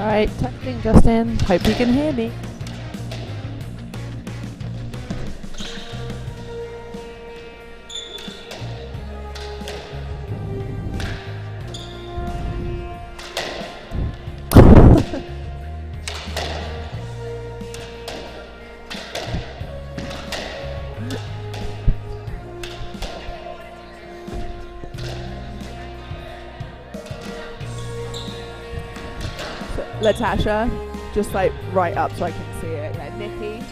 Alright, testing Justin. Hope you can hear me. Latasha, just like right up so I can see it. Yeah, Nikki.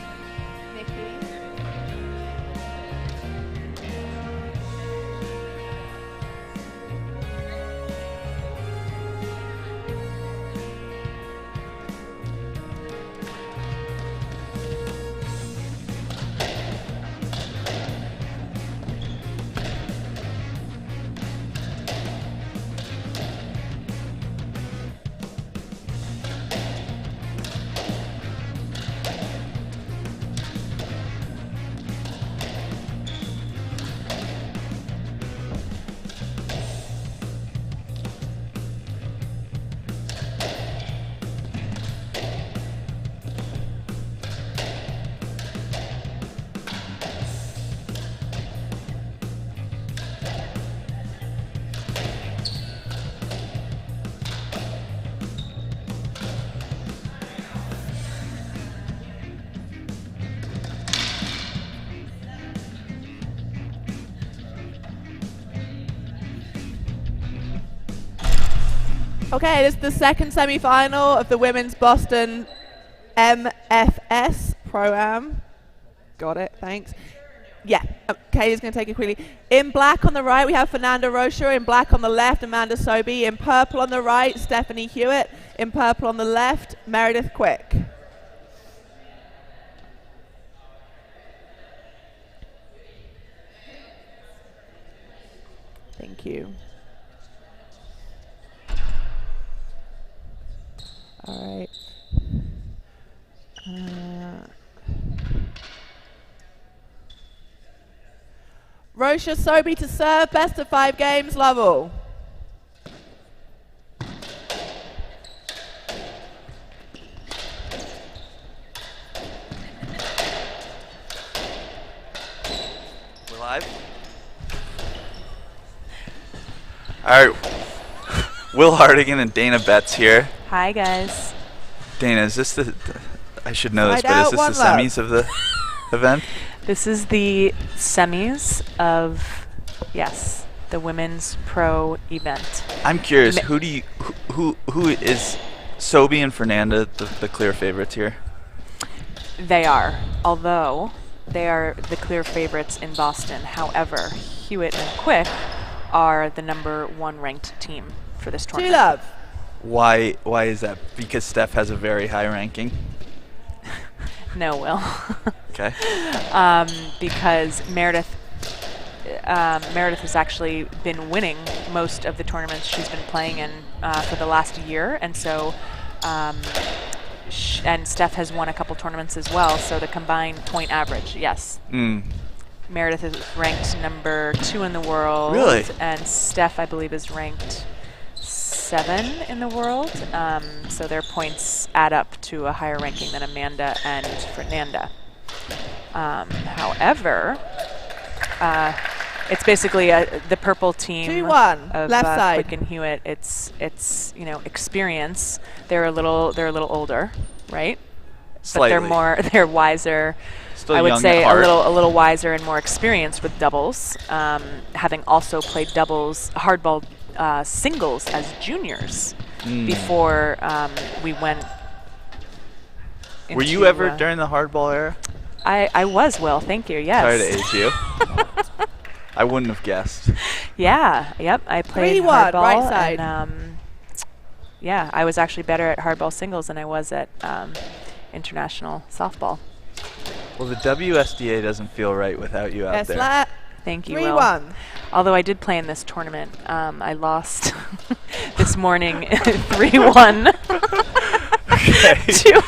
Okay, this is the second semi-final of the Women's Boston MFS Pro-Am. Got it, thanks. Yeah, Katie's going to take it quickly. In black on the right, we have Fernanda Rocha. In black on the left, Amanda Sobhy. In purple on the right, Stephanie Hewitt. In purple on the left, Meredith Quick. Thank you. All right. Rocha Sobhy to serve, best of 5 games, Lovell. We're live? All right. Will Hardigan and Dana Betts here. Hi, guys. Dana, is this the I should know this, but is this the semis of the event? This is the semis of, yes, the women's pro event. I'm curious, who is Sobhy and Fernanda the clear favorites here? They are, although they are the clear favorites in Boston. However, Hewitt and Quick are the #1 ranked team for this tournament. Love. Why is that? Because Steph has a very high ranking? No, Will. Okay. Because Meredith has actually been winning most of the tournaments she's been playing in for the last year, and so and Steph has won a couple tournaments as well. So the combined point average, yes. Meredith is ranked #2 in the world. Really? And Steph, I believe, is ranked 7 in the world. So their points add up to a higher ranking than Amanda and Fernanda. However, it's basically the purple team 2-1, of left side. Quick and Hewitt. It's experience. They're a little older, right? Slightly. But they're wiser. Still I would young say at heart. a little wiser and more experienced with doubles, having also played doubles, hardball singles as juniors before we went. Were you ever during the hardball era? I was, Will. Thank you. Yes. Sorry to age you. I wouldn't have guessed. Yeah. Yep. I played 3-1, hardball. right side. And, yeah, I was actually better at hardball singles than I was at international softball. Well, the WSDA doesn't feel right without you out there. Thank you, Will. 3-1. Although I did play in this tournament, I lost this morning 3-1 to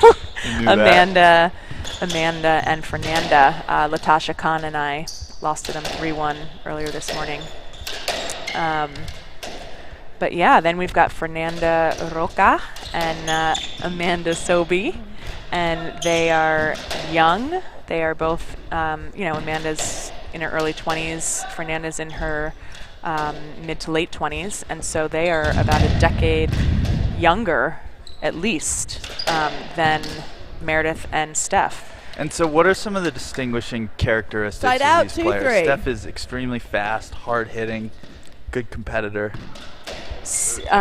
Amanda and Fernanda. Latasha Khan and I lost to them 3-1 earlier this morning. But yeah, then we've got Fernanda Roca and Amanda Sobhy, and they are young. They are both, Amanda's in her early 20s, Fernanda's in her mid to late 20s, and so they are about a decade younger, at least, than Meredith and Steph. And so what are some of the distinguishing characteristics Side of out, these 2-3. players? Steph is extremely fast, hard-hitting, good competitor. Steph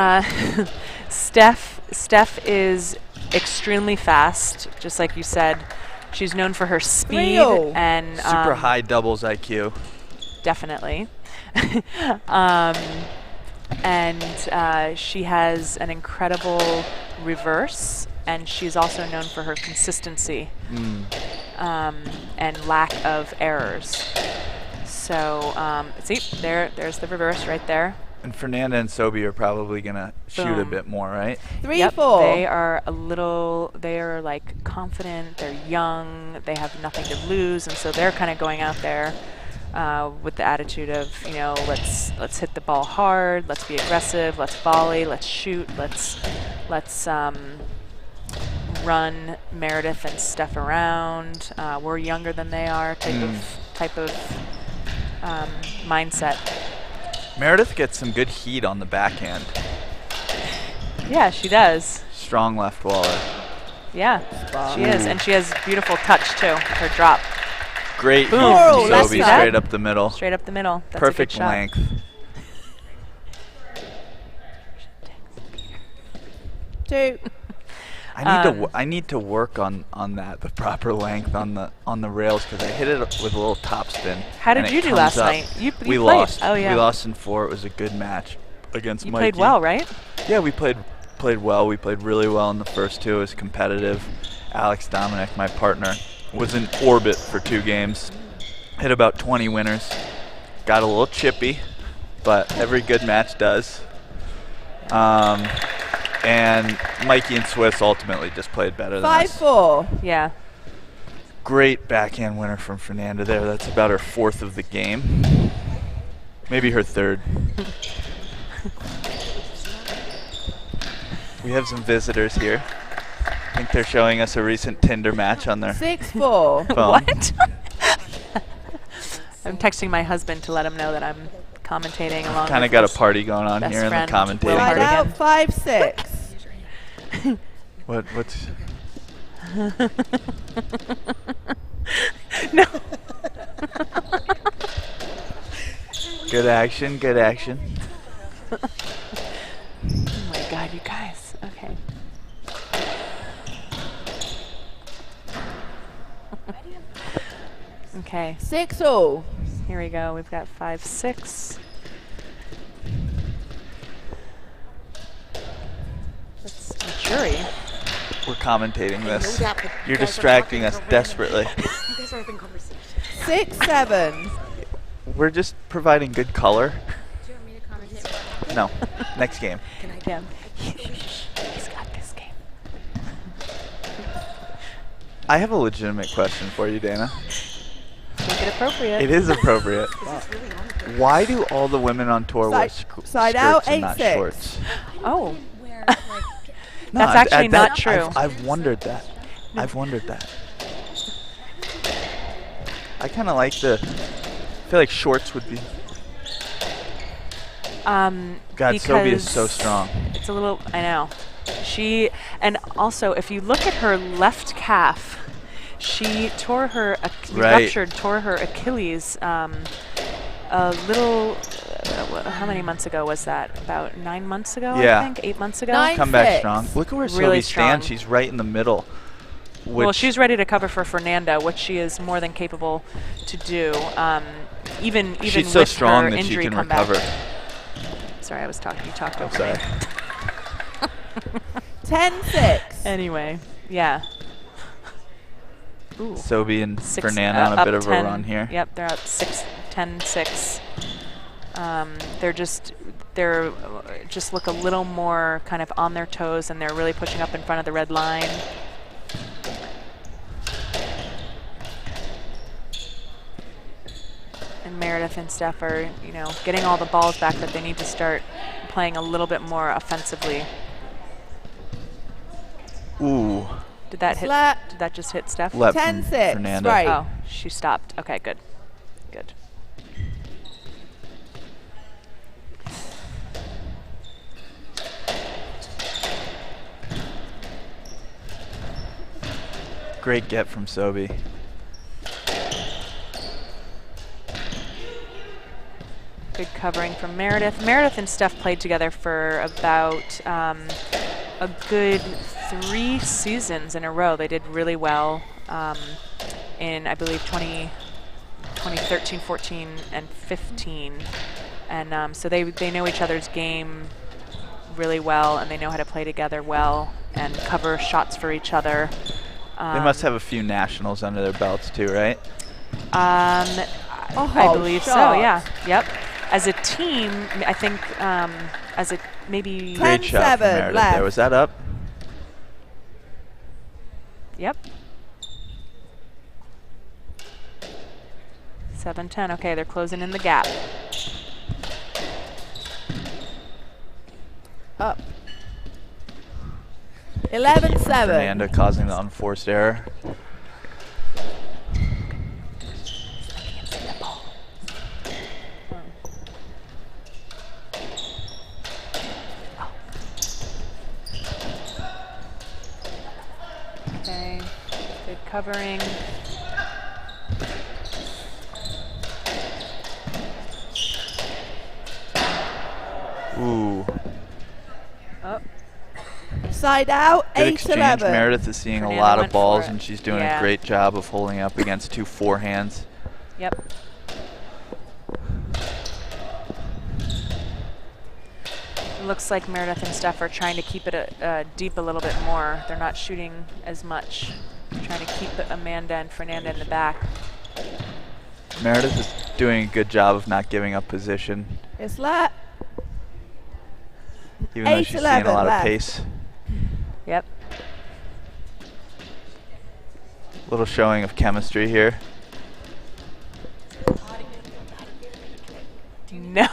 is extremely fast, just like you said. She's known for her speed and super high doubles IQ. Definitely. And she has an incredible reverse, and she's also known for her consistency and lack of errors. So see, there's the reverse right there. And Fernanda and Sobhy are probably going to shoot a bit more, right? 3-4. They are like confident, they're young, they have nothing to lose, and so they're kind of going out there with the attitude of, let's hit the ball hard, let's be aggressive, let's volley, let's shoot, let's run Meredith and Steph around. We're younger than they are, type of mindset. Meredith gets some good heat on the backhand. Yeah, she does. Strong left waller. Yeah, she is, and she has beautiful touch too. Her drop. Great heat Boom. from Sobhy, straight up the middle. Straight up the middle. That's Perfect a good shot. length. Two. I need to work on that, the proper length on the rails, because I hit it with a little topspin. How did you do last night? You we played. lost. Oh yeah. We lost in 4. It was a good match against You Mikey. played well, right? Yeah, we played well. We played really well in the first 2. It was competitive. Alex Dominic, my partner, was in orbit for 2 games. Hit about 20 winners. Got a little chippy, but every good match does. And Mikey and Swiss ultimately just played better than us. 5-4. Yeah. Great backhand winner from Fernanda there. That's about her 4th of the game. Maybe her 3rd. We have some visitors here. I think they're showing us a recent Tinder match on their 6-4. phone. What? I'm texting my husband to let him know that I'm commentating along. Kind of got a party going on best here in the friend, commentating. Will Side Hardigan. out 5-6. What's No. good action, good action. Oh my God, you guys. Okay. Okay. 6-all. Here we go. We've got 5-6. That's Maturi. We're commentating this. You're distracting us desperately. You guys are having conversation. 6-7. We're just providing good color. Do you want me to commentate? No, next game. Can I do Yeah. He's got this game. I have a legitimate question for you, Dana. Make it appropriate. It is appropriate. really on? Why do all the women on tour wear Side skirts out, and not 8-6. shorts? Oh. Where, like, No, That's actually not true. I've wondered that. I've wondered that. I kind of like I feel like shorts would be. God, Sobhy is so because strong. It's a little, I know. And also, if you look at her left calf, she tore her, tore her Achilles a little, how many months ago was that? About 9 months ago, Yeah. I think? 8 months ago? 9. Come back 6. strong. Look at where Really Sobhy stands. strong. She's right in the middle. Well, she's ready to cover for Fernanda, which she is more than capable to do. Even She's so with strong her that she injury can comeback. recover. Sorry, you talked over Sorry. me. 10-6. Anyway, yeah. Ooh. Sobhy and 6, Fernanda on a up bit of 10. a run here. Yep, they're up 10-6. They're just look a little more kind of on their toes, and they're really pushing up in front of the red line. And Meredith and Steph are, getting all the balls back that they need to start playing a little bit more offensively. Ooh. Did that hit? Flat. Did that just hit Steph? Left 10-6, from Nanda. right. Oh, she stopped. Okay, good. Good. Great get from Sobhy. Good covering from Meredith. Meredith and Steph played together for about a good 3 seasons in a row. They did really well in, I believe, 2013, 14, and 15. And so they know each other's game really well, and they know how to play together well and cover shots for each other. They must have a few nationals under their belts too, right? I believe so, yeah. Yep. As a team, I think as a maybe... Great shot from Meredith left. there. Was that up? Yep. 7-10. Okay, they're closing in the gap. Up. 11-7. Nanda causing the unforced error. Okay, good covering. Ooh. Oh, Side out, Good exchange. 8-11. Meredith is seeing Fernanda a lot of went for balls, it. and she's doing Yeah. a great job of holding up against 2 forehands. yep. It looks like Meredith and Steph are trying to keep it deep a little bit more. They're not shooting as much. They're trying to keep Amanda and Fernanda in the back. Meredith is doing a good job of not giving up position, It's flat. even though she's seeing a 8-11 lot left. of pace. Yep. Little showing of chemistry here. No,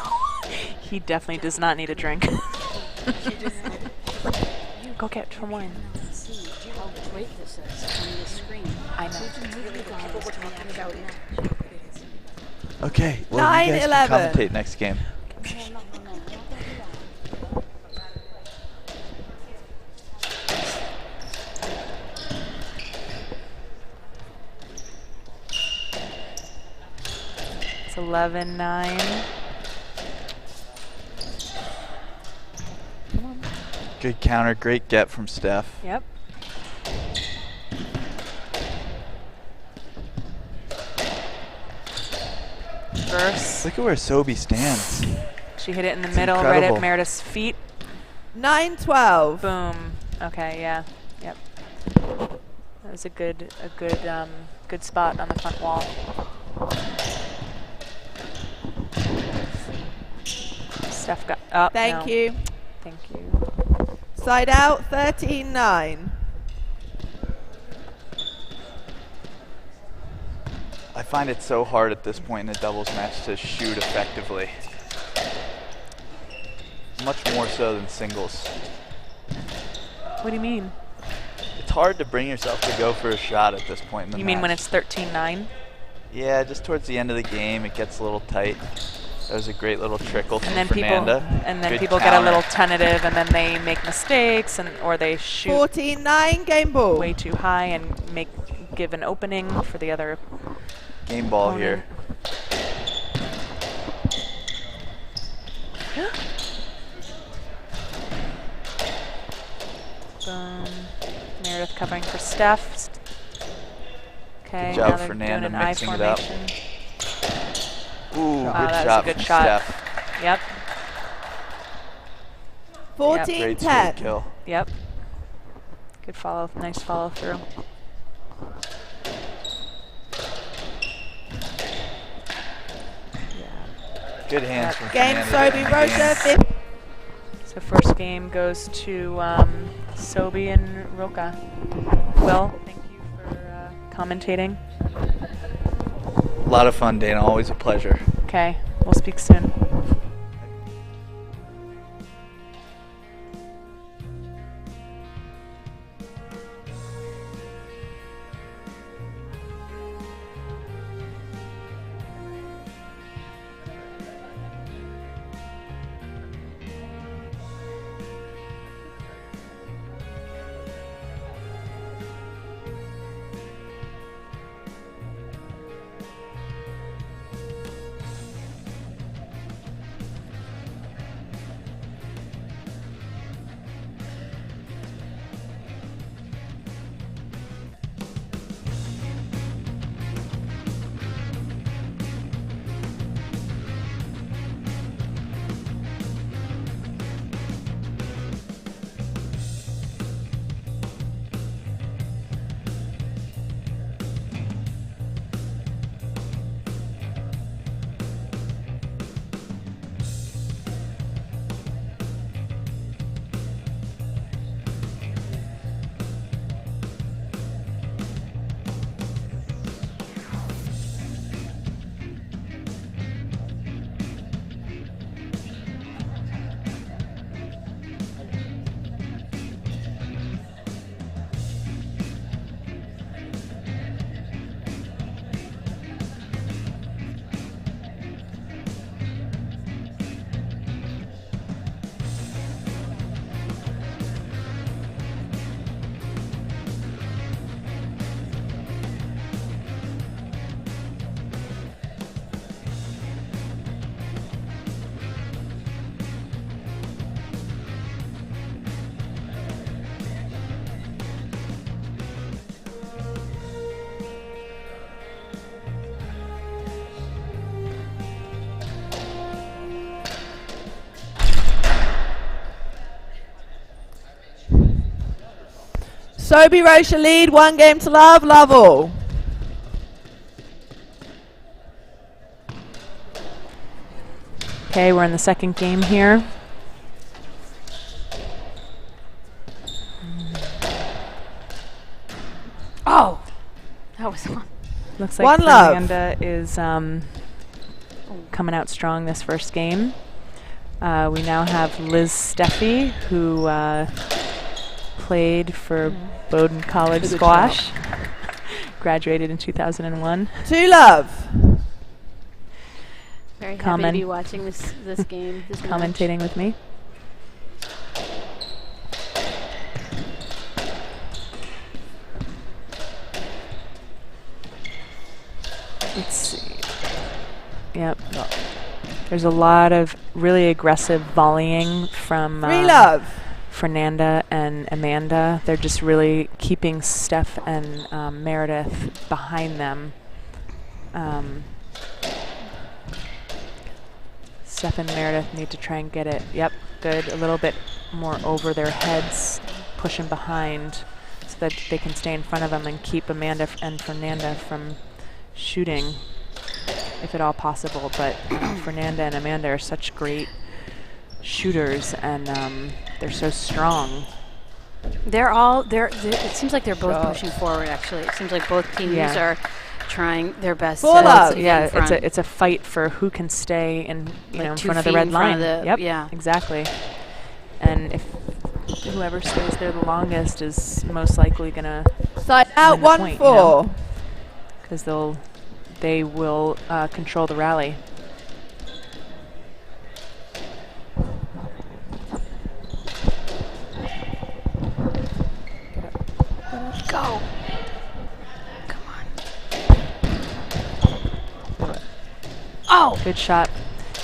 he definitely does not need a drink. Go get some wine. See how great this is on the screen. I know. People were talking about it. Okay, well, you guys can 9-11. commentate next game. No. It's 11-9. Good counter, great get from Steph. Yep. Verse. Look at where Sobhy stands. She hit it in the It's middle, right incredible. at Meredith's feet. 9-12. Boom. Okay, yeah. Yep. That was a good spot on the front wall. Steph got up. Thank you. Thank you. Side out, 13-9. I find it so hard at this point in the doubles match to shoot effectively. Much more so than singles. What do you mean? It's hard to bring yourself to go for a shot at this point in the You match. mean when it's 13-9? Yeah, just towards the end of the game, it gets a little tight. That was a great little trickle from And then Fernanda. Good people get a counter. little tentative, and then they make mistakes, or they shoot 14-9, game ball. way too high and give an opening for the other Game ball here. Boom. Meredith covering for Steph. Okay, Good job, now they're Fernanda, doing an I mixing it up. formation. Ooh, Wow, good that was a shot good from shot. Steph. Yep, 14-10. Great straight kill. yep. Good follow, nice follow through. Good hands from Game Fernanda. Sobhy Rosa, 5. So first game goes to Sobhy and Roka. Will, thank you for commentating. A lot of fun, Dana. Always a pleasure. Okay, we'll speak soon. Sobhy, Rocha lead, 1 game to love, love all. Okay, we're in the second game here. Oh, that was one. Looks like 1 love. Nanda is coming out strong this first game. We now have Liz Steffi, who played for Badan College Squash, graduated in 2001. 2 love. Very happy to be watching this game. This Commentating with me. Let's see. Yep. There's a lot of really aggressive volleying from 3 love. Nanda and Amanda. They're just really keeping Steph and Meredith behind them. Steph and Meredith need to try and get it. Yep, good. A little bit more over their heads, pushing behind so that they can stay in front of them and keep Amanda and Fernanda from shooting, if at all possible. But Fernanda and Amanda are such great shooters, and they're so strong. It seems like they're both pushing forward. Actually, it seems like both teams are trying their best. Yeah, it's a fight for who can stay in in front of the red line. Yep, yeah, exactly. And if whoever stays there the longest is most likely gonna Side out, 1-4. Because they will control the rally. Go. Oh! Good shot.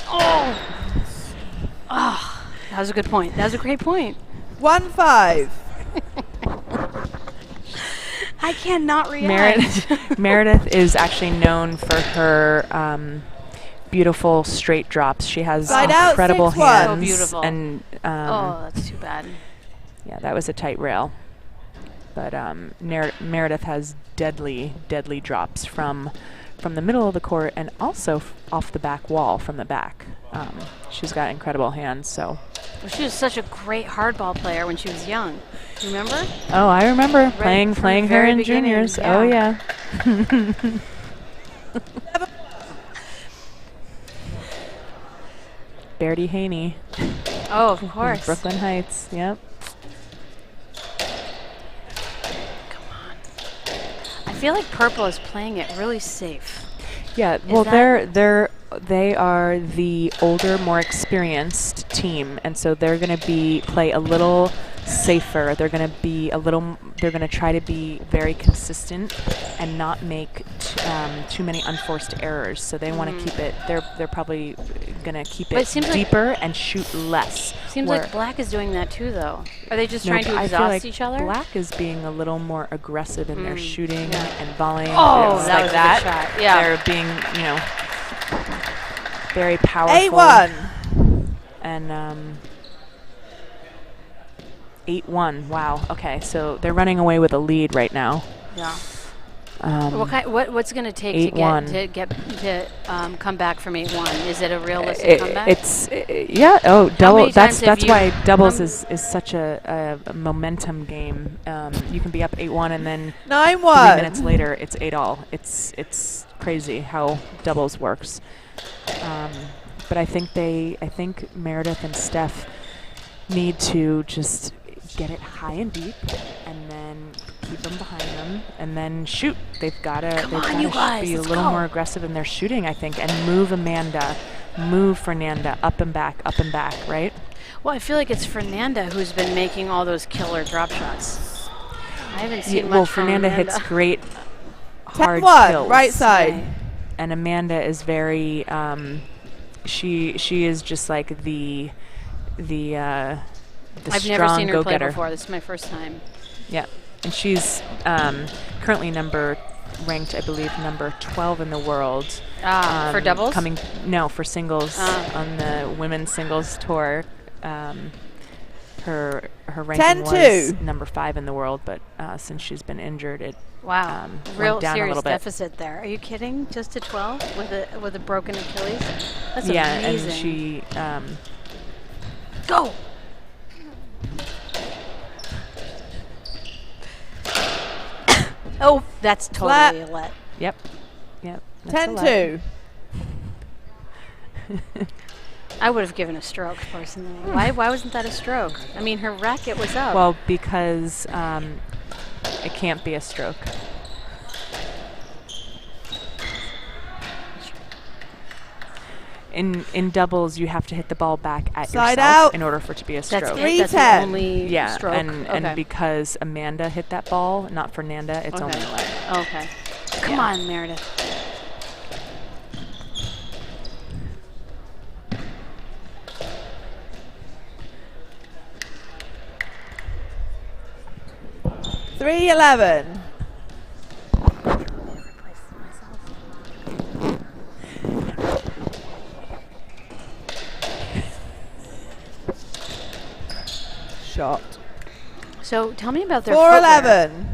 Oh! Oh, that was a good point. That was a great point. 1-5. I cannot react. Meredith is actually known for her beautiful straight drops. She has incredible hands. So beautiful. And oh, that's too bad. Yeah, that was a tight rail. But Meredith has deadly drops from the middle of the court and also off the back wall from the back. She's got incredible hands. So. Well, she was such a great hardball player when she was young. You remember? Oh, I remember Right playing her in juniors. Yeah. Oh yeah. Bertie Haney. Oh, of course. Brooklyn Heights. Yep. Come on. I feel like Purple is playing it really safe. Yeah. Well, they are the older, more experienced team, and so they're going to play a little safer. They're going to try to be very consistent and not make too many unforced errors. So they want to keep it. They're probably going to keep it deeper and shoot less. Seems like Black is doing that too, though. Are they just trying to exhaust each other? Black is being a little more aggressive in their shooting and volleying. Oh, that was like a that. good shot. Yeah. They're being, very powerful. 8-1. And 8-1. Wow. Okay, so they're running away with a lead right now. Yeah. What's going to take to come back from 8-1? Is it a realistic comeback? Oh, double. That's why doubles is such a momentum game. You can be up 8-1 and then 9-1. 3 minutes later it's 8-all. It's crazy how doubles works. But I think Meredith and Steph need to just get it high and deep, and then keep them behind them, and then shoot. They've got to be a little more aggressive in their shooting, I think, and move Fernanda up and back, right? Well, I feel like it's Fernanda who's been making all those killer drop shots. I haven't seen much from Fernanda Amanda. hits great hard 10-1, kills. right side. Right. And Amanda is very she is just like the I've strong never seen her play go-getter. before. This is my first time. Yeah, and she's currently ranked, I believe, number 12 in the world. For doubles? For singles on the women's singles tour. Her ranking 10-2. was number 5 in the world, but since she's been injured, it Wow, went real down a serious little bit. deficit there. Are you kidding? Just to 12 with a broken Achilles? That's Yeah, amazing. and she Go. Oh, that's totally Flat. a let. Yep. That's a lot. 10-2. I would have given a stroke personally. Why wasn't that a stroke? I mean, her racket was up. Well, because it can't be a stroke. In doubles, you have to hit the ball back at Side yourself out. in order for it to be a stroke. that's Three it. That's the 10. only Yeah, stroke. and Okay. because Amanda hit that ball, not Fernanda, it's only a let. Okay. Come on, Meredith. Three 11. Shot. So tell me about their 4-11.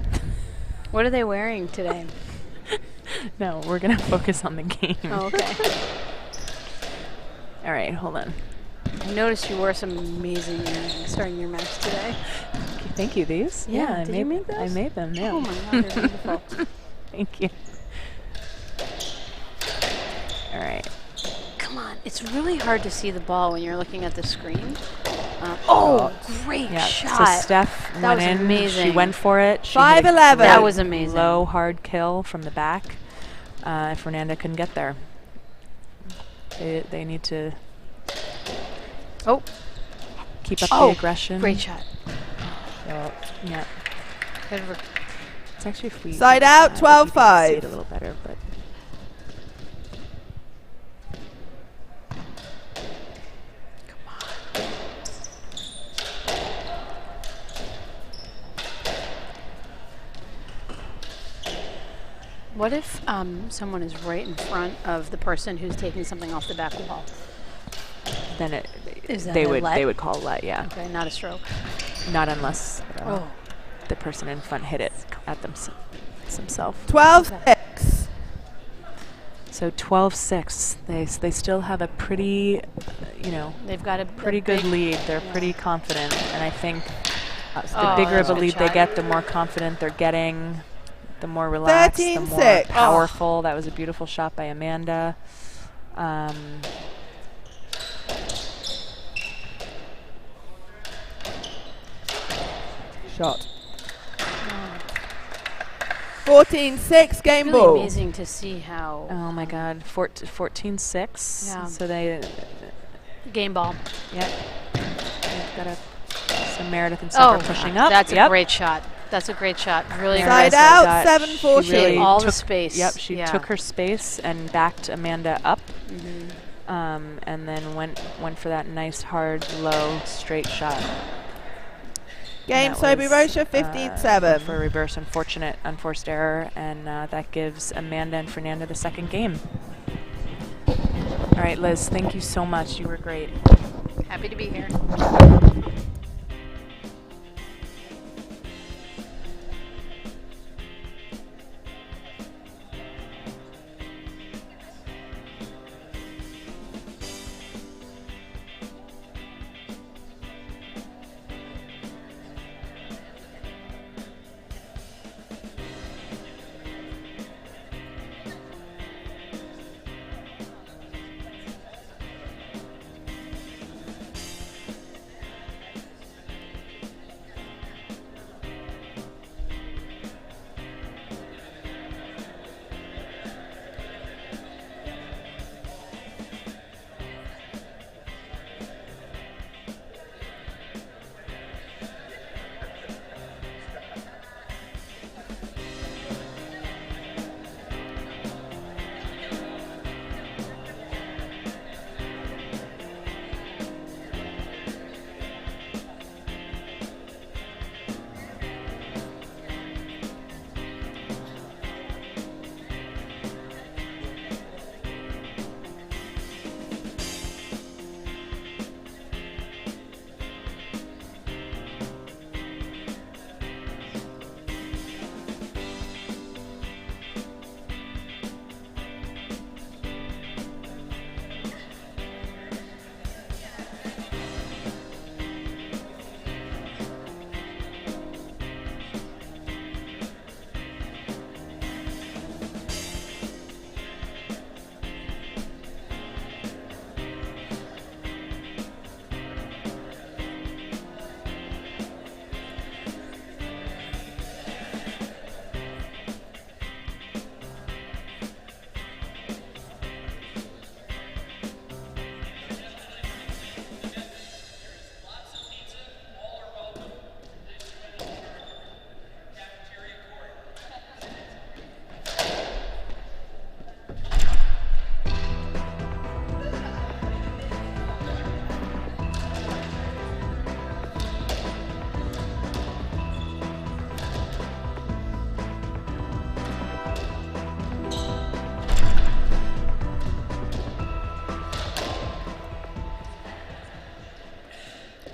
What are they wearing today? No, we're going to focus on the game. Oh, okay. All right, hold on. I noticed you wore some amazing earrings starting your match today. Thank you. These? Yeah, I did made you make I those? made them, yeah. Oh my God, they're beautiful. Thank you. All right. Come on, it's really hard to see the ball when you're looking at the screen. Great Yeah, shot. so Steph That went was in. She amazing. went for it. She 5-11. hit a That was amazing. low, hard kill from the back. Fernanda couldn't get there. They need to keep up the aggression. Great shot. Yeah. Good It's actually if we Side if out, you can see 12-5. it a little better, but What if someone is right in front of the person who's taking something off the back wall? then Is that they a would let? they would call let, yeah. Okay, not a stroke. Not unless Oh. the person in front hit it at themselves. 12-6. So 12-6. They still have a pretty, They've got a pretty good big- lead. They're yeah. pretty confident, and I think the Oh, bigger of that's a a good lead they shot. get, the more confident they're getting, the more relaxed, the more 13-6. powerful. That was a beautiful shot by Amanda. Shot. 14-6 game Really ball. amazing to see how Oh my God, 14-6. Yeah. So they, game ball. yeah, they've got some Meredith and Samper pushing up. That's Yep. a great shot. That's a great shot. Really Side impressive. out, That 7-14. she really All the took- space. Yep, she Yeah. took her space and backed Amanda up, Mhm. and then went for that nice, hard, low, straight shot. Game That Sobhy was, Rocha 15-7. For a reverse unfortunate unforced error, and that gives Amanda and Fernanda the second game. All right, Liz, thank you so much. You were great. Happy to be here.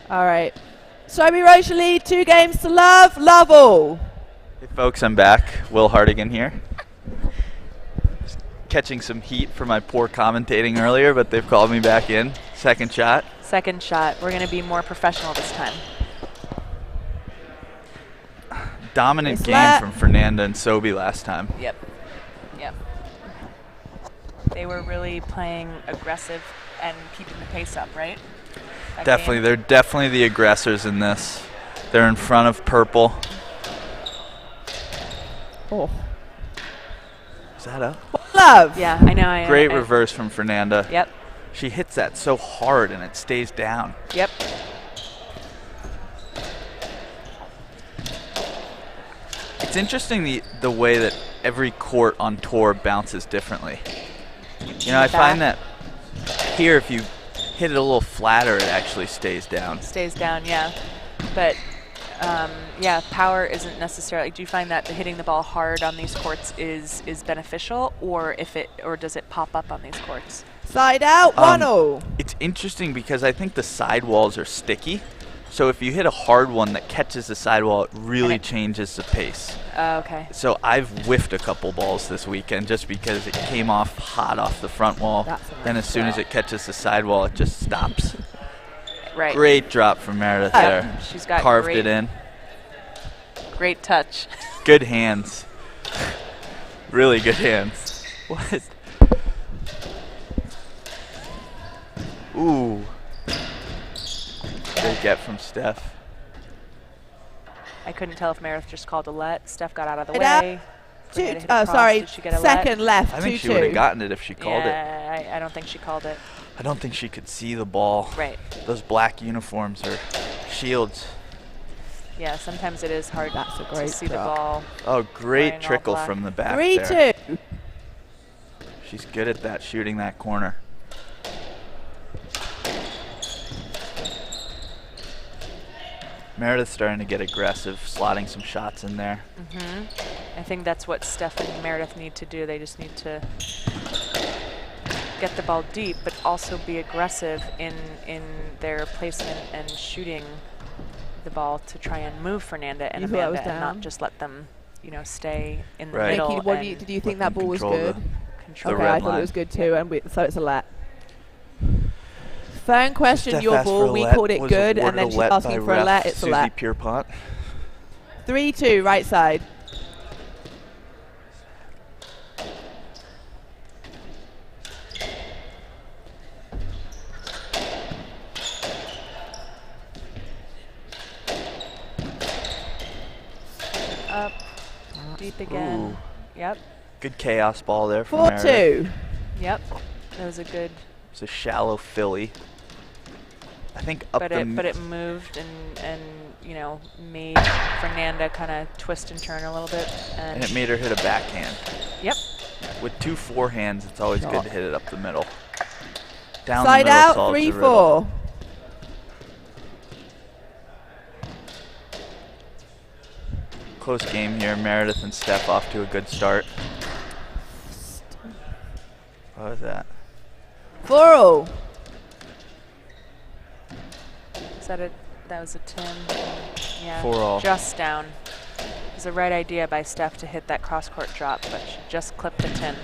All right. Sobhy Rocha lead, 2 games to love. Love all. Hey folks, I'm back. Will Hardigan here. Just catching some heat for my poor commentating earlier, but they've called me back in. Second shot. Second shot. We're going to be more professional this time. Dominant game from Fernanda and Sobhy last time. Yep. Yep. They were really playing aggressive and keeping the pace up, right? Definitely. They're definitely the aggressors in this. They're in front of purple. Oh. Is that up? Love. Yeah, I know. Great reverse from Fernanda. Yep. She hits that so hard and it stays down. Yep. It's interesting the way that every court on tour bounces differently. You know, I find that here if you hit it a little flatter, it actually stays down. Stays down, yeah. But yeah, power isn't necessarily. Do you find that hitting the ball hard on these courts is beneficial, or does it pop up on these courts? Side out, 1-0. It's interesting because I think the sidewalls are sticky. So if you hit a hard one that catches the sidewall, it really changes the pace. Okay. So I've whiffed a couple balls this weekend just because it came off hot off the front wall. Then as soon as it catches the sidewall, it just stops. Right. Great drop from Meredith there. She's got carved it in. Great touch. Good hands. Really good hands. What? Ooh. Good get from Steph. I couldn't tell if Meredith just called a let. Steph got out of the way. Sorry, Did she get a second left. I think she would have gotten it if she called it. Yeah, I don't think she called it. I don't think she could see the ball. Right. Those black uniforms are shields. Yeah, sometimes it is hard to see the drop. ball. Oh, great trickle from the back 3-2. there. She's good at that, shooting that corner. Meredith's starting to get aggressive, slotting some shots in there. I think that's what Steph and Meredith need to do. They just need to get the ball deep, but also be aggressive in their placement and shooting the ball to try and move Fernanda and Amanda and not just let them, stay in the middle. Did you think that ball was good? Okay, I thought it was good too, so it's a let. Phone question, your ball, we called it good, and then she's asking for a let, it's a let. Pierpont. 3-2, right side. Up, deep again. Ooh. Yep. Good chaos ball there from Meredith. 4-2. Yep. That was a good. It's a shallow filly. I think up but it moved and made Fernanda kind of twist and turn a little bit. And it made her hit a backhand. Yep. With 2 forehands, it's always good to hit it up the middle. Down Side the middle, out, solves the 3-4. Close game here. Meredith and Steph off to a good start. What was that? 4-0. Is that that was a 10. Yeah. 4-all. Just down. It was the right idea by Steph to hit that cross-court drop, but she just clipped the 10.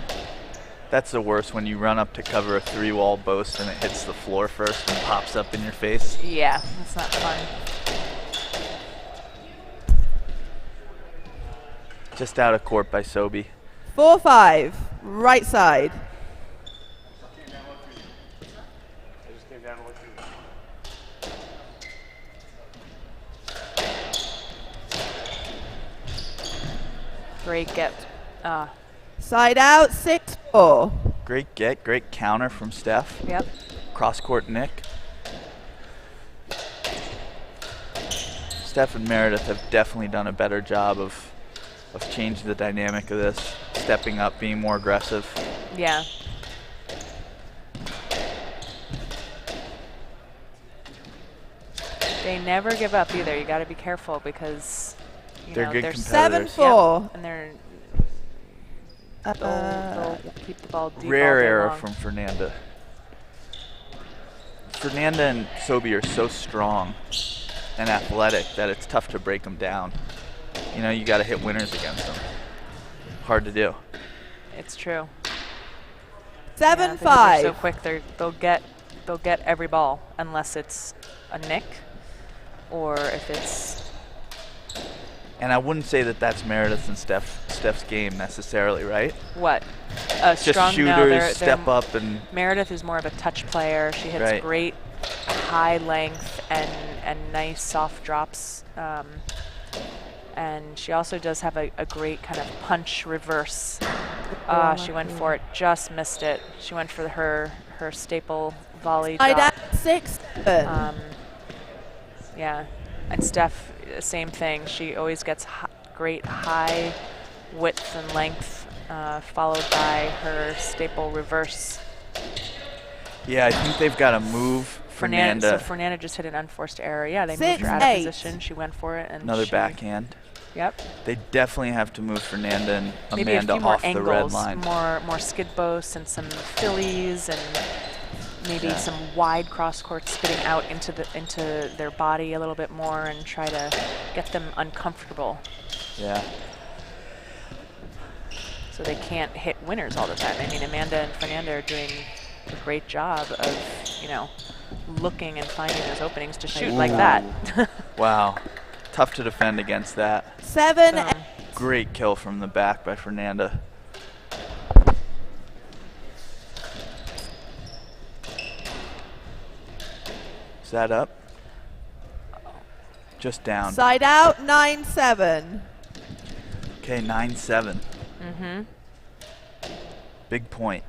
That's the worst, when you run up to cover a 3-wall boast and it hits the floor first and pops up in your face. Yeah, that's not fun. Just out of court by Sobhy. 4-5, right side. Great get. Side out, 6-4. Great get, great counter from Steph. Yep. Cross-court nick. Steph and Meredith have definitely done a better job of changing the dynamic of this, stepping up, being more aggressive. Yeah. They never give up either. You got to be careful because they're good they're competitors. 7-4. Yep, and they'll keep the ball deep. Rare all day error long. from Fernanda. Fernanda and Sobhy are so strong and athletic that it's tough to break them down. You know, you got to hit winners against them. Hard to do. It's true. 7-5. They're so quick. They'll get every ball unless it's a nick or if it's. And I wouldn't say that that's Meredith and Steph's game necessarily, right? What? Just strong, shooters, no, they're step up, and Meredith is more of a touch player. She hits great high length and nice soft drops. And she also does have a great kind of punch reverse. She went for it, just missed it. She went for her staple volley drop. 6. Yeah, and Steph, same thing. She always gets great high width and length, followed by her staple reverse. Yeah, I think they've got to move Fernanda. So Fernanda just hit an unforced error. Yeah, they moved her out of position. She went for it. And another backhand. Yep. They definitely have to move Fernanda and Maybe Amanda a few more off angles, the red line. More skid boasts and some fillies and maybe some wide cross court spitting out into their body a little bit more and try to get them uncomfortable. Yeah. So they can't hit winners all the time. I mean, Amanda and Fernanda are doing a great job of, you know, looking and finding those openings to shoot like that. Wow. Tough to defend against that. 7. Great kill from the back by Fernanda. Is that up? Just down. Side out. 9-7. Okay, 9-7. Mm-hmm. Big point.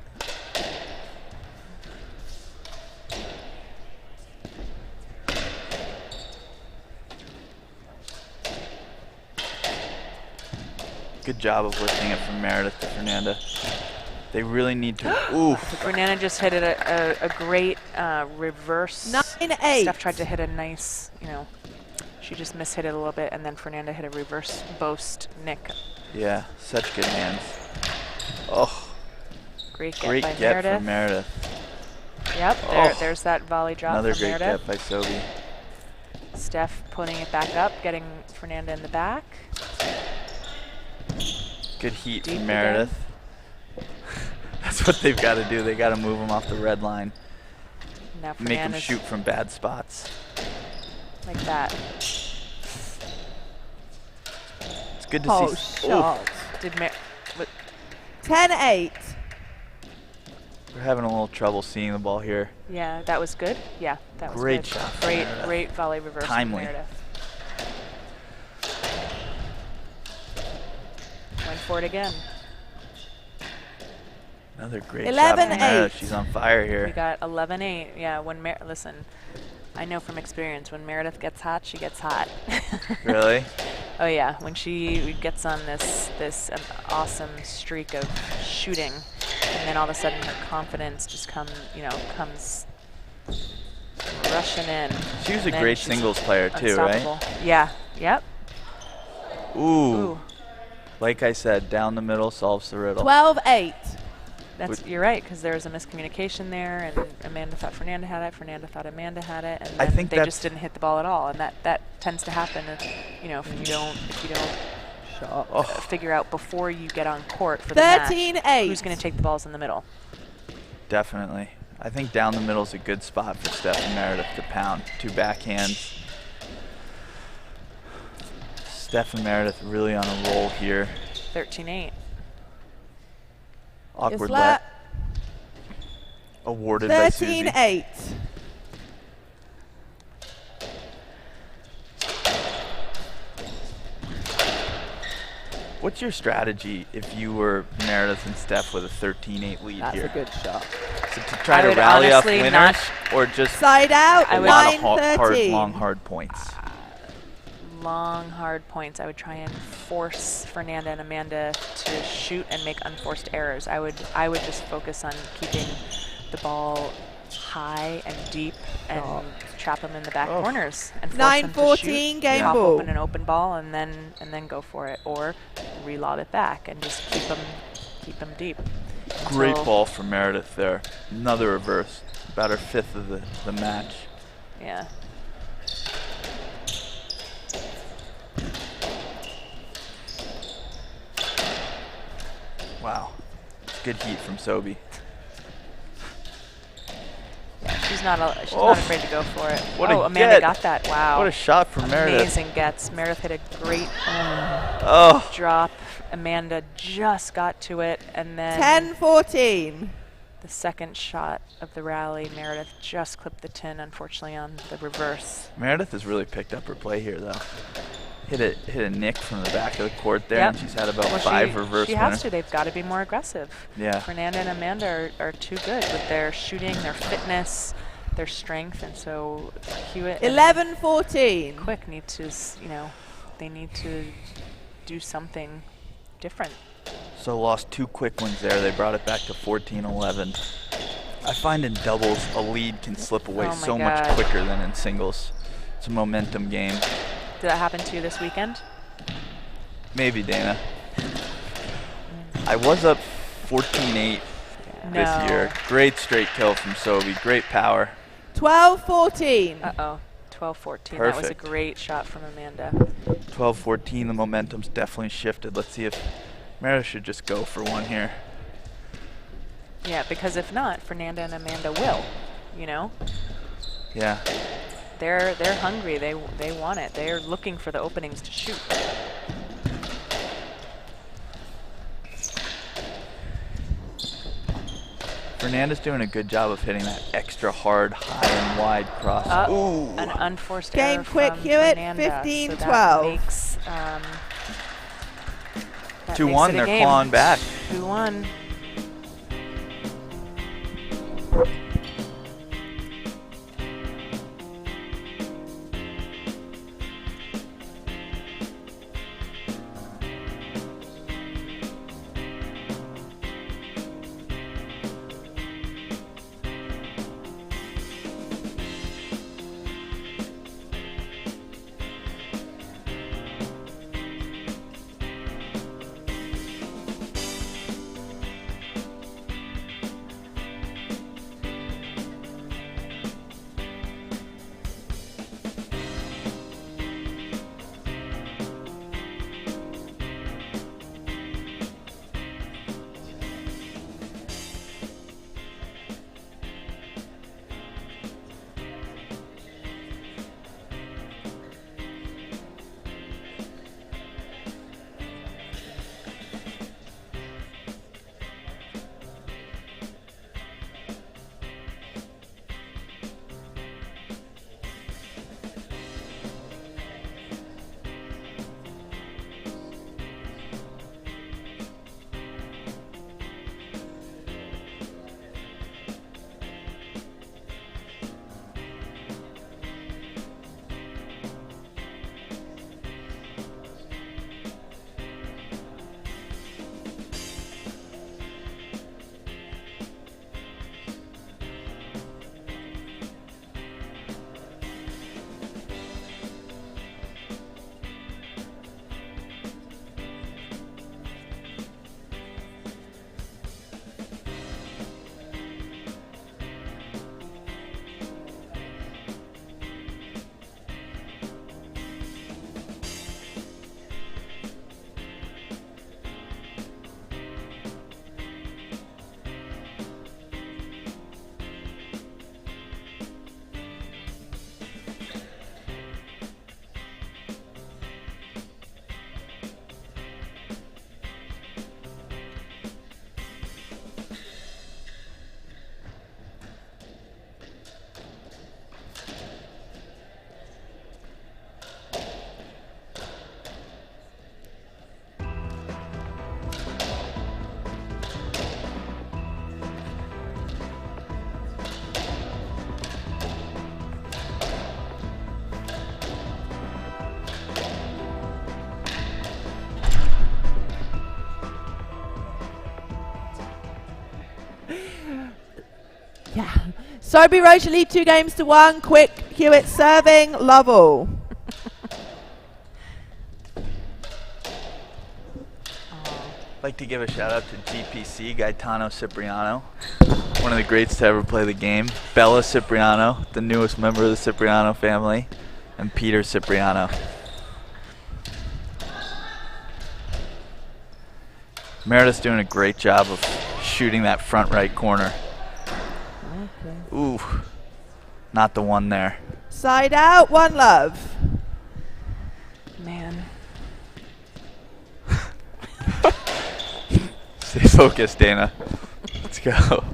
Good job of lifting it from Meredith to Fernanda. They really need to. Ooh. Fernanda just hit it a great reverse. 9-8. Steph tried to hit a nice, you know, she just mishit it a little bit, and then Fernanda hit a reverse boast nick. Yeah, such good hands. Oh. Great get Great by get Meredith. from Meredith. Yep, there's that volley drop Another from great Meredith. get by Sobhy. Steph putting it back up, getting Fernanda in the back. Good heat Deep from Meredith. That's what they've got to do. They got to move them off the red line. Now Make them Fernanda's shoot from bad spots. like that. It's good to see. Shot. Did 10-8. We're having a little trouble seeing the ball here. Yeah, that was good. Yeah, that was Great good. shot from Meredith. Great volley reverse from Timely. Meredith. Went for it again. Another great shot from 11-8. Meredith. She's on fire We here. got 11-8. Yeah, listen, I know from experience, when Meredith gets hot, she gets hot. Really? Oh yeah, when she gets on this awesome streak of shooting, and then all of a sudden her confidence just comes rushing in. She was a great singles player too, unstoppable. right? Yeah. Yep. Ooh. Like I said, down the middle solves the riddle. 12-8. You're right, because there was a miscommunication there, and Amanda thought Fernanda had it, Fernanda thought Amanda had it, and I then think they that's just didn't hit the ball at all, and that tends to happen. You know, if you don't figure out before you get on court for the match 13-8. who's going to take the balls in the middle. Definitely. I think down the middle is a good spot for Steph and Meredith to pound. 2 backhands. Steph and Meredith really on a roll here. 13-8. Awkward Yes, let. Awarded by Susie. 13-8. What's your strategy if you were Meredith and Steph with a 13-8 lead That's here? a good shot. So to try I to would rally up honestly winners or just Side out. a lot of hard, 9-13. long, hard points? Long, hard points. I would try and force Fernanda and Amanda to shoot and make unforced errors. I would just focus on keeping the ball high and deep and trap them in the back corners and force them to 9-14 shoot, game pop ball. open an open ball and then go for it, or relob it back and just keep them deep. Great ball from Meredith there. Another reverse. About her 5th of the match. Yeah. Wow. Good heat from Sobhy. Yeah, she's not afraid to go for it. What a Amanda get. got that. Wow. What a shot from Meredith. Amazing gets. Meredith hit a great drop. Amanda just got to it, and then 10-14. the second shot of the rally, Meredith just clipped the tin, unfortunately, on the reverse. Meredith has really picked up her play here, though. Hit a nick from the back of the court there, and she's had about 5 reverse She has to. They've got to be more aggressive. Yeah. Fernanda and Amanda are too good with their shooting, their fitness, their strength, and so Hewitt 11-14. Quick need to, they need to do something different. So lost 2 quick ones there. They brought it back to 14-11. I find in doubles, a lead can slip away so much quicker than in singles. It's a momentum game. Did that happen to you this weekend? Maybe, Dana. I was up 14-8 this year. Great straight kill from Sobhy. Great power. 12-14. Uh-oh. 12-14. Perfect. That was a great shot from Amanda. 12-14. The momentum's definitely shifted. Let's see if Meredith should just go for one here. Yeah, because if not, Fernanda and Amanda will, Yeah. They're hungry. They want it. They're looking for the openings to shoot. Fernanda's doing a good job of hitting that extra hard, high and wide cross. Ooh. An unforced Game error quick, from Hewitt, Fernanda. 15-12. So that makes, 2-1, they're clawing back. 2-1. Yeah. Sobhy Rocha lead 2-1. Quick, Hewitt serving, Lovell. like to give a shout out to GPC, Gaetano Cipriano, one of the greats to ever play the game. Bella Cipriano, the newest member of the Cipriano family, and Peter Cipriano. Meredith's doing a great job of shooting that front right corner. Okay. Ooh, not the one there. Side out, 1 love. Man. Stay focused, Dana. Let's go.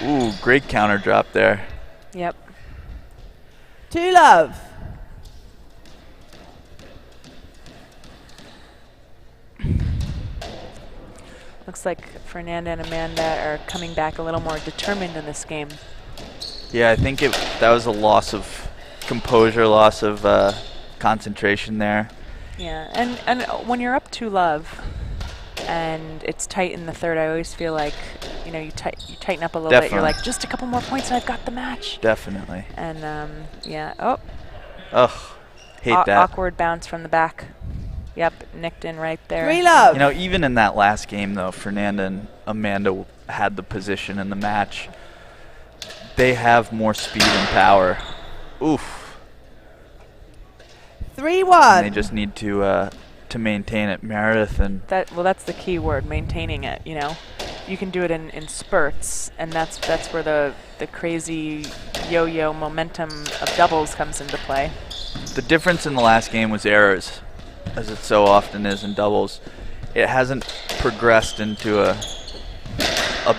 Ooh, great counter drop there. Yep. 2 love. Looks like Fernanda and Amanda are coming back a little more determined in this game. Yeah, I think that was a loss of composure, loss of concentration there. Yeah, and when you're up 2 love and it's tight in the third, I always feel like, you know, you tighten up a little bit. You're like, just a couple more points and I've got the match. Definitely. And yeah. Oh. Ugh, hate that. Awkward bounce from the back. Yep, nicked in right there. 3 love. You know, even in that last game, though, Fernanda and Amanda had the position in the match. They have more speed and power. Oof. 3-1. And they just need to maintain it. Meredith and that's the key word, maintaining it. You know, you can do it in spurts, and that's where the crazy yo-yo momentum of doubles comes into play. the difference in the last game was errors, as it so often is in doubles. It hasn't progressed into a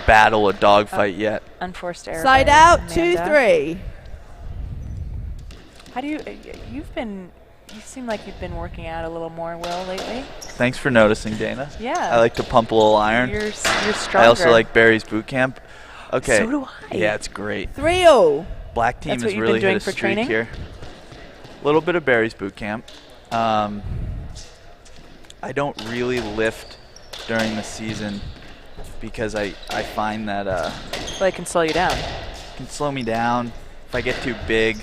battle, a dogfight yet. Unforced error. Side out, 2-3. How do you seem like you've been working out a little more, Will, lately? Thanks for noticing, Dana. Yeah. I like to pump a little iron. You're stronger. I also like Barry's boot camp. Okay. So do I. Yeah, it's great. 3-0. Black team That's what has you've really been doing hit a for streak training? here. A little bit of Barry's boot camp. I don't really lift during the season because I find that Well, it can slow you down. it can slow me down. If I get too big,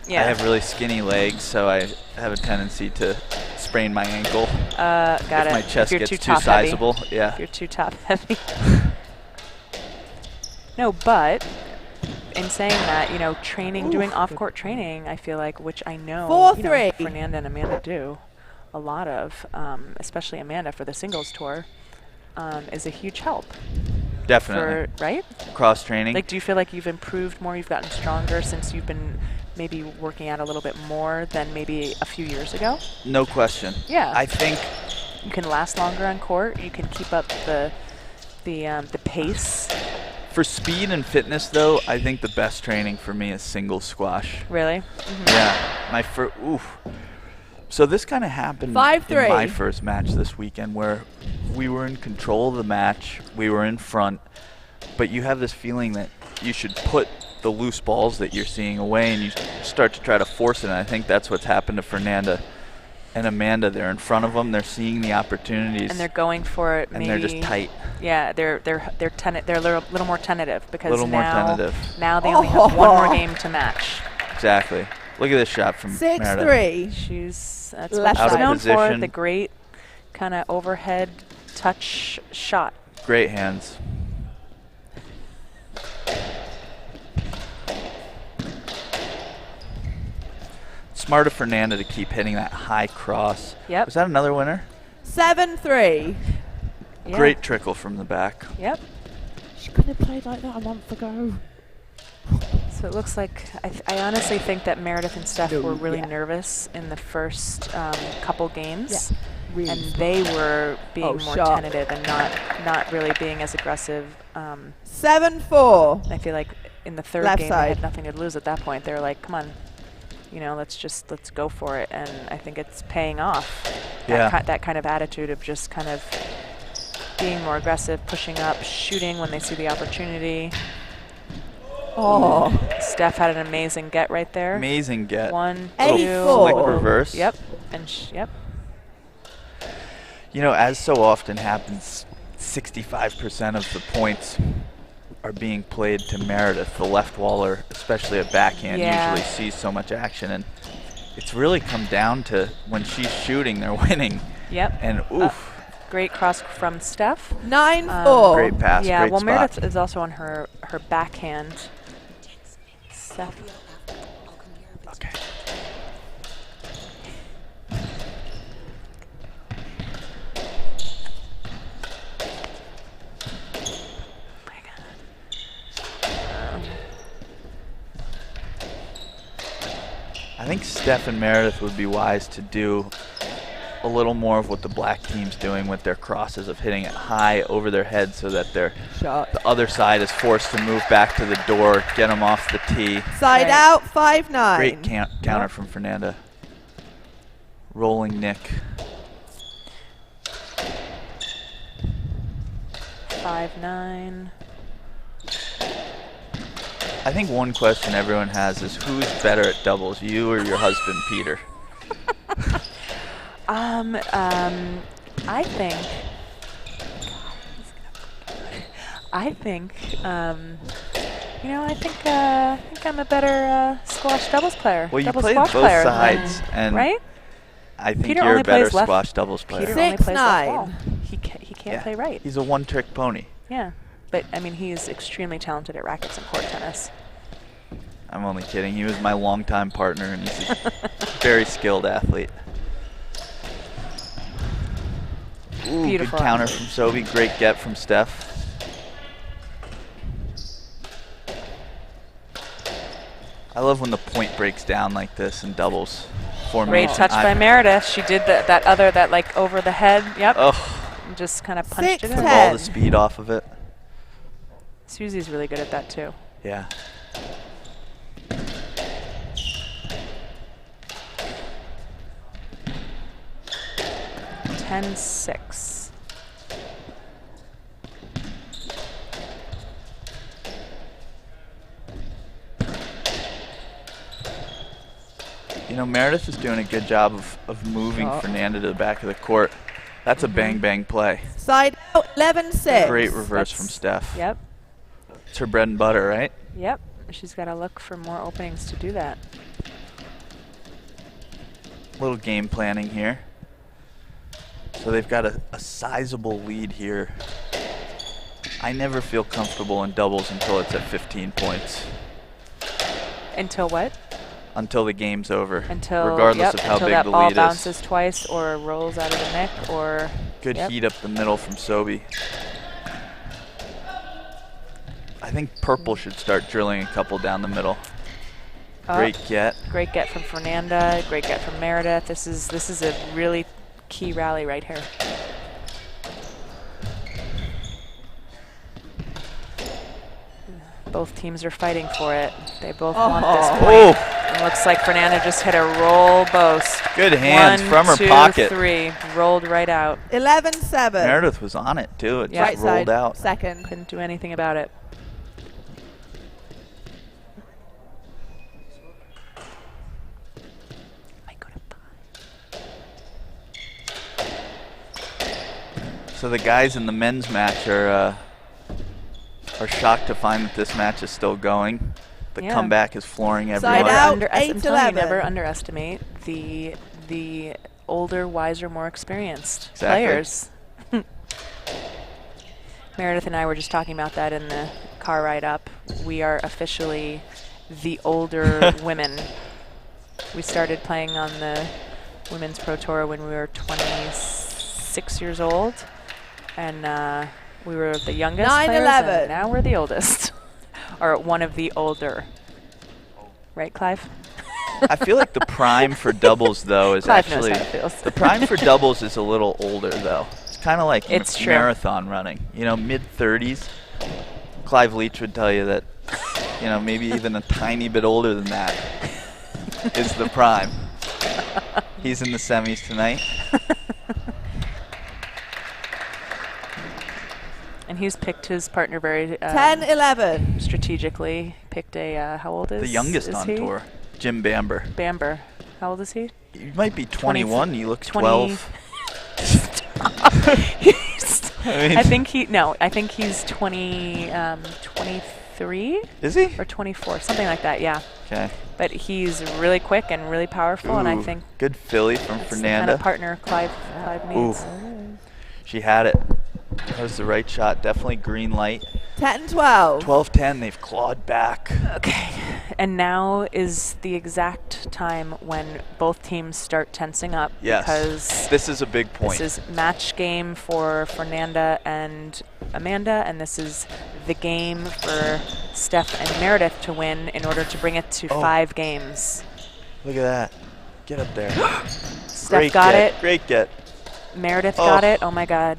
Yeah. I have really skinny legs, so I have a tendency to sprain my ankle. Got if it. my chest if you're gets too too top heavy. sizable. Yeah. If you're too top heavy. No, but in saying that, training, doing off-court training, I feel like, which I know, 4-3. Fernanda and Amanda do a lot of, especially Amanda for the singles tour, is a huge help. Definitely. Right? Cross training. Like, do you feel like you've improved more, you've gotten stronger since you've been maybe working out a little bit more than maybe a few years ago? No question. Yeah. I think You can last longer on court. You can keep up the pace. for speed and fitness, though, I think the best training for me is single squash. Really? Mm-hmm. Yeah. So this kind of happened 5-3. in my first match this weekend, where we were in control of the match, we were in front, but you have this feeling that you should put the loose balls that you're seeing away, and you start to try to force it. And I think that's what's happened to Fernanda and Amanda. They're in front of them, they're seeing the opportunities, And they're going for it. and they're just tight. Yeah, they're a little more tentative because Little more tentative. now they only have one more game to match. Exactly. Look at this shot from Meredith. 6-3. That's Left what she's side. known Out of for, position. the great kind of overhead touch shot. Great hands. Smart of Fernanda to keep hitting that high cross. Yep. Was that another winner? 7-3. Yeah. Great trickle from the back. Yep. She could have played like that a month ago. So it looks like I honestly think that Meredith and Steph No, were really yeah. nervous in the first couple games, Really and smart. they were being more sharp. tentative and not really being as aggressive. 7-4. I feel like in the third Left game they side. had nothing to lose at that point. They were like, "Come on, let's go for it," and I think it's paying off. Yeah. That kind of attitude of just kind of being more aggressive, pushing up, shooting when they see the opportunity. Oh. Steph had an amazing get right there. Amazing get. 1, 2. 8-4. Slick reverse. Yep. And yep. You know, as so often happens, 65% of the points are being played to Meredith. The left waller, especially at backhand, usually sees so much action, and it's really come down to when she's shooting, they're winning. Yep. And oof. Great cross from Steph. 9-4. Great pass. Yeah, great well, spot. Meredith is also on her backhand. Steph. Okay. I think Steph and Meredith would be wise to do a little more of what the black team's doing with their crosses, of hitting it high over their head so that the other side is forced to move back to the door, get them off the tee. Side out, 5-9. Great counter from Fernanda. Rolling Nick. 5-9. I think one question everyone has is who's better at doubles, you or your husband, Peter? I think, I think I'm a better squash doubles player. Well, you doubles played squash both player sides, and right? I think Peter you're only a better plays left. squash doubles player. Peter only plays left 6-9. ball. He can't play right. He's a one-trick pony. Yeah, but I mean, he's extremely talented at rackets and court tennis. I'm only kidding. He was my longtime partner, and he's a very skilled athlete. Ooh, Beautiful. good counter from Sobhy. Great get from Steph. I love when the point breaks down like this in doubles formation. Great touch by Meredith. She did that like over the head. Yep. Oh, And just kind of punched it in. took all the speed off of it. Susie's really good at that too. Yeah. Ten 6. You know, Meredith is doing a good job of moving Fernanda to the back of the court. That's a bang-bang play. Side out, 11-6. Great reverse from Steph. Yep. It's her bread and butter, right? Yep. She's got to look for more openings to do that. Little game planning here. So they've got a sizable lead here. I never feel comfortable in doubles until it's at 15 points. Until what? Until the game's over. Until regardless of how until big that the ball lead bounces is. twice or rolls out of the neck or. Good heat up the middle from Sobhy. I think purple should start drilling a couple down the middle. Great get. Great get from Fernanda. Great get from Meredith. This is a really key rally right here. Both teams are fighting for it. They both want this point. It looks like Fernanda just hit a roll boast. Good hands from her pocket. 1, 2, 3. Rolled right out. 11-7. Meredith was on it too. It Right just rolled side, out. second. Couldn't do anything about it. So the guys in the men's match are shocked to find that this match is still going. The comeback is flooring everyone. Side out, I'm telling you, 8-11. never underestimate the older, wiser, more experienced Exactly. players. Meredith and I were just talking about that in the car ride up. We are officially the older women. We started playing on the Women's Pro Tour when we were 26 years old. And we were the youngest 9-11. players, and now we're the oldest. Or one of the older. Right, Clive? I feel like the prime for doubles, though, is Clive knows actually how it feels. the prime for doubles is a little older, though. It's kind of like It's true. marathon running. You know, mid-30s. Clive Leach would tell you that, you know, maybe even a tiny bit older than that is the prime. He's in the semis tonight. And he's picked his partner very 10-11. strategically. Picked a, how old is The youngest is on he? tour, Jim Bamber. Bamber. How old is he? He might be 21. He looks 20 12. I think he's 23. Is he? Or 24, something like that, yeah. Okay. But he's really quick and really powerful, and I think good Philly from that's Fernanda. the kind of partner Clive needs. She had it. That was the right shot. Definitely green light. 10-12. 12-10. They've clawed back. Okay. And now is the exact time when both teams start tensing up. Yes. Because this is a big point. This is match game for Nanda and Amanda, and this is the game for Steph and Meredith to win in order to bring it to 5 games. Look at that. Get up there. Steph got it. Great get. Meredith got it. Oh my God.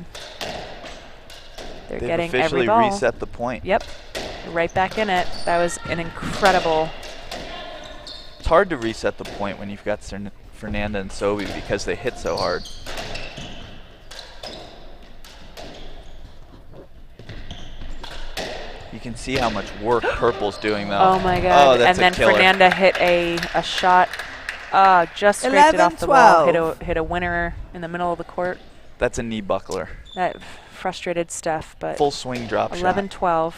They're getting every officially ball. Reset the point. Yep. Right back in it. That was an incredible. It's hard to reset the point when you've got Fernanda and Sobhy because they hit so hard. You can see how much work Purple's doing though. Oh my God. Oh, that's and then killer. Fernanda hit a shot. Just scraped it off the wall. Hit a winner in the middle of the court. That's a knee buckler. That frustrated Steph, but full swing drop 11-12.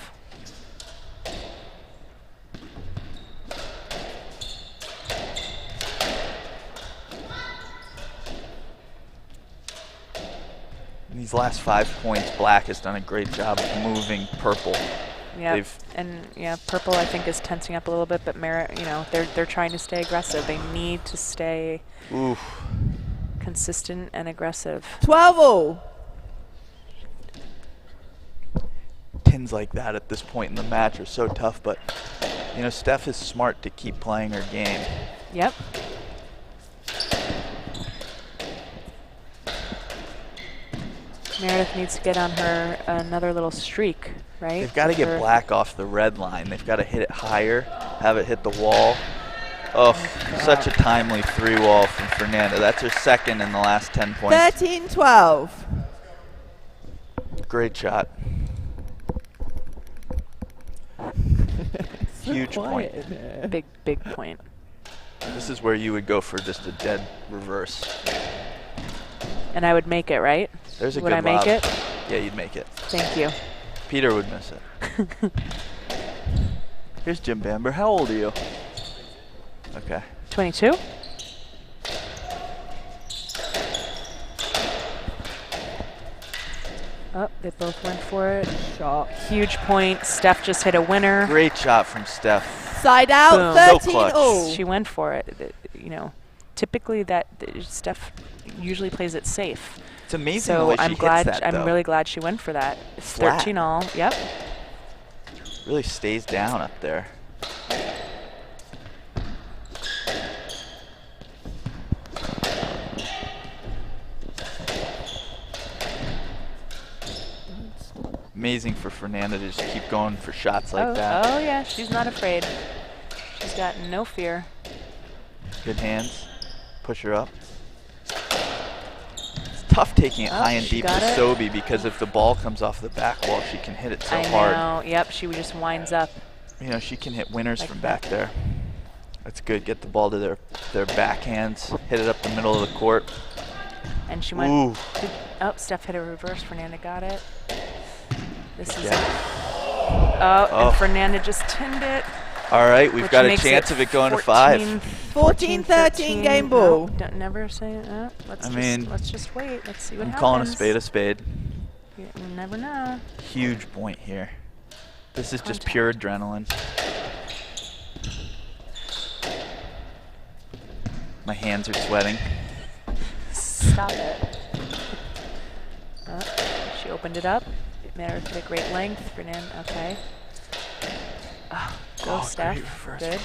In these last 5 points, Black has done a great job of moving Purple. Yeah, and Purple I think is tensing up a little bit, but they're trying to stay aggressive. They need to stay consistent and aggressive. 12-all. Pins like that at this point in the match are so tough, but Steph is smart to keep playing her game. Yep. Meredith needs to get on her another little streak, right? They've got to get Black off the red line. They've got to hit it higher, have it hit the wall. Oh, such a timely 3-wall from Fernanda. That's her second in the last 10 points. 13-12. Great shot. Huge point. Big point. This is where you would go for just a dead reverse. And I would make it, right? There's a would good I make lob. it? Yeah, you'd make it. Thank you. Peter would miss it. Here's Jim Bamber. How old are you? Okay. 22. Oh, they both went for it. Shot. Huge point. Steph just hit a winner. Great shot from Steph. Side out, 13-all. She went for it. Typically Steph usually plays it safe. It's amazing so the way she I'm hits glad. that, I'm though. really glad she went for that. It's Flat. 13-all. Yep. Really stays down up there. Amazing for Fernanda to just keep going for shots like that. Oh yeah, she's not afraid. She's got no fear. Good hands. Push her up. It's tough taking it high and deep with Sobhy because if the ball comes off the back wall, she can hit it so hard. I know. Yep, she just winds up. She can hit winners like from back there. That's good. Get the ball to their backhands. Hit it up the middle of the court. And she went. Ooh. Steph hit a reverse. Fernanda got it. This is. And Fernanda just tinned it. All right, we've got a chance of it going to 5. 14-13 game ball. No, don't never say it. Let's just wait. Let's see what happens. I'm calling a spade a spade. You never know. Huge point here. This is just pure adrenaline. My hands are sweating. Stop it. She opened it up. Meredith hit a great length. Fernanda, okay. Go Steph. Good.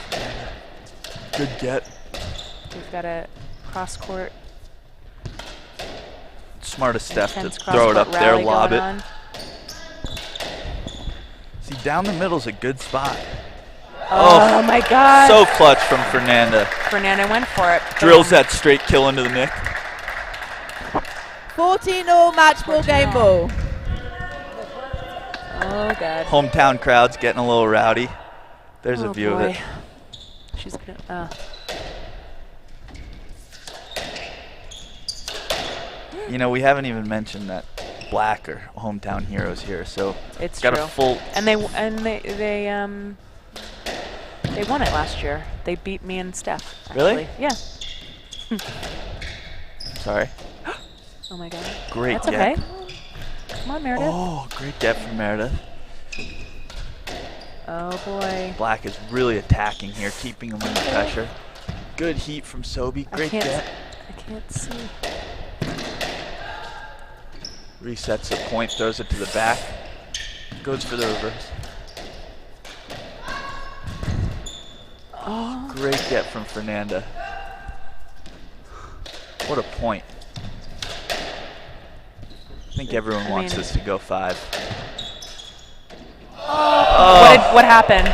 Good get. We've got a cross court. Smart of Steph to throw it up there, lob it. See, down the middle's a good spot. Oh my God. So clutch from Fernanda. Fernanda went for it. Drills that straight kill into the nick. 14-all match ball game ball. Oh God. Hometown crowd's getting a little rowdy. There's a view of it. She's gonna. We haven't even mentioned that Black are hometown heroes here, so It's got true. a full. And they won it last year. They beat me and Steph. Really? Yeah. Sorry. Oh my God. Great That's get. okay. Come on, Meredith. Oh, great get from Meredith. Oh boy. Black is really attacking here, keeping him under pressure. Good heat from Sobhy. Great get. I can't see. Resets the point, throws it to the back. Goes for the reverse. Oh. Great get from Fernanda. What a point. I think everyone wants this to go 5. Oh. What happened?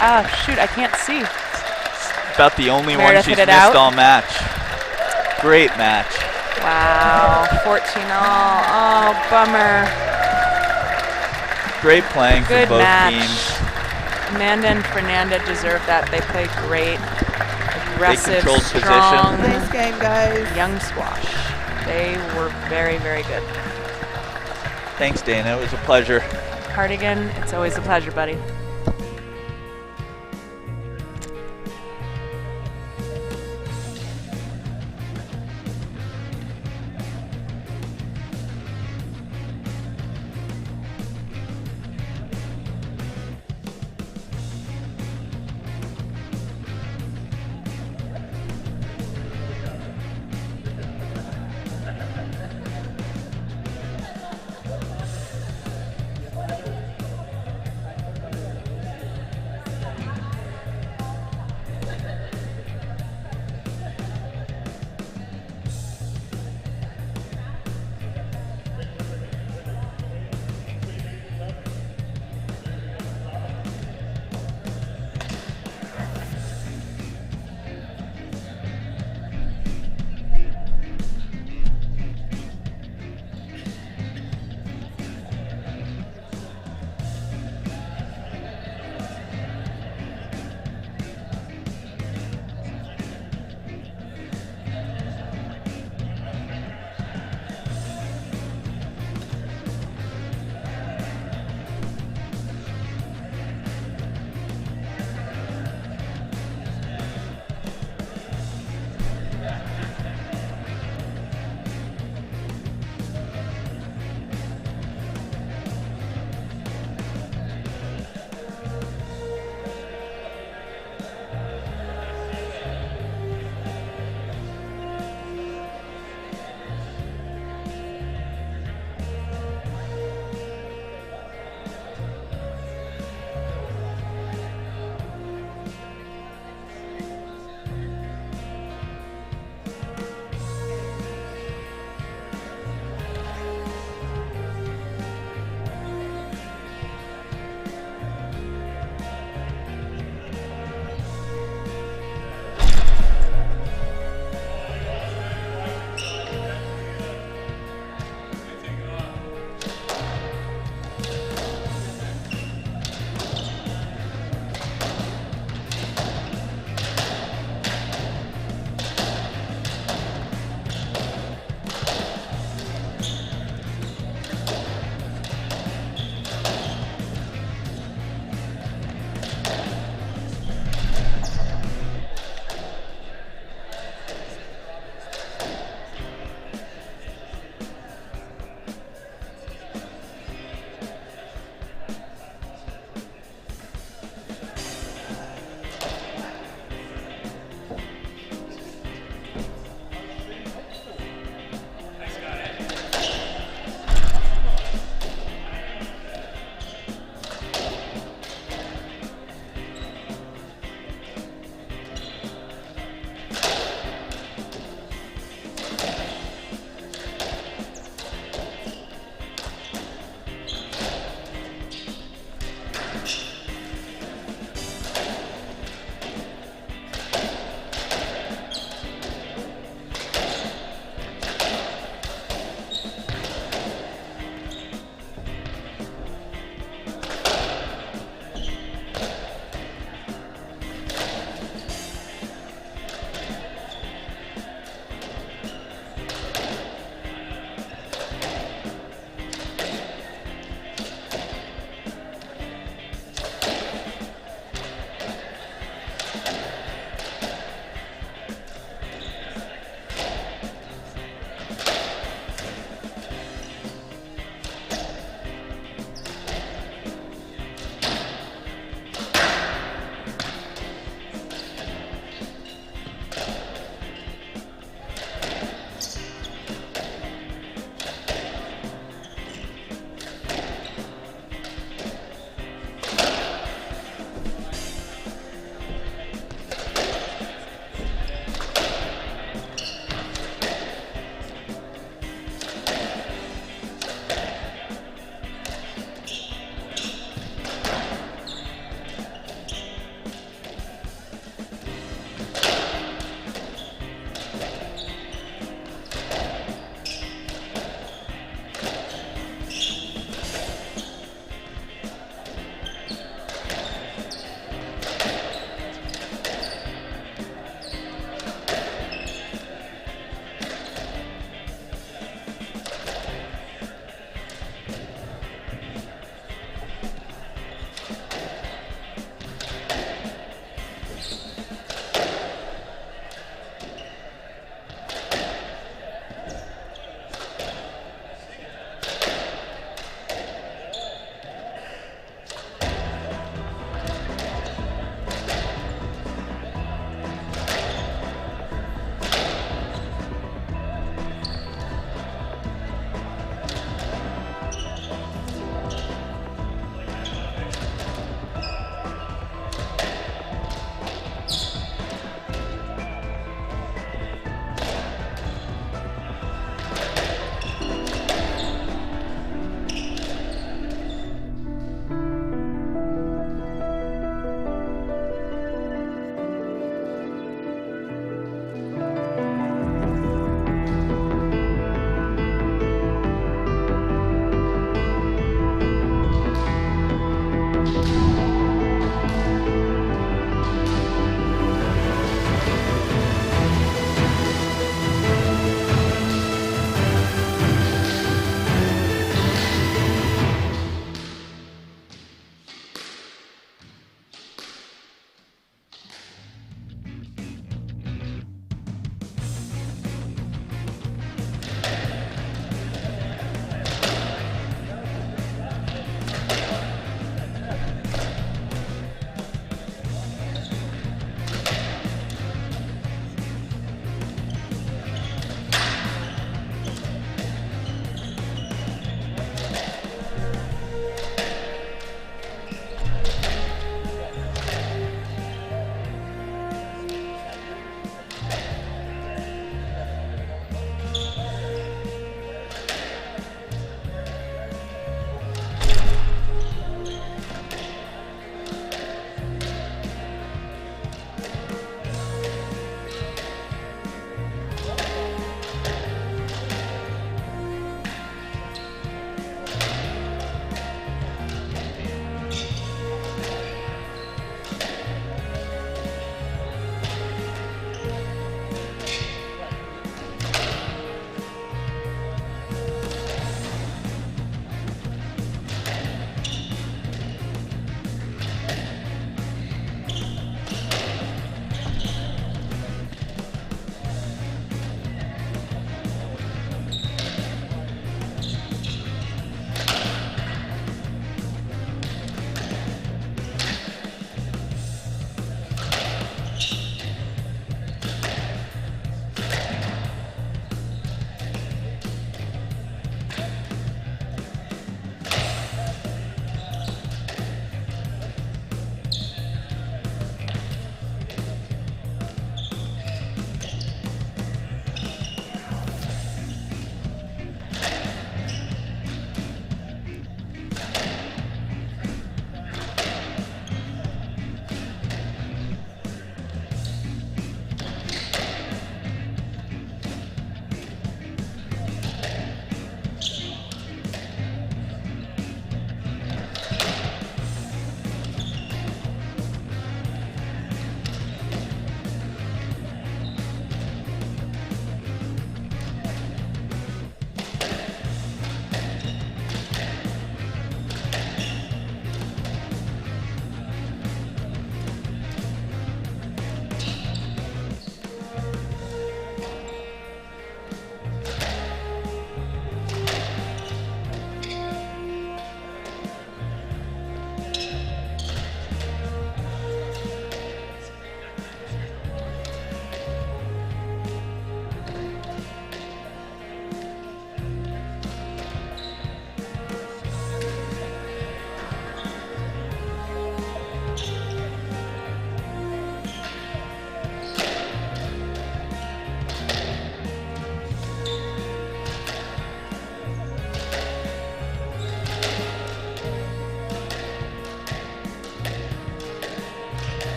Ah, shoot, I can't see. About the only Meredith one she's hit it missed out. all match. Great match. Wow, 14 all. Oh, bummer. Great playing Good from both match. teams. Amanda and Fernanda deserve that. They played great. Aggressive, controlled strong, position. Nice game, guys. young squash. They were very, very good. Thanks, Dana. It was a pleasure. Cardigan, it's always a pleasure, buddy.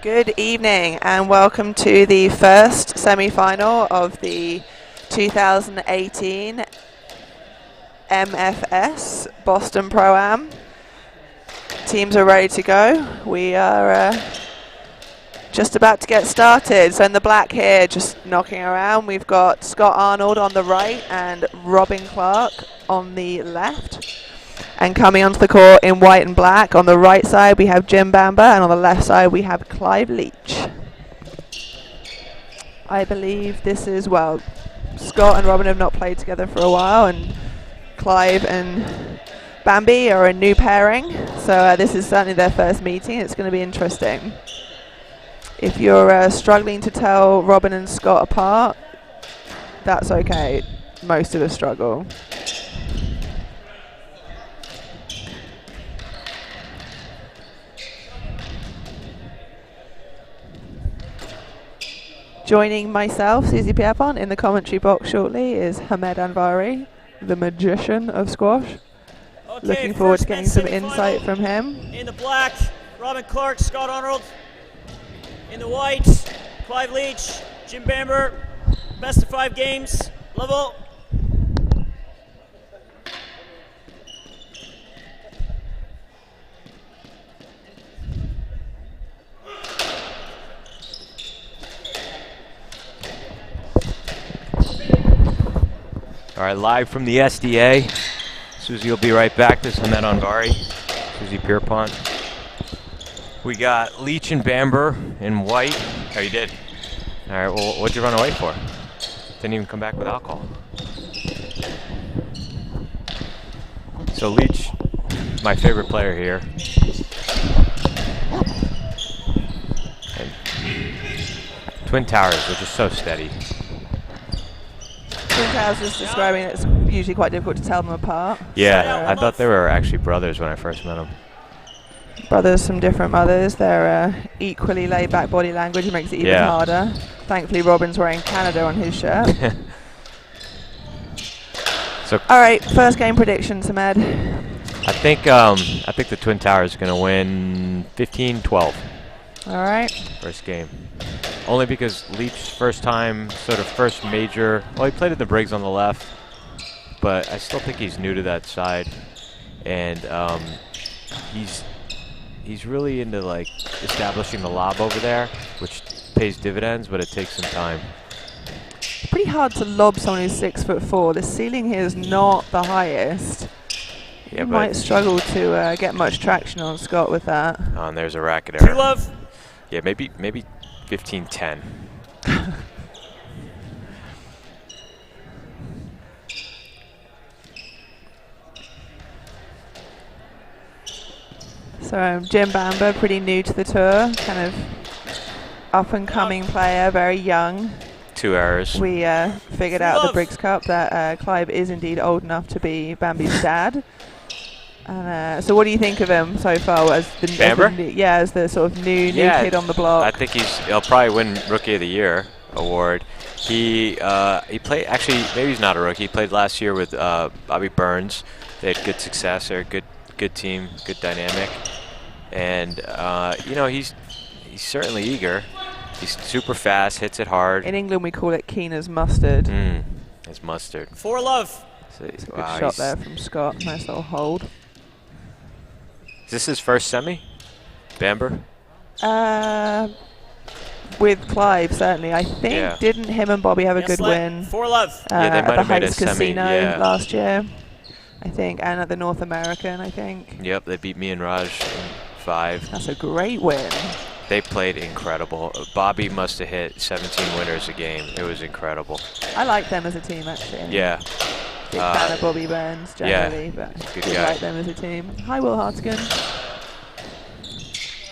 Good evening and welcome to the first semi-final of the 2018 MFS Boston Pro-Am. Teams are ready to go. We are just about to get started. So in the black here, just knocking around, we've got Scott Arnold on the right and Robin Clarke on the left. And coming onto the court in white and black, on the right side we have Jim Bamber, and on the left side we have Clive Leach. I believe this is, well, Scott and Robin have not played together for a while, and Clive and Bambi are a new pairing, so this is certainly their first meeting. It's going to be interesting. If you're struggling to tell Robin and Scott apart, that's okay. Most of us struggle. Joining myself, Susie Pierpont, in the commentary box shortly is Hamed Anvari, the magician of squash. Okay, looking forward to getting some insight from him. In the black, Robin Clarke, Scott Arnold. In the white, Clive Leach, Jim Bamber. Best of 5 games, level. All right, live from the SDA. Susie will be right back. This is Hamed Anvari, Susie Pierpont. We got Leach and Bamber in white. Oh, you did? All right, well, what'd you run away for? Didn't even come back with alcohol. So Leach, my favorite player here. And Twin Towers, they're just so steady. I think I was just describing that it's usually quite difficult to tell them apart. Yeah, I thought they were actually brothers when I first met them. Brothers from different mothers. They're equally laid back body language, makes it even harder. Thankfully, Robin's wearing Canada on his shirt. So, all right, first game predictions, Hamed. I think the Twin Towers are going to win 15-12. All right. First game. Only because Leach first major. Well, he played at the Briggs on the left, but I still think he's new to that side, and he's really into like establishing the lob over there, which pays dividends, but it takes some time. Pretty hard to lob someone who's 6'4". The ceiling here is not the highest. Yeah, you might struggle to get much traction on Scott with that. Oh, and there's a racket error. Love. Yeah, maybe 15-10. So Jim Bamber, pretty new to the tour, kind of up-and-coming player, very young. 2 errors. We figured out at the Briggs Cup that Clive is indeed old enough to be Bambi's dad. And so what do you think of him so far as the Bamber? As the sort of new kid on the block? I think he'll probably win Rookie of the Year award. He played, actually maybe he's not a rookie. He played last year with Bobby Burns. They had good success. They're a good team, good dynamic, and he's certainly eager. He's super fast, hits it hard. In England we call it keen as mustard. It's mustard. 4 love. So it's a good shot there from Scott. Nice little hold. Is this his first semi? Bamber? With Clive, certainly. I think, didn't him and Bobby have a good win? 4 love. Yeah, they might have made a Heights Casino semi, last year, I think, and at the North American, I think. Yep, they beat me and Raj in 5. That's a great win. They played incredible. Bobby must have hit 17 winners a game. It was incredible. I like them as a team, actually. Yeah. Big fan of Bobby Burns, generally, but good I guy. like them as a team. Hi, Will Hartigan.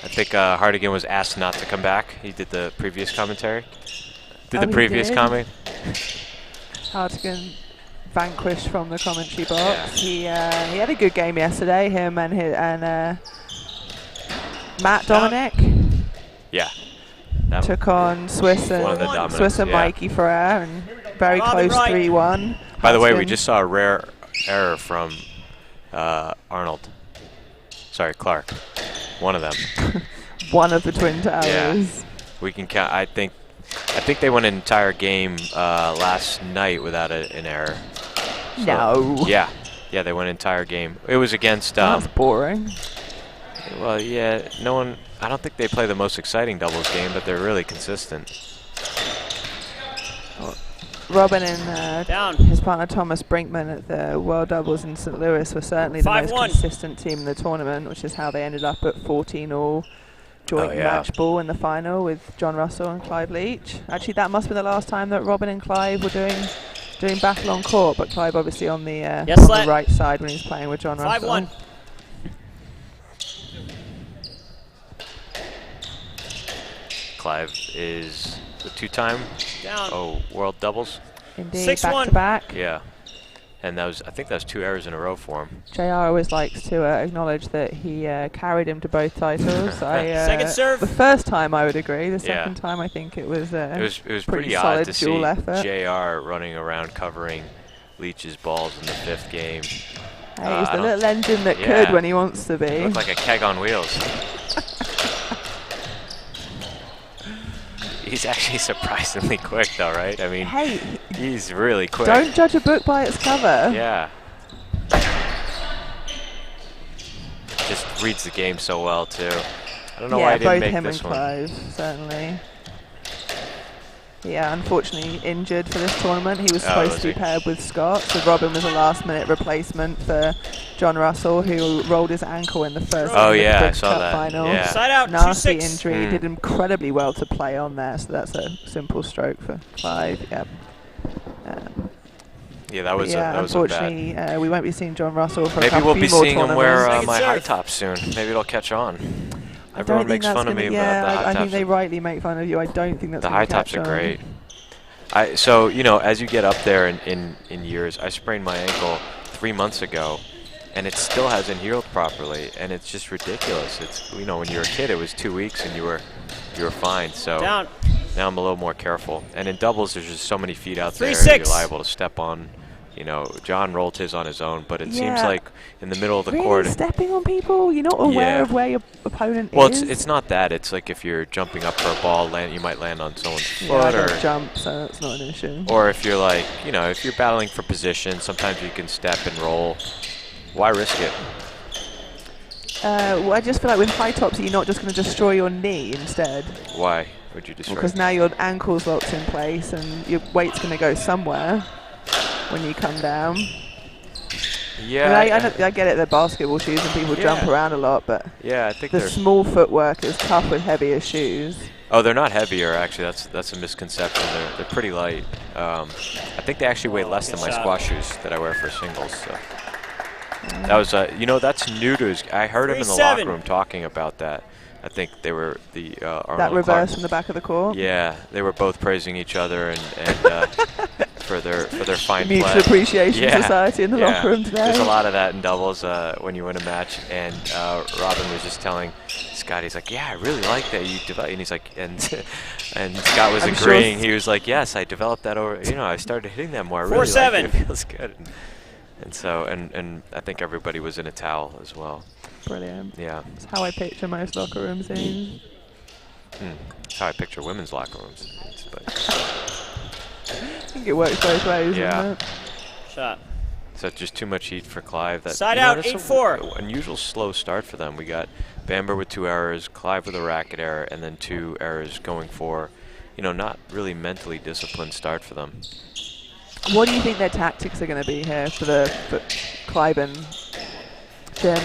I think Hartigan was asked not to come back. He did the previous commentary. Comment. Hartigan vanquished from the commentary box. Yeah. He had a good game yesterday. Him and Matt Dominic. Yeah. Took on Swiss and Mikey Ferreira, and very close 3-1. By the way, we just saw a rare error from Arnold. Sorry, Clarke. One of them. one of the Twin Towers. Yeah. We can count. I think they won an entire game last night without an error. So, no. Yeah, they won an entire game. It was against. That's boring. Well, yeah, no one. I don't think they play the most exciting doubles game, but they're really consistent. Robin and his partner Thomas Brinkman at the World Doubles in St. Louis were certainly the most consistent team in the tournament, which is how they ended up at 14-all joint match ball in the final with John Russell and Clive Leach. Actually, that must be the last time that Robin and Clive were doing battle on court, but Clive obviously on the right side when he's playing with John Russell. 5-1. Clive is the two-time world doubles. Indeed, 6-1. Back-to-back. Yeah. And I think that was 2 errors in a row for him. JR always likes to acknowledge that he carried him to both titles. Second serve. The first time I would agree. The second time I think it was it was pretty solid odd to see effort. JR running around covering Leach's balls in the 5th game. Hey, he's the little engine that could when he wants to be. He looked like a keg on wheels. He's actually surprisingly quick, though, right? I mean, he's really quick. Don't judge a book by its cover. Yeah. Just reads the game so well, too. I don't know why I didn't make this one. Yeah, both him and Clive, certainly. Yeah, unfortunately injured for this tournament. He was supposed to be paired with Scott, so Robin was a last-minute replacement for John Russell, who rolled his ankle in the first I saw that. final. Yeah. Side out, nasty injury. He did incredibly well to play on there, so that's a simple stroke for Clive. Yeah. That was unfortunately, we won't be seeing John Russell for maybe a we'll be more seeing him wear my serve. high tops soon. Maybe it'll catch on. Everyone makes fun of me about the high tops. I think they rightly make fun of you. I don't think that's the high tops are great. So as you get up there in years, I sprained my ankle 3 months ago, and it still hasn't healed properly, and it's just ridiculous. It's when you were a kid, it was 2 weeks and you were fine. So now I'm a little more careful. And in doubles, there's just so many feet out there you're liable to step on. John rolled his on his own, but it seems like in the middle of the court, stepping on people, you're not aware of where your opponent is. Well, it's not that. It's like if you're jumping up for a ball, you might land on someone's foot, or jump, so that's not an issue. Or if you're if you're battling for position, sometimes you can step and roll. Why risk it? Well, I just feel like with high tops, you're not just going to destroy your knee instead. Why would you destroy? Because now your ankle's locked in place and your weight's going to go somewhere when you come down. Yeah, I get it, they're basketball shoes and people jump around a lot, but I think the small footwork is tough with heavier shoes. Oh, they're not heavier, actually. That's a misconception. They're pretty light. I think they actually weigh less than my squash shoes that I wear for singles. So that was that's new to us. I heard him in the locker room talking about that. I think they were the Arnold that reverse Clarke. from the back of the court. Yeah, they were both praising each other and for their fine play. Mutual appreciation society in the locker room today. There's a lot of that in doubles when you win a match. And Robin was just telling Scott, he's like, "Yeah, I really like that you developed." And he's like, and Scott was agreeing. He was like, "Yes, I developed that over. I started hitting that more. I really like it. It feels good." And so I think everybody was in a towel as well. Brilliant. Yeah. That's how I picture most locker room scenes. That's how I picture women's locker rooms. I think it works both ways, doesn't it? Shot. So just too much heat for Clive. Side out, 8-4. Unusual slow start for them. We got Bamber with 2 errors, Clive with a racket error, and then 2 errors going for, not really mentally disciplined start for them. What do you think their tactics are going to be here for Clive and Jim?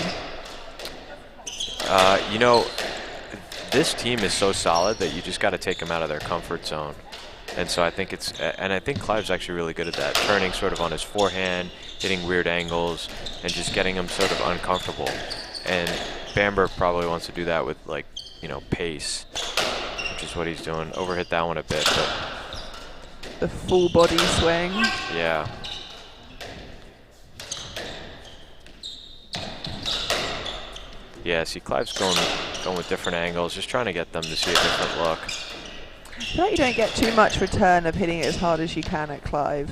This team is so solid that you just got to take them out of their comfort zone. And so I think I think Clive's actually really good at that, turning sort of on his forehand, hitting weird angles, and just getting him sort of uncomfortable. And Bamber probably wants to do that with pace, which is what he's doing. Overhit that one a bit, but the full body swing. Yeah. Yeah, see, Clive's going with different angles, just trying to get them to see a different look. I feel like you don't get too much return of hitting it as hard as you can at Clive.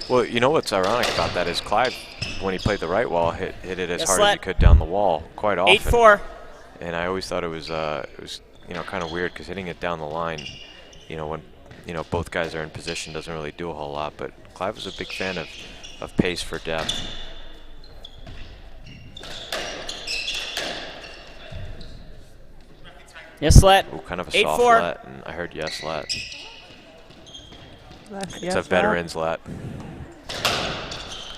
Well, what's ironic about that is Clive, when he played the right wall, hit it as hard as he Let. could down the wall quite often. 8-4. and I always thought it was kind of weird because hitting it down the line, when both guys are in position doesn't really do a whole lot. But Clive was a big fan of pace for depth. Yes, let. Ooh, kind of a 8-4. soft let, and I heard yes let. It's a veteran's let.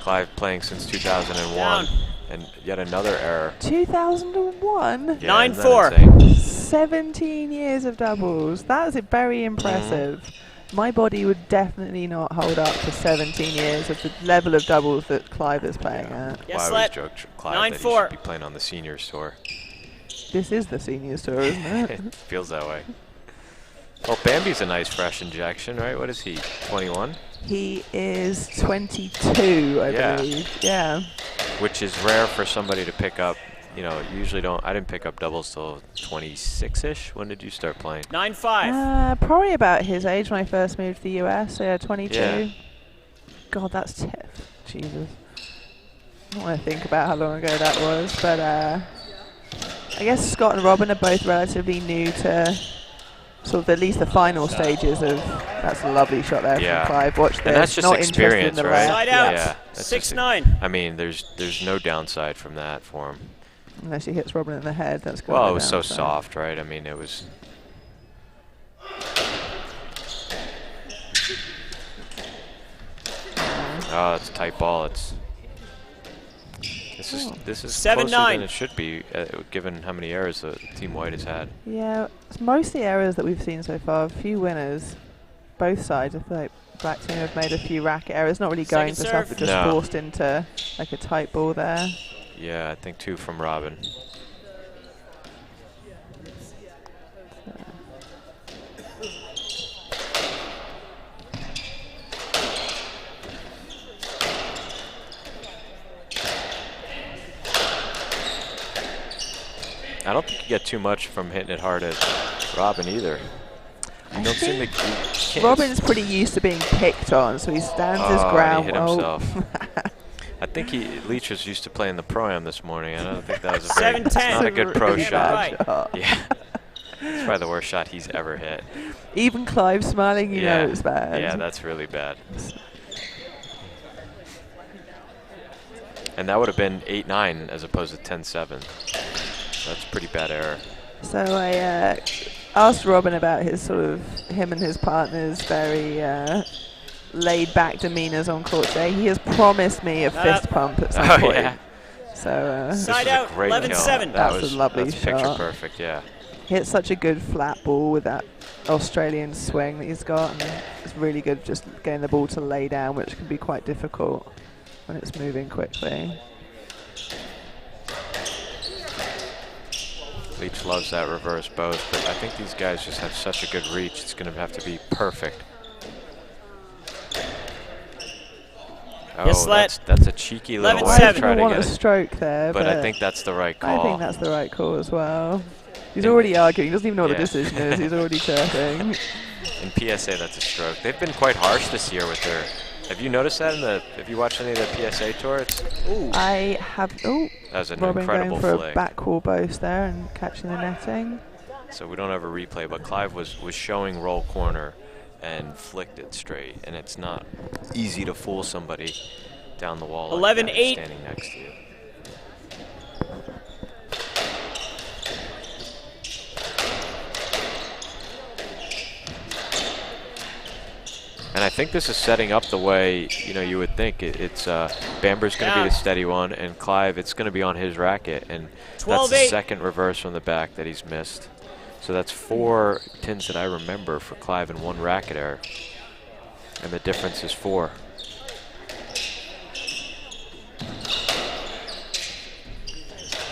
Clive playing since 2001, Down. and yet another error. 2001? Yeah, 9-4. 17 years of doubles. That is very impressive. My body would definitely not hold up to 17 years of the level of doubles that Clive is playing at. Yes, Well, I always let. joked Clive that he 9-4. should be playing on the seniors tour. This is the seniors tour, isn't it? It feels that way. Well, Bambi's a nice fresh injection, right? What is he, 21? He is 22, I Yeah. believe. Yeah. Which is rare for somebody to pick up. Usually I didn't pick up doubles till 26-ish. When did you start playing? 9-5. Probably about his age when I first moved to the US, so yeah, 22. Yeah. God, that's tough. Jesus. I don't want to think about how long ago that was, but I guess Scott and Robin are both relatively new to sort of at least the final stages of. That's a lovely shot there Yeah. from Clive. Watch this. And that's just not interested in experience, the right? left. Side out. Yeah. That's just 6-9. I mean, there's no downside from that for him. Unless he hits Robin in the head, that's good. Well, it was so soft, right? I mean, it was. Oh, it's a tight ball. This is 7-9. closer than it should be, given how many errors the Team White has had. Yeah, it's mostly errors that we've seen so far. A few winners, both sides. I feel like Black team have made a few racket errors, not really going for stuff, but just No. forced into like a tight ball there. Yeah, I think 2 from Robin. I don't think you get too much from hitting it hard at Robin either. You don't seem to. Robin's pretty used to being picked on, so he stands his ground. He hit himself. I think Leach was used to playing the Pro-Am this morning. I don't think that was a very, it's not a good pro shot. Yeah. It's probably the worst shot he's ever hit. Even Clive smiling, you know it's bad. Yeah, that's really bad. And that would have been 8-9 as opposed to 10-7. That's a pretty bad error. So I asked Robin about his him and his partner's very laid-back demeanors on court today. He has promised me a fist pump at some point. Yeah. So side out, 11-7. That was a lovely that's shot. Picture perfect, yeah. Hit such a good flat ball with that Australian swing that he's got, and it's really good just getting the ball to lay down, which can be quite difficult when it's moving quickly. Leach loves that reverse both, but I think these guys just have such a good reach. It's going to have to be perfect. Oh, yes, that's a cheeky little way to 11-7. try to want get a it. stroke there, But I think that's the right call. I think that's the right call as well. He's already arguing. He doesn't even know what the decision is. He's already chirping. In PSA, that's a stroke. They've been quite harsh this year with their. Have you noticed that have you watched any of the PSA tour? I have. Oh, that was an Robin incredible going for flick. a back wall boast there and catching the netting. So we don't have a replay, but Clive was showing roll corner and flicked it straight, and it's not easy to fool somebody down the wall. 11-8. Standing next to you. And I think this is setting up the way you would think. It's Bamber's going to be the steady one, and Clive, it's going to be on his racket, and that's the second reverse from the back that he's missed. So that's 4 tins that I remember for Clive and 1 racket error, and the difference is 4.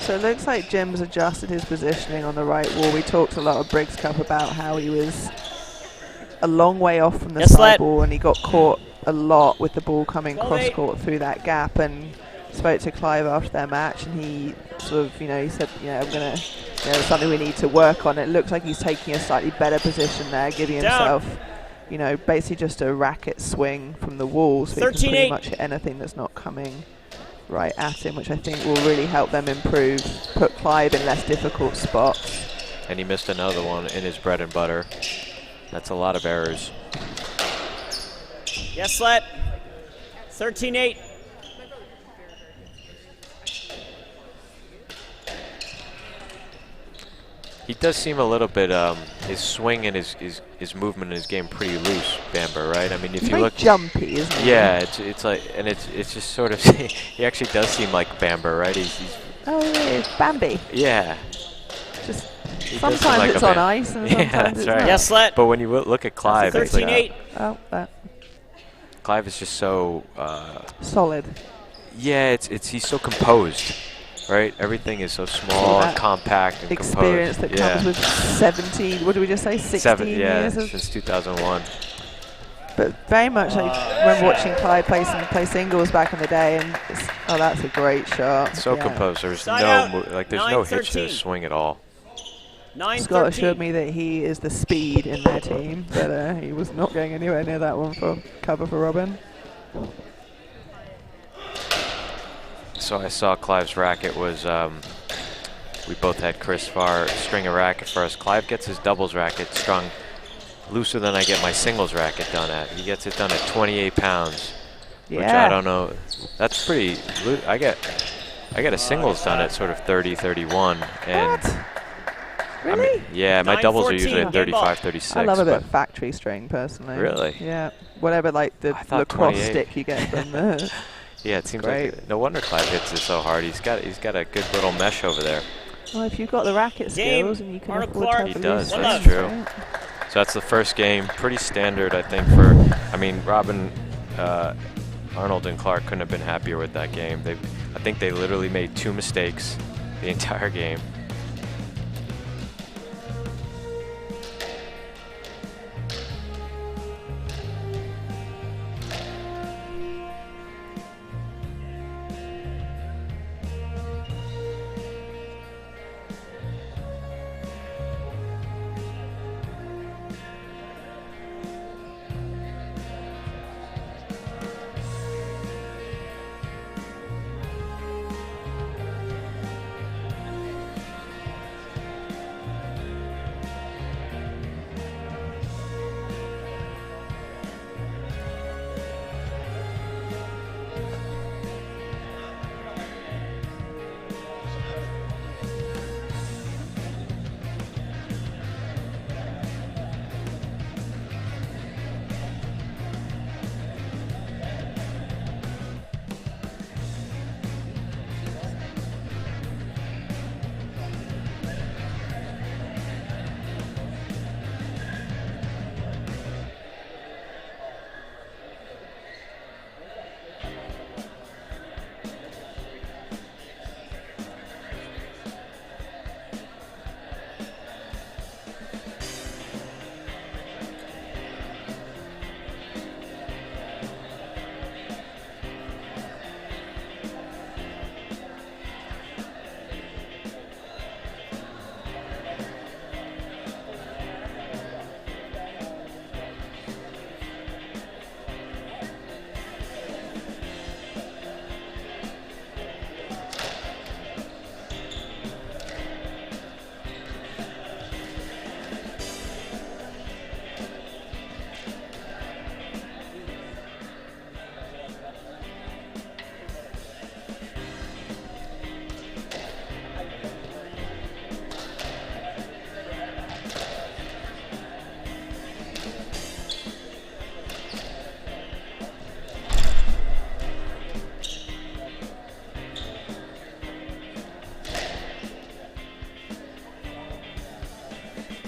So it looks like Jim's adjusted his positioning on the right wall. We talked a lot of Briggs Cup about how he was a long way off from the side ball, and he got caught a lot with the ball coming cross court through that gap, and spoke to Clive after their match, and he sort of, he said, I'm gonna, it's something we need to work on. It looks like he's taking a slightly better position there, giving himself, basically just a racket swing from the wall, so he can pretty much hit anything that's not coming right at him, which I think will really help them improve, put Clive in less difficult spots. And he missed another one in his bread and butter. That's a lot of errors. Yes, Slet. 13-8. He does seem a little bit, his swing and his movement in his game pretty loose, Bamber, right? I mean, if He's you very look, jumpy, isn't he? yeah, it's like, and it's just sort of, he actually does seem like Bamber, right? He's Oh, yeah, it's Bambi. yeah. Just He does seem sometimes like it's a on Bam- ice and Yeah, sometimes that's it's right. not. Yes, Slet. But when you look at Clive, it's like, 13-8. Oh, that Clive is just so, solid. yeah, he's so composed, right? Everything is so small and that compact and Experience composed. that comes with 17, what did we just say, 16 years? Since 2001. But very much, I remember watching Clive play singles back in the day, and oh, that's a great shot. So Yeah. composed. There's Side no out. there's no hitch to 9-13. his swing at all. 9-13. Scott assured me that he is the speed in their team, but he was not going anywhere near that one for cover for Robin. So I saw Clive's racket was, we both had Chris Farr string a racket for us. Clive gets his doubles racket strung looser than I get my singles racket done at. He gets it done at 28 pounds, which I don't know. That's pretty. I get a singles done at sort of 30, 31, and What? I Really? mean, yeah, my doubles are 9-14 usually at game ball. 35, 36. I love a bit but of factory string, personally. Really? Yeah. Whatever, like the I thought lacrosse 28. stick you get from the... yeah, it seems Great. like no wonder Clive hits it so hard. He's got a good little mesh over there. Well, if you've got the racket Game. skills and you can Arnold afford Clarke. to He have does, the that's use, true. right? So that's the first game. Pretty standard, I think, for, I mean, Robin, Arnold and Clarke couldn't have been happier with that game. I think they literally made 2 mistakes the entire game.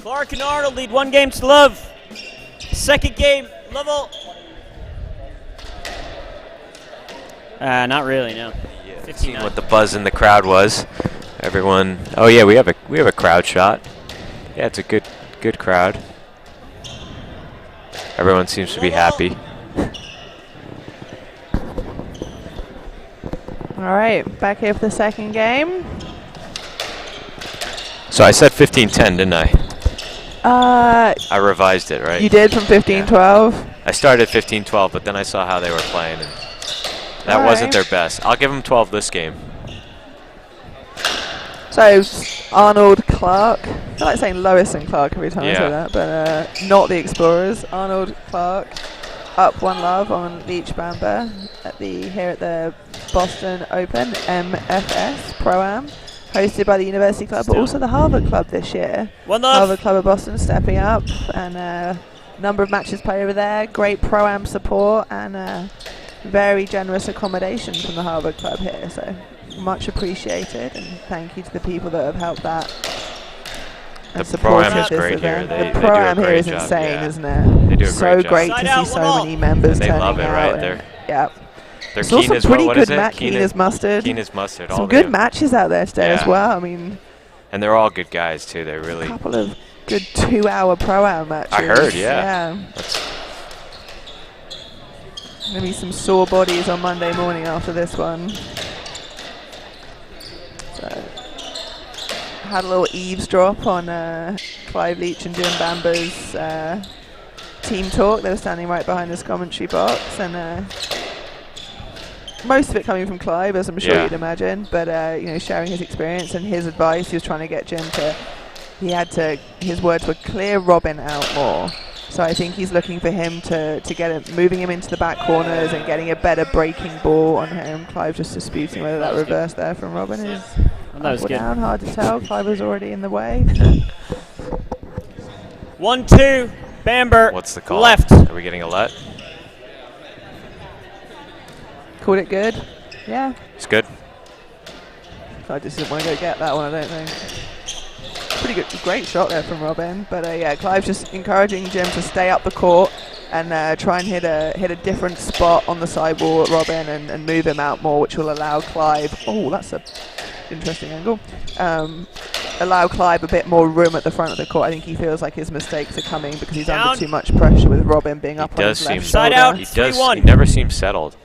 Clarke and Arnold lead 1 game to love. Second game, level. Not really, no. Yeah, 59. seeing what the buzz in the crowd was. Everyone, oh yeah, we have a crowd shot. Yeah, it's a good crowd. Everyone seems to be happy. All right, back here for the second game. So I said 15-10, didn't I? I revised it, right? You did from 15-12? I started 15-12, but then I saw how they were playing, and That wasn't their best. I'll give them 12 this game. So Arnold, Clarke. I feel like saying Lois and Clarke every time I say that, but not the Explorers. Arnold, Clarke, up 1-love on Leach, Bamber here at the Boston Open MFS Pro-Am, hosted by the University Club, but also the Harvard Club this year. 1-love. Harvard Club of Boston stepping up, and number of matches played over there. Great Pro-Am support and very generous accommodation from the Harvard Club here. So much appreciated, and thank you to the people that have helped that. And the Pro-Am is this great event. here. The Pro-Am here is job, insane, isn't it? They do a so great job. great to see so many members and they turning love it, out. right? They're Saw keen some pretty what good is it? keen as mustard. Keen as mustard. Some good matches out there today as well. I mean, and they're all good guys too. They're really a couple of good 2-hour Pro-Am matches. I heard, yeah. Gonna be some sore bodies on Monday morning after this one. So, had a little eavesdrop on Clive Leach and Jim Bamber's team talk. They were standing right behind this commentary box, and most of it coming from Clive, as I'm sure you'd imagine. But you know, sharing his experience and his advice, he was trying to get Jim to. His words were clear Robin out more. So I think he's looking for him to get it, moving him into the back corners and getting a better breaking ball on him. Clive just disputing whether that reverse there from Robin is up or down. Hard to tell. Clive was already in the way. 1-2, Bamber. What's the call? Left. Are we getting a let? Called it good. Yeah. It's good. Clive just didn't want to go get that one, I don't think. Pretty good, great shot there from Robin, but yeah, Clive's just encouraging Jim to stay up the court and try and hit a different spot on the sidewall at Robin and move him out more, which will allow Clive. Oh, that's a interesting angle. Allow Clive a bit more room at the front of the court. I think he feels like his mistakes are coming because he's under too much pressure with Robin being up on his left shoulder. Side out. He never seems settled.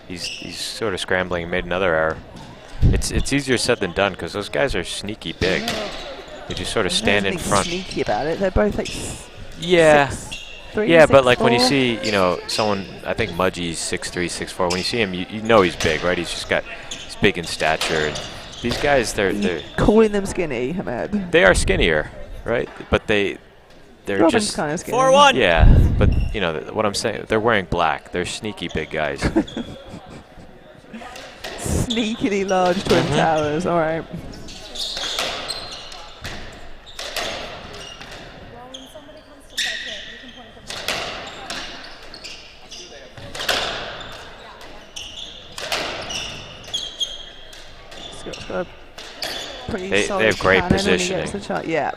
He's sort of scrambling and made another error. It's easier said than done because those guys are sneaky big. They just sort of stand in front. Sneaky about it. They're both like 6'3", but like when you see, you know, someone, I think Mudgie's 6'3", 6'4". When you see him, you know he's big, right? He's big in stature. And these guys, they're calling them skinny, Hamed. They are skinnier, right? But they're Robin's just kind of skinny. 4-1. Yeah, but you know what I'm saying. They're wearing black. They're sneaky big guys. Sneakily large twin towers. All right. They have great positioning. Yeah,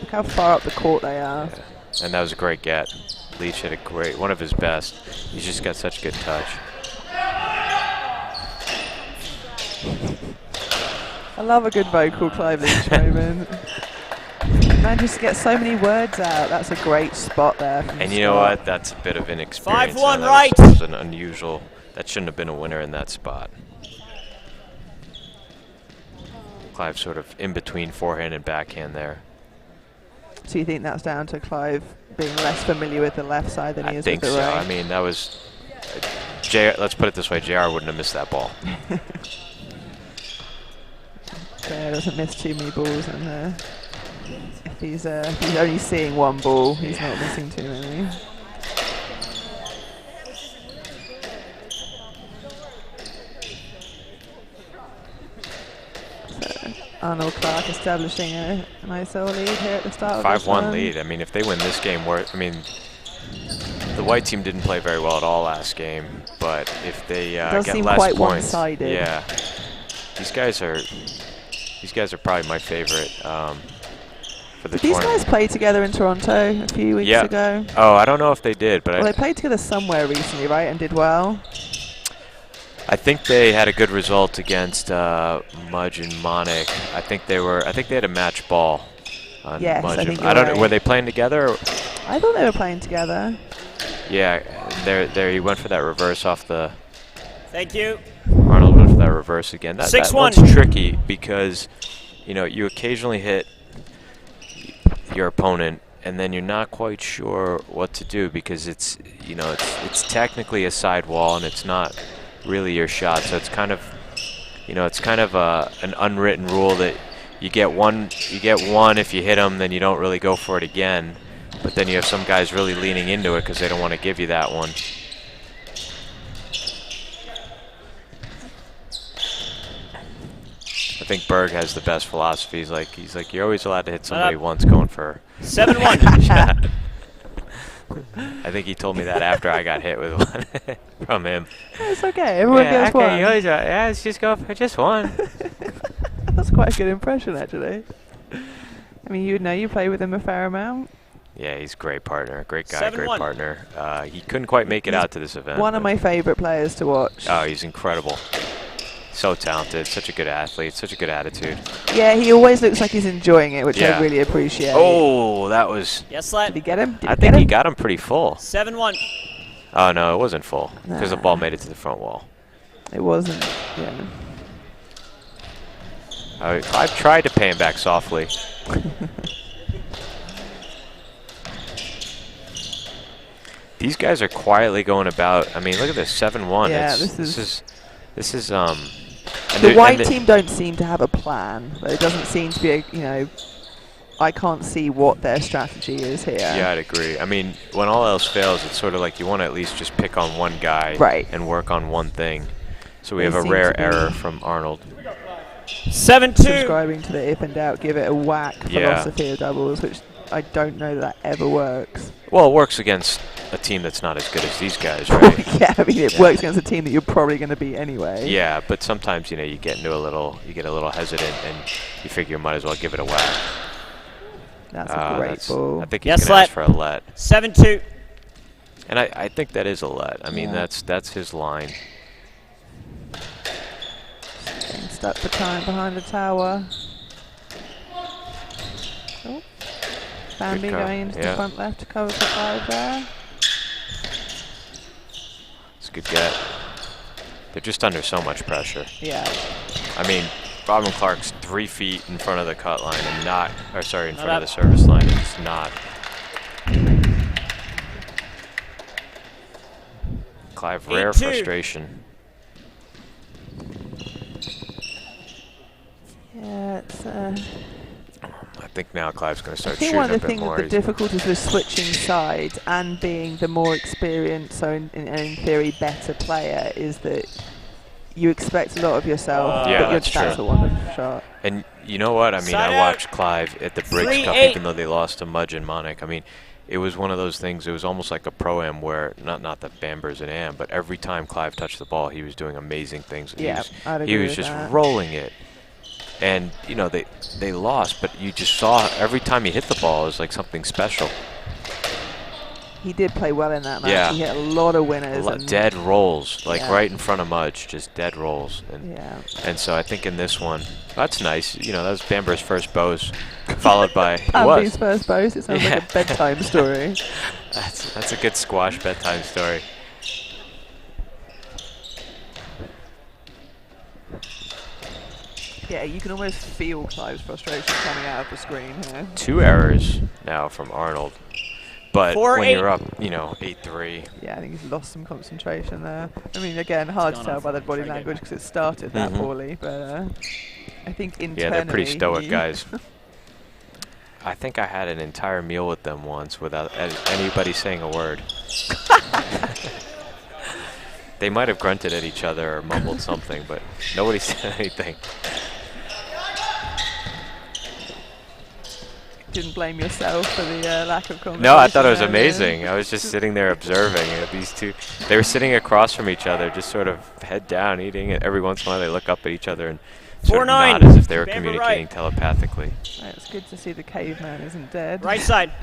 look how far up the court they are. Yeah. And that was a great get. Leach hit one of his best. He's just got such good touch. I love a good vocal Clive Leach moment. Manages to get so many words out. That's a great spot there. And you know what? That's a bit of inexperience. 5-1 right. That was an unusual. That shouldn't have been a winner in that spot. Clive sort of in between forehand and backhand there. So you think that's down to Clive being less familiar with the left side than he is with the right? I think so. I mean, that was... let's put it this way. JR wouldn't have missed that ball. JR doesn't miss too many balls. And if he's only seeing one ball, he's not missing too many. Arnold, Clarke establishing a nice little lead here at the start of this 5-1 lead. I mean, if they win this game, the white team didn't play very well at all last game, but if they get less quite points, one-sided. Yeah, these guys are probably my favorite for the tournament. Did these guys play together in Toronto a few weeks ago? Oh, I don't know if they did, but they played together somewhere recently, right, and did well. I think they had a good result against Mudge and Monik. I think they had a match ball on yes, Mudge. I think I don't know. Were they playing together? I thought they were playing together. Yeah, there he went for that reverse off the. Thank you. Arnold went for that reverse again. That 6-1. one's tricky because, you know, you occasionally hit your opponent and then you're not quite sure what to do because it's technically a side wall and it's not really your shot. So it's kind of, it's kind of an unwritten rule that you get one if you hit them, then you don't really go for it again. But then you have some guys really leaning into it because they don't want to give you that one. I think Berg has the best philosophy. He's like, you're always allowed to hit somebody once going for 7-1 shot. I think he told me that after I got hit with one from him. It's okay. Everyone gets one. You always, let's just go for just one. That's quite a good impression, actually. I mean, you play with him a fair amount. Yeah, he's a great partner. Great guy, 7-1. great partner. He couldn't quite make it out to this event. One of my favorite players to watch. Oh, he's incredible. So talented, such a good athlete, such a good attitude. Yeah, he always looks like he's enjoying it, which I really appreciate. Oh, that was... Yes, lad. Did he get him? I think he got him pretty full. 7-1. Oh, no, it wasn't full because the ball made it to the front wall. It wasn't, yeah. I've tried to pay him back softly. These guys are quietly going about. I mean, look at this, 7-1. Yeah, this is the white team don't seem to have a plan. There doesn't seem to be I can't see what their strategy is here. Yeah, I'd agree. I mean, when all else fails, it's sort of like you want to at least just pick on one guy and work on one thing. So we have a rare error from Arnold. 7-2. Subscribing to the if in doubt, give it a whack philosophy of doubles, which I don't know that ever works. Well, it works against a team that's not as good as these guys, right? Yeah, I mean, it works against a team that you're probably going to beat anyway. Yeah, but sometimes, you get a little hesitant, and you figure you might as well give it a whack. That's a great ball. I think he's going to ask for a let. 7-2. And I think that is a let. I mean, that's his line. Getting stuck for time behind the tower. Oh. Bamber going into the front left to cover for 5 there. It's a good get. They're just under so much pressure. Yeah. I mean, Bob and Clarke's 3 feet in front of the cut line and in front of the service line. It's not. Clive, rare frustration. Yeah, it's. I think now Clive's going to start I think shooting one of a bit more. The difficulties with switching sides and being the more experienced, so in theory better player, is that you expect a lot of yourself, but that's a wonderful shot. And you know what? I mean, I watched Clive at the Briggs Cup, even though they lost to Mudge and Monik. I mean, it was one of those things. It was almost like a pro-am where, not that Bamber's an am, but every time Clive touched the ball, he was doing amazing things. Yeah, he was just rolling it. And, they lost, but you just saw every time he hit the ball, it was like something special. He did play well in that match. Yeah. He hit a lot of winners. Dead rolls, right in front of Mudge, just dead rolls. And so I think in this one, that's nice. That was Bamber's first bows, followed by Bamber's first bows. It sounds like a bedtime story. That's a good squash bedtime story. Yeah, you can almost feel Clive's frustration coming out of the screen here. 2 errors now from Arnold. But when you're up, 8-3. Yeah, I think he's lost some concentration there. I mean, again, hard to tell by the body language because it started that poorly, but I think internally... Yeah, they're pretty stoic guys. I think I had an entire meal with them once without anybody saying a word. They might have grunted at each other or mumbled something, but nobody said anything. Didn't blame yourself for the lack of conversation. No, I thought it was amazing. I was just sitting there observing these two. They were sitting across from each other, just sort of head down, eating. And every once in a while, they look up at each other and sort of nod as if they were communicating telepathically. It's good to see the caveman isn't dead. Right side.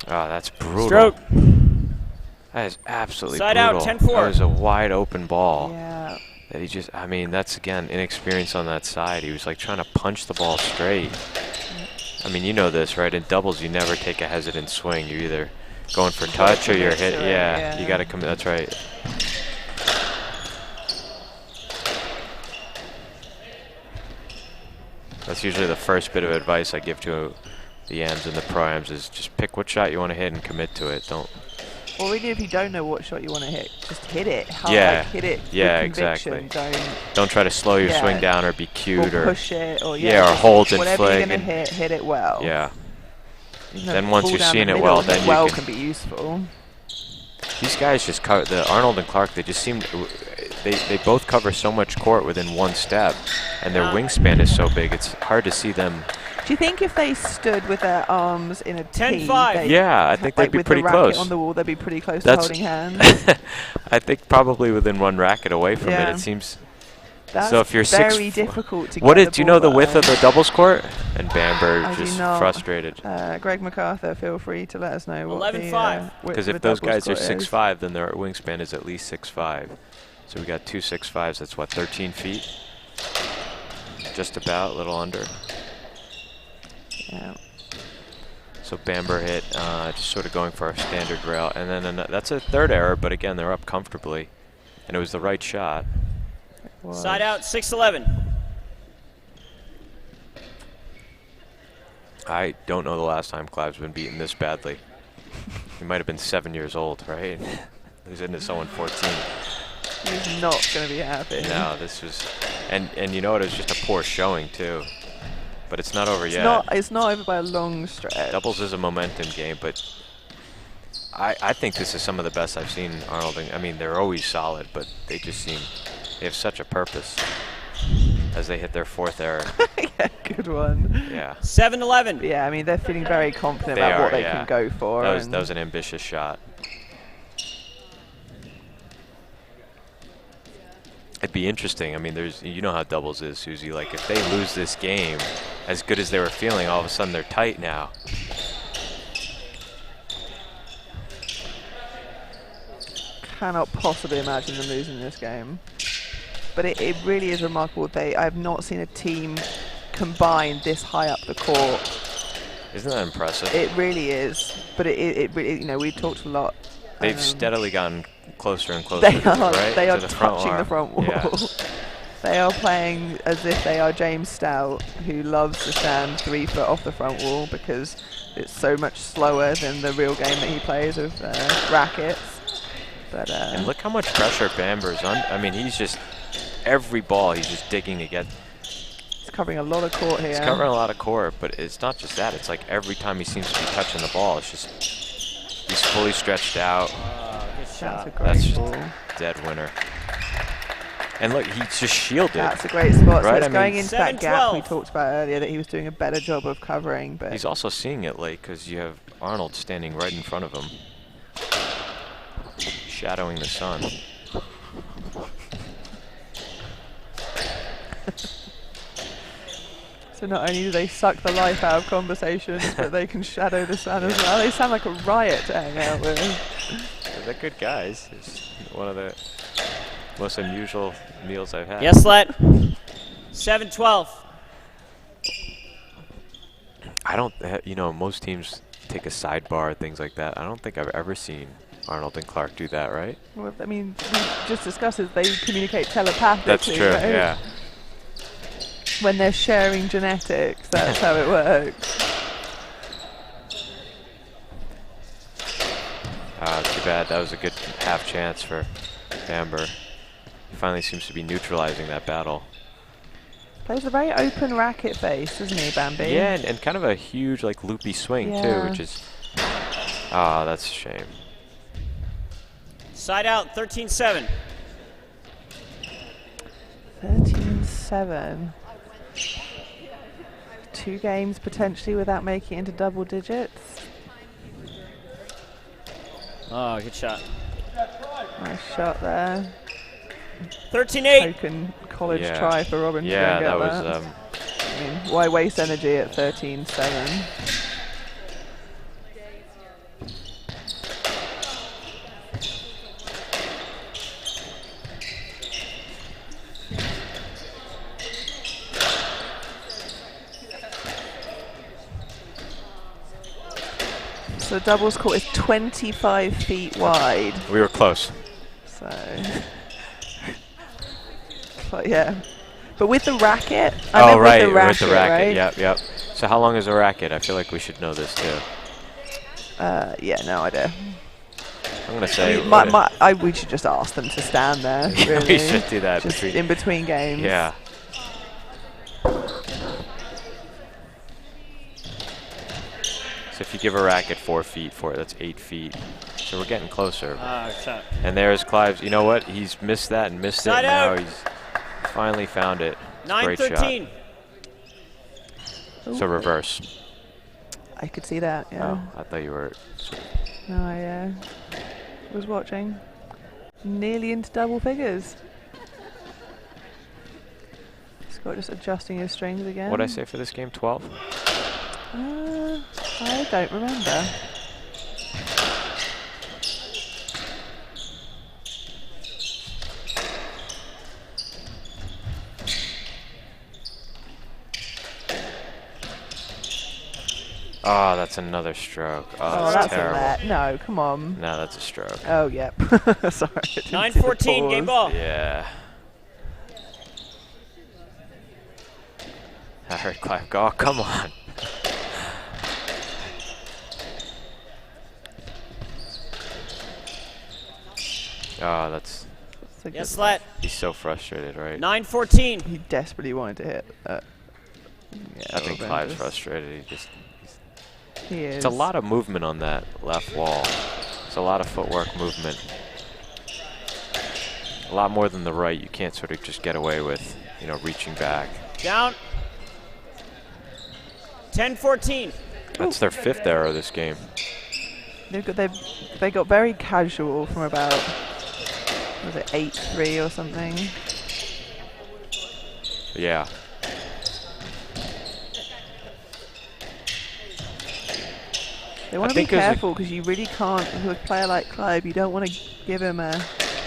Oh, that's brutal. Stroke. That is absolutely Side brutal. out, 10-4. That was a wide open ball. Yeah. That he just, I mean, that's again inexperience on that side. He was like trying to punch the ball straight. I mean, you know this, right? In doubles, you never take a hesitant swing. You're either going for touch or you're hit. Yeah, you got to come. That's right. That's usually the first bit of advice I give to the AMs and the pro-AMs is just pick what shot you want to hit and commit to it. Don't. Or even if you don't know what shot you want to hit, just hit it. Yeah. Like, hit it. Yeah, with conviction. exactly. Don't try to slow your swing down or be cute or push it or or hold and whatever flick. You're gonna hit it well. Yeah. You know, then once you're seeing it well, then you can be useful. These guys just cover the Arnold and Clarke. They just seem they both cover so much court within one step, and their wingspan is so big. It's hard to see them. Do you think if they stood with their arms in a T, yeah, I think they'd be with pretty the racket close. on the wall, they'd be pretty close to holding hands? I think probably within one racket away from it. It seems. That's so if you're very difficult to what get do you know the width of the doubles court? And Bamber just frustrated. Greg MacArthur, feel free to let us know what 11-5. Because if those guys are 6'5", then their wingspan is at least 6'5". So we got 2 6'5s. That's what, 13 feet? Just about, a little under. Yeah. So Bamber hit, just sort of going for our standard rail, and then that's a third error. But again, they're up comfortably, and it was the right shot. Side out, 6-11. I don't know the last time Clive's been beaten this badly. He might have been 7 years old, right? He was into someone 14. He's not going to be happy. No, this was, and you know what? It was just a poor showing too. But it's not over yet. It's not over by a long stretch. Doubles is a momentum game, but I think this is some of the best I've seen Arnold. I mean, they're always solid, but they just seem they have such a purpose as they hit their fourth error. Yeah, good one. Yeah. 7-11. Yeah, I mean they're feeling very confident about what they can go for. That was an ambitious shot. It'd be interesting. I mean, you know how doubles is, Susie. Like if they lose this game, as good as they were feeling, all of a sudden they're tight now. Cannot possibly imagine them losing this game. But it really is remarkable. I've not seen a team combine this high up the court. Isn't that impressive? It really is. But it really, you know, we've talked a lot. They've steadily gotten closer and closer. They are to touching the front wall. Yeah. They are playing as if they are James Stout, who loves to stand 3 foot off the front wall because it's so much slower than the real game that he plays with rackets. But and look how much pressure Bamber's on. I mean, he's just every ball he's just digging to get. He's covering a lot of court here. He's covering a lot of court, but it's not just that. It's like every time he seems to be touching the ball, it's just he's fully stretched out. That's a great That's ball. Dead winner. And look, he's just shielded. That's a great spot. Right? So it's going into that gap 7-12. we talked about earlier that he was doing a better job of covering. But he's also seeing it late because you have Arnold standing right in front of him, shadowing the sun. So not only do they suck the life out of conversations, but they can shadow the sun as well. They sound like a riot to hang out with. They're good guys. It's one of the most unusual meals I've had. Yes, Let. 7-12. I don't, you know, most teams take a sidebar, things like that. I don't think I've ever seen Arnold and Clarke do that, right? Well, I mean, we just discussed it. They communicate telepathically. That's true, right? yeah. When they're sharing genetics, that's how it works. Too bad. That was a good half chance for Bamber. He finally seems to be neutralizing that battle. Plays a very open racket face, doesn't he, Bambi? Yeah, and kind of a huge, like, loopy swing, too, which is... that's a shame. Side out, 13-7. 13-7. 2 games potentially without making it into double digits. Oh, good shot. Nice shot there. 13-8. Token college try for Robin. Yeah, to go that and get was... I mean, why waste energy at 13-7? So the doubles court is 25 feet wide. We were close. So, yeah, But with the racket. Oh, right, with the racket, right? Yep. So how long is a racket? I feel like we should know this too. Yeah, no idea. I'm gonna say we should just ask them to stand there. Really. we should do that just in between games. Yeah. So if you give a racket 4 feet for it, that's 8 feet. So we're getting closer. And there's Clive's. You know what? He's missed that and missed Side it. out. Now he's finally found it. Great 9-13. shot. So reverse. I could see that. Yeah. Oh, I thought you were. No, I was watching. Nearly into double figures. Scott just adjusting his strings again. What did I say for this game? 12? I don't remember. Oh, that's another stroke. Oh, that's terrible. a net. No, come on. No, that's a stroke. Oh, yep. Sorry. 9-14, game ball. Yeah. I heard Clarke go, oh, come on. Oh, that's... Yes, Slat. He's so frustrated, right? 9-14. He desperately wanted to hit. Yeah, I think Clive's frustrated. He is. It's a lot of movement on that left wall. It's a lot of footwork movement. A lot more than the right. You can't sort of just get away with, you know, reaching back. Down. 10-14. That's their 5th error this game. They got very casual from about, was it 8-3 or something? Yeah. They want to be careful because you really can't, with a player like Clive, you don't want to give him a...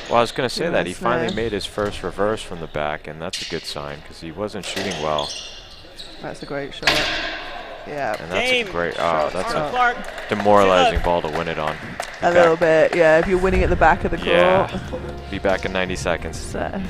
Well, I was going to say that. He sniff. finally made his first reverse from the back, and that's a good sign because he wasn't shooting well. That's a great shot. Yeah. And that's Game. a great... Oh, that's Arnold a Clarke. demoralizing ball to win it on. A little bit, yeah, if you're winning at the back of the court. Yeah. Be back in 90 seconds. So.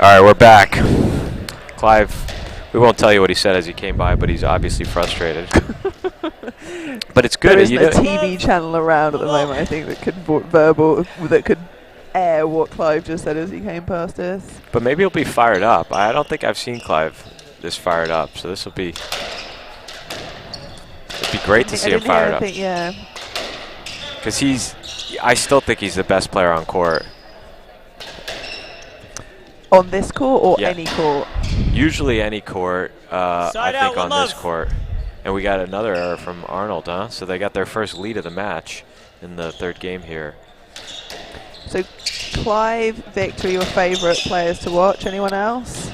right, we're back. Clive, we won't tell you what he said as he came by, but he's obviously frustrated. But it's good. There isn't a TV channel around at the moment, I think, that could air what Clive just said as he came past us. But maybe he'll be fired up. I don't think I've seen Clive this fired up, so this will be. It'd be great to see him fired up. Yeah. Because I still think he's the best player on court. On this court or Yeah. any court? Usually any court. I think on love. this court. And we got another error from Arnold, huh? So they got their first lead of the match in the third game here. So Clive, Victor, your favourite players to watch? Anyone else?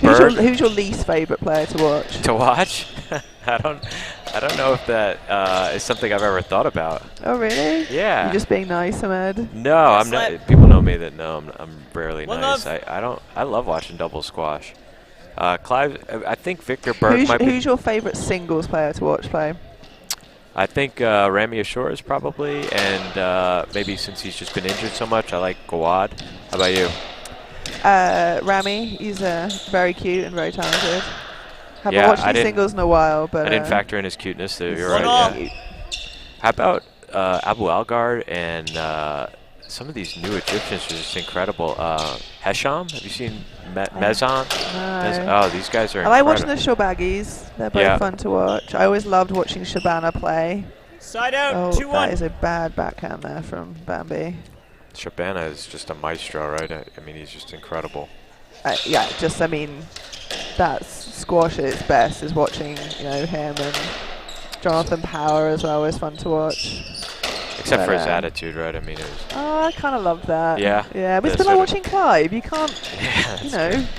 Who's your least favourite player to watch? To watch? I don't know if that is something I've ever thought about. Oh really? Yeah. You're just being nice, Ahmed. No, I'm not. People know me that I'm rarely nice. I love watching double squash. Clive, I think Victor Berg might be. Who's your favourite singles player to watch play? I think Ramy Ashur is probably, and maybe since he's just been injured so much, I like Gawad. How about you? Ramy, he's very cute and very talented. Haven't Yeah, watched any singles in a while, but I didn't factor in his cuteness. You're he's right. cute. How about Abu Algard and some of these new Egyptians are just incredible. Hesham, have you seen Mezan? No. Oh, these guys are I like incredible. watching the Shobagis. They're both fun to watch. I always loved watching Shabana play. Side out, Oh, 2-1. that is a bad backhand there from Bambi. Shabana is just a maestro, right? I mean, he's just incredible. Yeah, I mean, that's squash at its best, is watching, him and Jonathan Power as well is fun to watch. Except for his attitude, right? I mean, it was. Oh, I kind of love that. Yeah. Yeah, but it's a bit like watching Clive. You can't,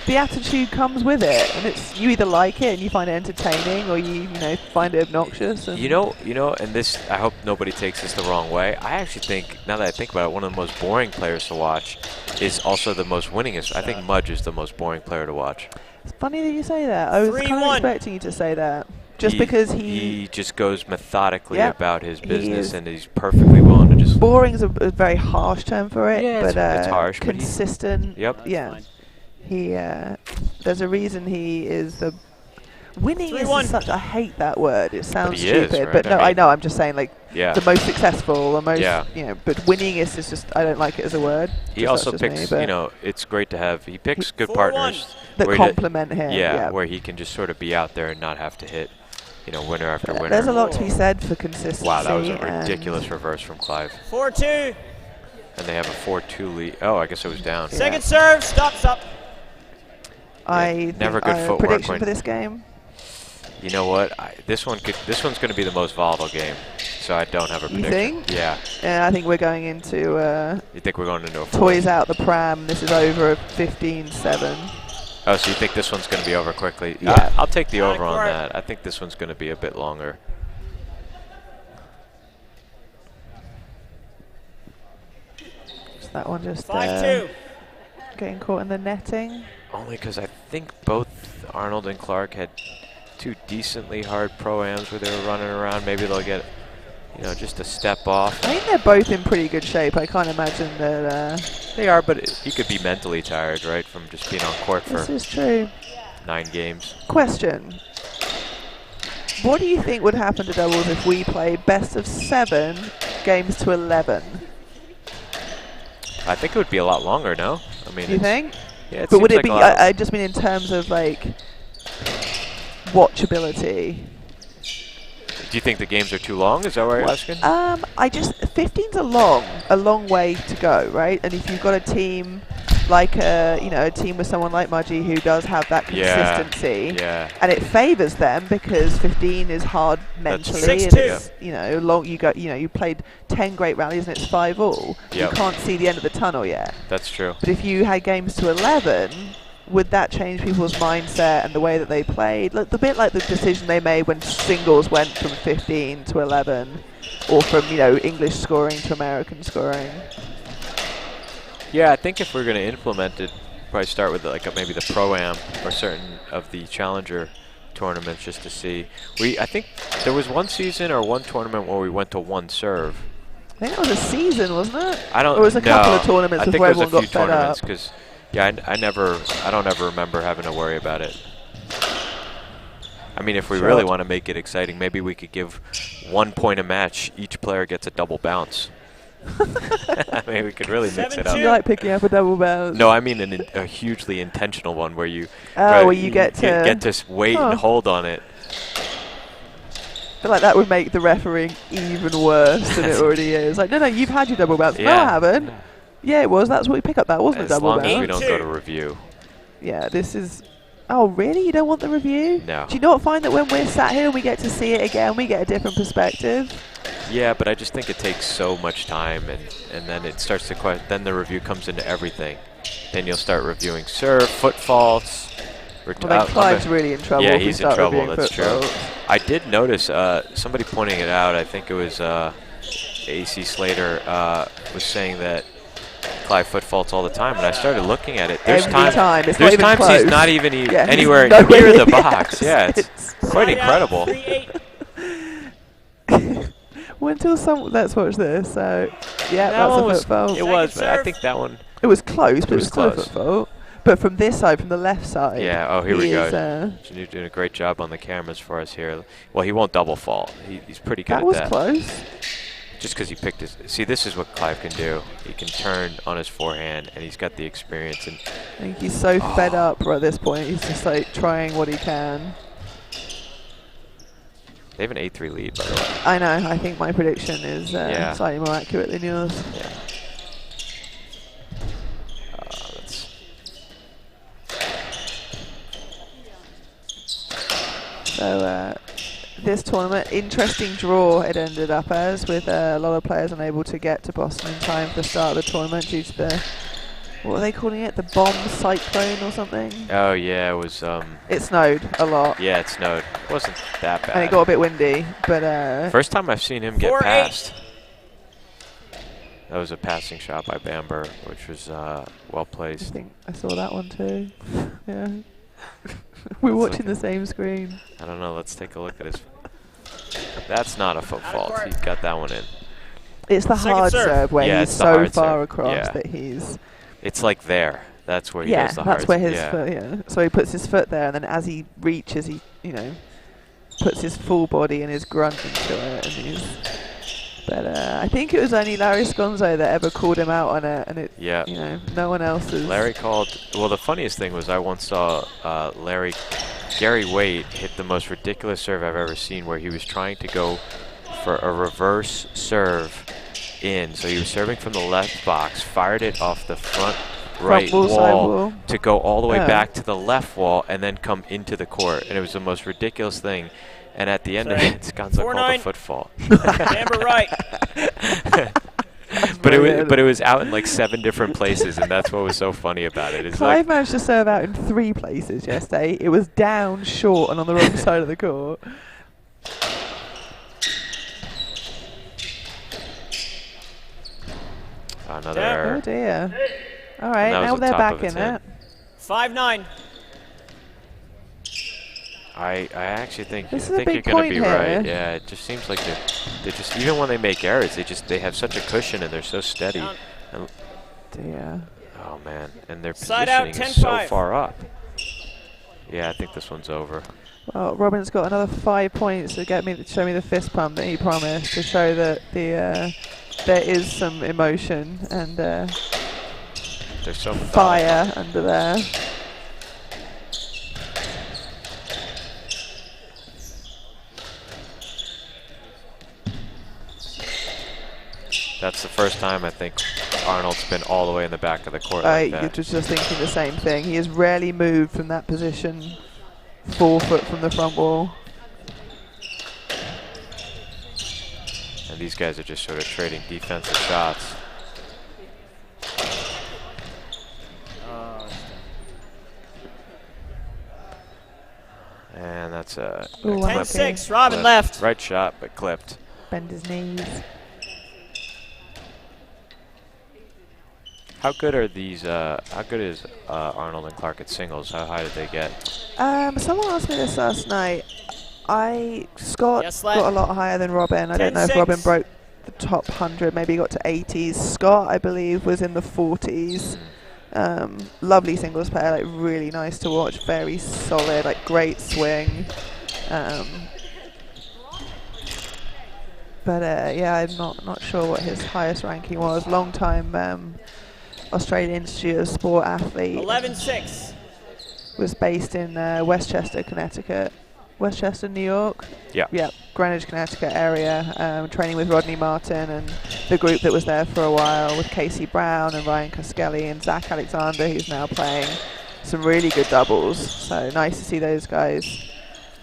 the attitude comes with it, and it's you either like it and you find it entertaining, or you find it obnoxious. And And this, I hope nobody takes this the wrong way. I actually think, now that I think about it, one of the most boring players to watch is also the most winningest. I think Mudge is the most boring player to watch. It's funny that you say that. I was kind of 3-1. expecting you to say that. Just because he just goes methodically Yep, about his he business, is. and he's perfectly willing to just. boring is a very harsh term for it, Yeah, but it's harsh, but consistent. Yep. Yeah. He there's a reason he is the winning 3-1. is such. I hate that word. It sounds he is, stupid, right? but no, I I mean- know. I'm just saying, like, Yeah. the most successful, the most, Yeah. But winning is just. I don't like it as a word. He Just also that's just picks, me, but it's great to have. He picks good 4-1. partners that where he compliment him. yeah, where he can just sort of be out there and not have to hit, winner after winner. There's a lot to be said for consistency. Wow, that was a and ridiculous reverse from Clive. 4-2. And they have a 4-2 lead. Oh, I guess it was down. Yeah. Second serve, stops up. I never think good I have a footwork prediction when- for this game. You know what? This one's going to be the most volatile game. So I don't have a You prediction. think? Yeah. Yeah, I think we're going into You think we're going into a fourth? toys out the pram. This is over at 15-7. Oh, so you think this one's going to be over quickly? Yeah. I'll take the over on Clarke. that. I think this one's going to be a bit longer. So that one just 5-2. getting caught in the netting. Only because I think both Arnold and Clarke had two decently hard pro-ams where they were running around. Maybe they'll get, just a step off. I think they're both in pretty good shape. I can't imagine that. They are, but he could be mentally tired, right, from just being on court for This is true. 9 games. Question. What do you think would happen to doubles if we play best of 7 games to 11? I think it would be a lot longer, no? I mean, Do you think? Yeah, it But would seems it be? like a lot. I just mean in terms of like watchability. Do you think the games are too long? Is that what you're asking? 15's a long way to go, right? And if you've got a team like a team with someone like Mudgy who does have that consistency, Yeah. and it favours them because 15 is hard That's mentally, true. and it's long. You played 10 great rallies and it's 5-all. Yep. You can't see the end of the tunnel yet. That's true. But if you had games to 11, would that change people's mindset and the way that they played? Like, a bit like the decision they made when singles went from 15 to 11, or from English scoring to American scoring. Yeah, I think if we're going to implement it, probably start with maybe the Pro-Am or certain of the Challenger tournaments just to see. I think there was one season or one tournament where we went to one serve. I think it was a season, wasn't it? I don't. Or it was a couple no, of tournaments I think before it was everyone a few got fed up. tournaments because Yeah, I don't ever remember having to worry about it. I mean, if we really want to make it exciting, maybe we could give 1 point a match. Each player gets a double bounce. I mean, we could really mix it up. You like picking up a double bounce? No, I mean a hugely intentional one where you where you get to wait and hold on it. I feel like that would make the refereeing even worse than it already is. Like, no, you've had your double bounce. Yeah. No, I haven't. Yeah, it was. That's what we pick up. That wasn't a double bounce. As long as we don't go to review. Yeah, this is... Oh, really? You don't want the review? No. Do you not find that when we're sat here and we get to see it again, we get a different perspective? Yeah, but I just think it takes so much time, and then it starts to then the review comes into everything. Then you'll start reviewing serve, foot faults. Well, then Clive's really in trouble. Yeah, if he's we in start trouble. That's true. Faults. I did notice somebody pointing it out. I think it was AC Slater was saying that Clive foot faults all the time, and I started looking at it. There's times he's not even anywhere near the box. Yeah, it's quite incredible. Let's watch this. So, yeah, that's a foot fault. It was, but I think that one. It was close, but it was still a foot fault. But from this side, from the left side. Yeah. Oh, here we go. You're doing a great job on the cameras for us here. Well, he won't double fault. He's pretty good at that. That was close. Just because he picked his... See, this is what Clive can do. He can turn on his forehand, and he's got the experience. And I think he's so fed up at this point. He's just like trying what he can. They have an 8-3 lead, by the way. I know. I think my prediction is slightly more accurate than yours. Yeah. So this tournament, interesting draw it ended up as, with a lot of players unable to get to Boston in time for the start of the tournament due to the, what are they calling it, the bomb cyclone or something? Oh yeah, it was... it snowed a lot. Yeah, it snowed. It wasn't that bad. And it got a bit windy, but... First time I've seen him get passed. That was a passing shot by Bamber, which was well placed. I think I saw that one too. Yeah. We're watching the same screen. I don't know. Let's take a look at his... That's not a foot fault. He got that one in. It's the hard serve where he's so far across that he's... It's like there. That's where he does the hard serve. Yeah, that's where his foot, yeah. So he puts his foot there, and then as he reaches, he, puts his full body and his grunt into it. And he's... But I think it was only Larry Sconzo that ever called him out on it, and it, no one else is. Larry called. Well, the funniest thing was I once saw Gary Waite hit the most ridiculous serve I've ever seen, where he was trying to go for a reverse serve in. So he was serving from the left box, fired it off the front right wall to go all the way back to the left wall, and then come into the court. And it was the most ridiculous thing. And at the end of it, Sconzo called a foot fault. Bamber right. but it was out in like 7 different places, and that's what was so funny about it. Clive managed to serve out in 3 places yesterday. It was down, short, and on the wrong side of the court. Another error. Oh dear. All right, now they're back in it. 5-9. I actually think you're going to be right. Yeah, it just seems like they just, even when they make errors, they have such a cushion and they're so steady. Yeah. Oh man, and their positioning is so far up. Yeah, I think this one's over. Well, Robin's got another 5 points to show me the fist pump that he promised, to show that there is some emotion and there's some fire under there. That's the first time I think Arnold's been all the way in the back of the court. You're just thinking the same thing. He has rarely moved from that position 4 foot from the front wall. And these guys are just sort of trading defensive shots. And that's a 10-6. Robin left. Right shot, but clipped. Bend his knees. How good are these? How good is Arnold and Clarke at singles? How high did they get? Someone asked me this last night. Scott got a lot higher than Robin. I don't know if Robin broke the top 100. Maybe he got to 80s. Scott, I believe, was in the 40s. Lovely singles player, like really nice to watch, very solid, like great swing. But yeah, I'm not sure what his highest ranking was. Long time Australian Institute of Sport athlete. 11-6. Was based in Westchester, Connecticut. Westchester, New York? Yeah. Yeah, Greenwich, Connecticut area. Training with Rodney Martin and the group that was there for a while with Casey Brown and Ryan Koskelly and Zach Alexander, who's now playing some really good doubles. So nice to see those guys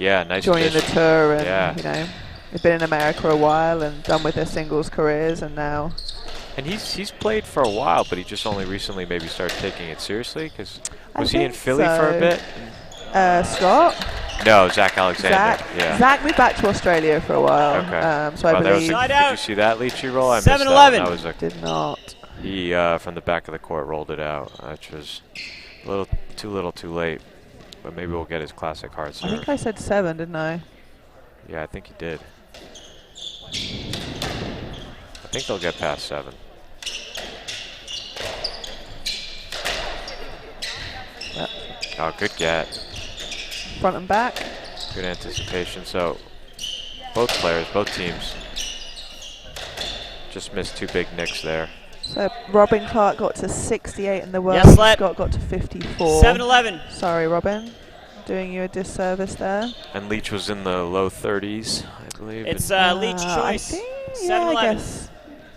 nice joining the tour. And, yeah. you know, they've been in America a while and done with their singles careers, and now... And he's played for a while, but he just only recently maybe started taking it seriously, because was he in Philly for a bit? Scott? No, Zach Alexander. Zach moved back to Australia for a while. Okay. So I believe... Did you see that Leachy roll? I missed 7-11. Did not. He, from the back of the court, rolled it out, which was a little too late. But maybe we'll get his classic hard serve. I think I said 7, didn't I? Yeah, I think he did. I think they'll get past 7. Yep. Oh, good get. Front and back. Good anticipation. So both players, both teams just missed 2 big nicks there. So Robin Clarke got to 68 in the world. Yes, let. Scott got to 54. 7-11. Sorry, Robin. Doing you a disservice there. And Leach was in the low 30s, I believe. It's Leach choice. I think, 7-11. I guess.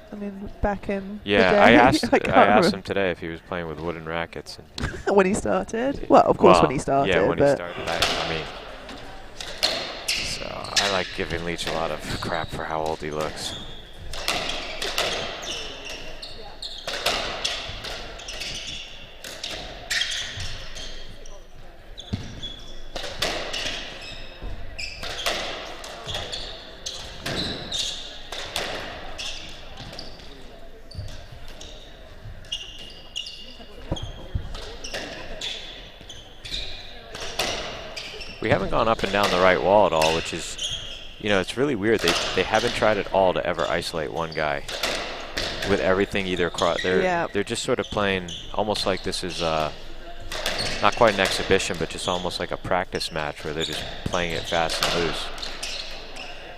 I mean, back in yeah, the day. I asked remember. him today if he was playing with wooden rackets. When he started? Well, of course when he started. Yeah, when he but started. I mean, so I like giving Leach a lot of crap for how old he looks. We haven't gone up and down the right wall at all, which is, you know, it's really weird. They haven't tried at all to ever isolate one guy with everything either across. They're just sort of playing almost like this is not quite an exhibition, but just almost like a practice match where they're just playing it fast and loose.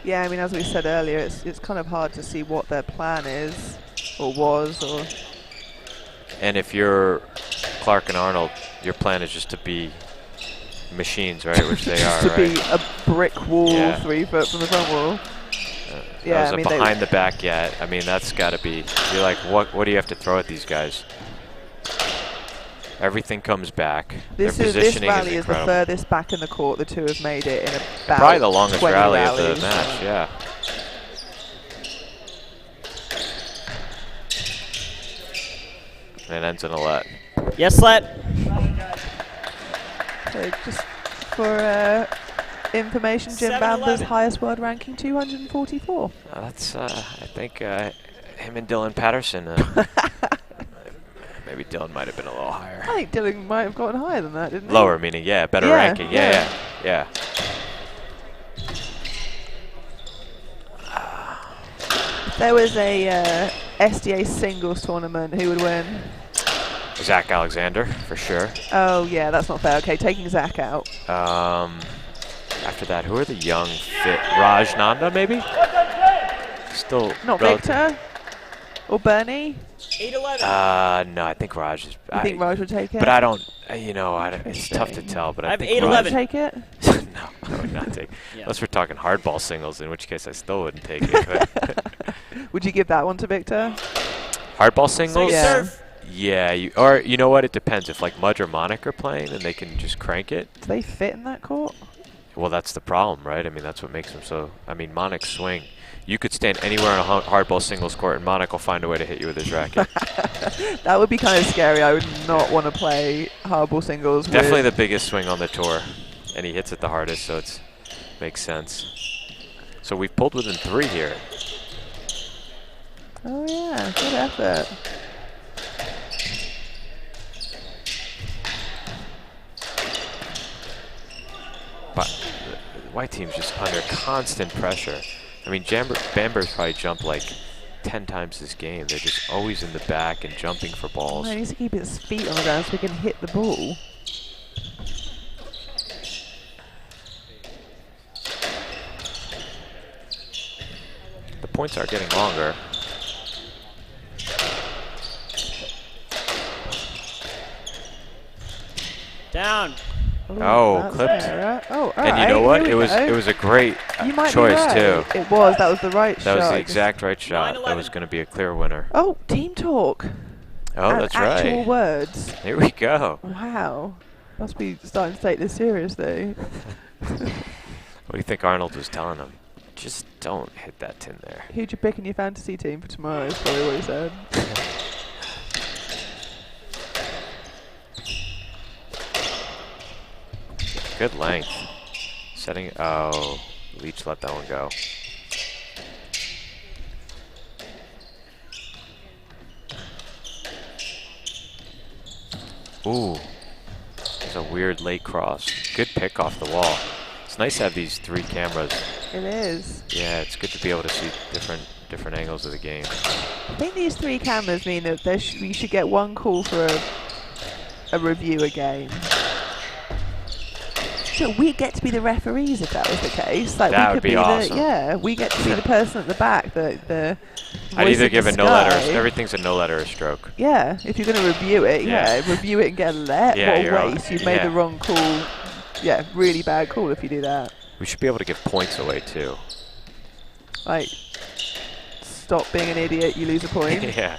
Yeah, I mean, as we said earlier, it's kind of hard to see what their plan is or was. Or. And if you're Clarke and Arnold, your plan is just to be machines, right? Which they are, to right? be a brick wall 3 foot from the front wall. Yeah, I mean, behind the back yet. I mean, that's got to be. You're like, what do you have to throw at these guys? Everything comes back. This rally is the furthest back in the court the two have made it in about probably the longest 20 rally rallies. of the match. Yeah. And it ends in a let. Yes, let. So just for information, Jim Bamber's highest world ranking, 244. That's, I think, him and Dylan Patterson. Maybe Dylan might have been a little higher. I think Dylan might have gotten higher than that, didn't he? Lower, meaning, better ranking. Yeah. If there was a SDA singles tournament, who would win? Zach Alexander, for sure. Oh, yeah, that's not fair. Okay, taking Zach out. After that, who are the young, fit? Raj Nanda, maybe? Still not Victor? Or Bernie? 8-11. No, I think Raj is... You think Raj would take it? But I don't, it's tough to tell, but I think 8-11. Would you take it? No, I would not take it. Unless we're talking hardball singles, in which case I still wouldn't take it. But would you give that one to Victor? Hardball singles? Yeah. Yeah, you know what? It depends. If like Mudge or Monic are playing, and they can just crank it. Do they fit in that court? Well, that's the problem, right? I mean, that's what makes them so. I mean, Monic's swing. You could stand anywhere on a hardball singles court, and Monic will find a way to hit you with his racket. That would be kind of scary. I would not want to play hardball singles. Definitely the biggest swing on the tour, and he hits it the hardest, so it makes sense. So we've pulled within 3 here. Oh yeah, good effort. But the white team's just under constant pressure. I mean, Bamber's probably jumped like 10 times this game. They're just always in the back and jumping for balls. He needs to keep his feet on the ground so he can hit the ball. The points are getting longer. Down. Oh, clipped. Oh, And you know what? It was a great choice too. It was. That was the right shot. That was the exact right shot. That was going to be a clear winner. Oh, team talk. Oh, and that's right. Actual words. Here we go. Wow. Must be starting to take this seriously. What do you think Arnold was telling him? Just don't hit that tin there. Who'd you pick in your fantasy team for tomorrow is probably what he said. Good length. Setting. Oh, Leach let that one go. Ooh. There's a weird late cross. Good pick off the wall. It's nice to have these 3 cameras. It is. Yeah, it's good to be able to see different angles of the game. I think these 3 cameras mean that we should get 1 call for a review a game. So we get to be the referees if that was the case. Like That we would could be awesome. Yeah, we get to be the person at the back. The I'd either give a no sky. letter. Everything's a no letter or stroke. Yeah, if you're going to review it, review it and get a let. Yeah, what a you're right. waste! You've made the wrong call. Yeah, really bad call if you do that. We should be able to give points away too. Like, stop being an idiot, you lose a point. Yeah.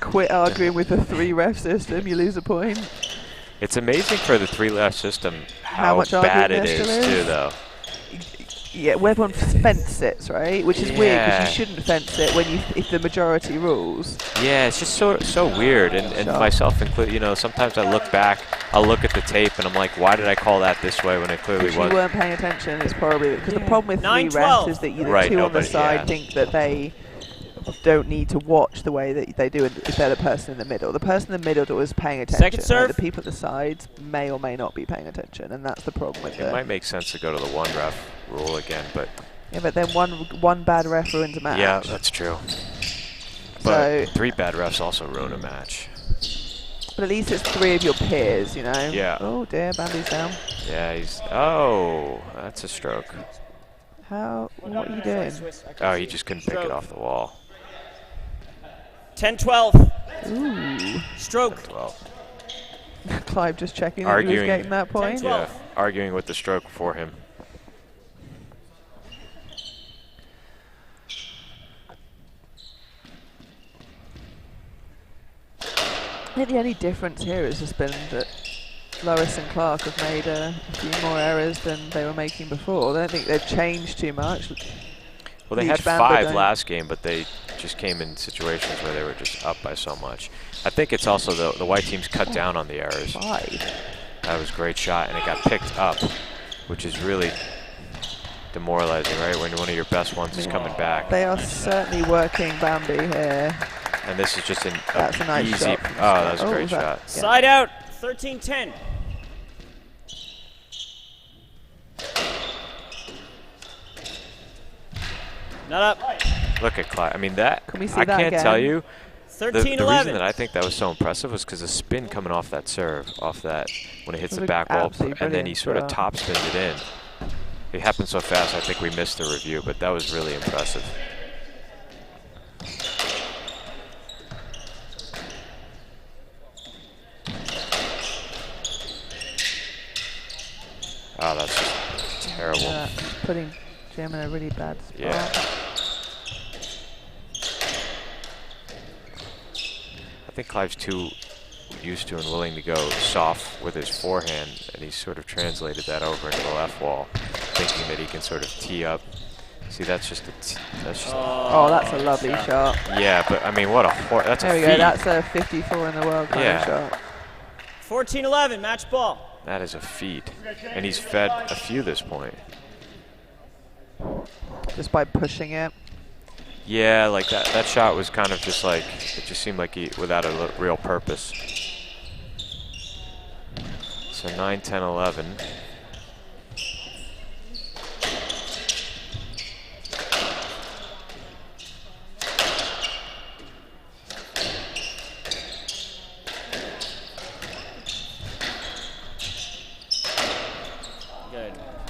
Quit arguing with the 3-ref system, you lose a point. It's amazing for the 3-ref system How much bad it arguing there is still too, is. though. Yeah, where everyone fence sits, right? Which is weird Yeah. because you shouldn't fence it when if the majority rules. Yeah, it's just so weird, and myself included. You know, sometimes I look back, I'll look at the tape, and I'm like, why did I call that this way when it clearly If you wasn't? weren't paying attention, it's probably because the problem with 3 refs 9-12. is that the Right, 2 on the nobody- side yeah. think that they don't need to watch the way that they do if they're the person in the middle. The person in the middle is paying attention. Second right? serve. The people at the sides may or may not be paying attention, and that's the problem with It it. might make sense to go to the 1-ref rule again, but Yeah, but then one bad ref ruins a match. yeah, that's true. So, But 3 bad refs also ruin a match. but at least it's 3 of your peers, you know. Yeah. Oh dear, Bambi's down. Yeah, oh, that's a stroke. What are you doing? Oh, he just couldn't pick it off the wall. 10-12. Ooh. Stroke. 12. Clive just checking that he was Arguing. getting that point. 10-12. Yeah, arguing with the stroke for him. I think the only difference here has just been that Lois and Clarke have made a few more errors than they were making before. I don't think they've changed too much. Well, they Leach, had Bamber 5 don't- last game, but they just came in situations where they were just up by so much. I think it's also the white team's cut down on the errors. 5. That was a great shot, and it got picked up, which is really demoralizing, right? When one of your best ones is coming back. They are certainly working Bambi here. And this is just That's a nice easy. shot. Oh, that was a Oh, great was that- shot. Yeah. Side out. 13-10. Not up. Look at Clarke. I mean, that, Can we see I that can't tell again? you. The 13-11. reason that I think that was so impressive was because the spin coming off that serve, off that, when it hits It the was back wall, absolutely and then he brilliant sort of shot. top spins it in. It happened so fast, I think we missed the review, but that was really impressive. Oh, that's just terrible. Yeah, putting Jim in a really bad spot. Yeah. I think Clive's too used to and willing to go soft with his forehand, and he's sort of translated that over into the left wall, thinking that he can sort of tee up. See, that's just Oh, that's a lovely shot. yeah, but I mean, what that's There a we feat. go. That's a 54 in the world kind Yeah. of shot. 14-11. Match ball. That is a feat, and he's fed a few this point. Just by pushing it. Yeah, like that shot was kind of just like, it just seemed like he without a real purpose. So 9, 10, 11.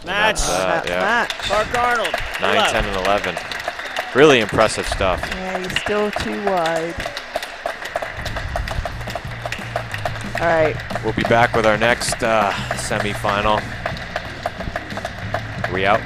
Match. Yeah. Clarke Arnold. 9, 10, and 11. Really impressive stuff. Yeah, he's still too wide. All right. We'll be back with our next semifinal. Are we out?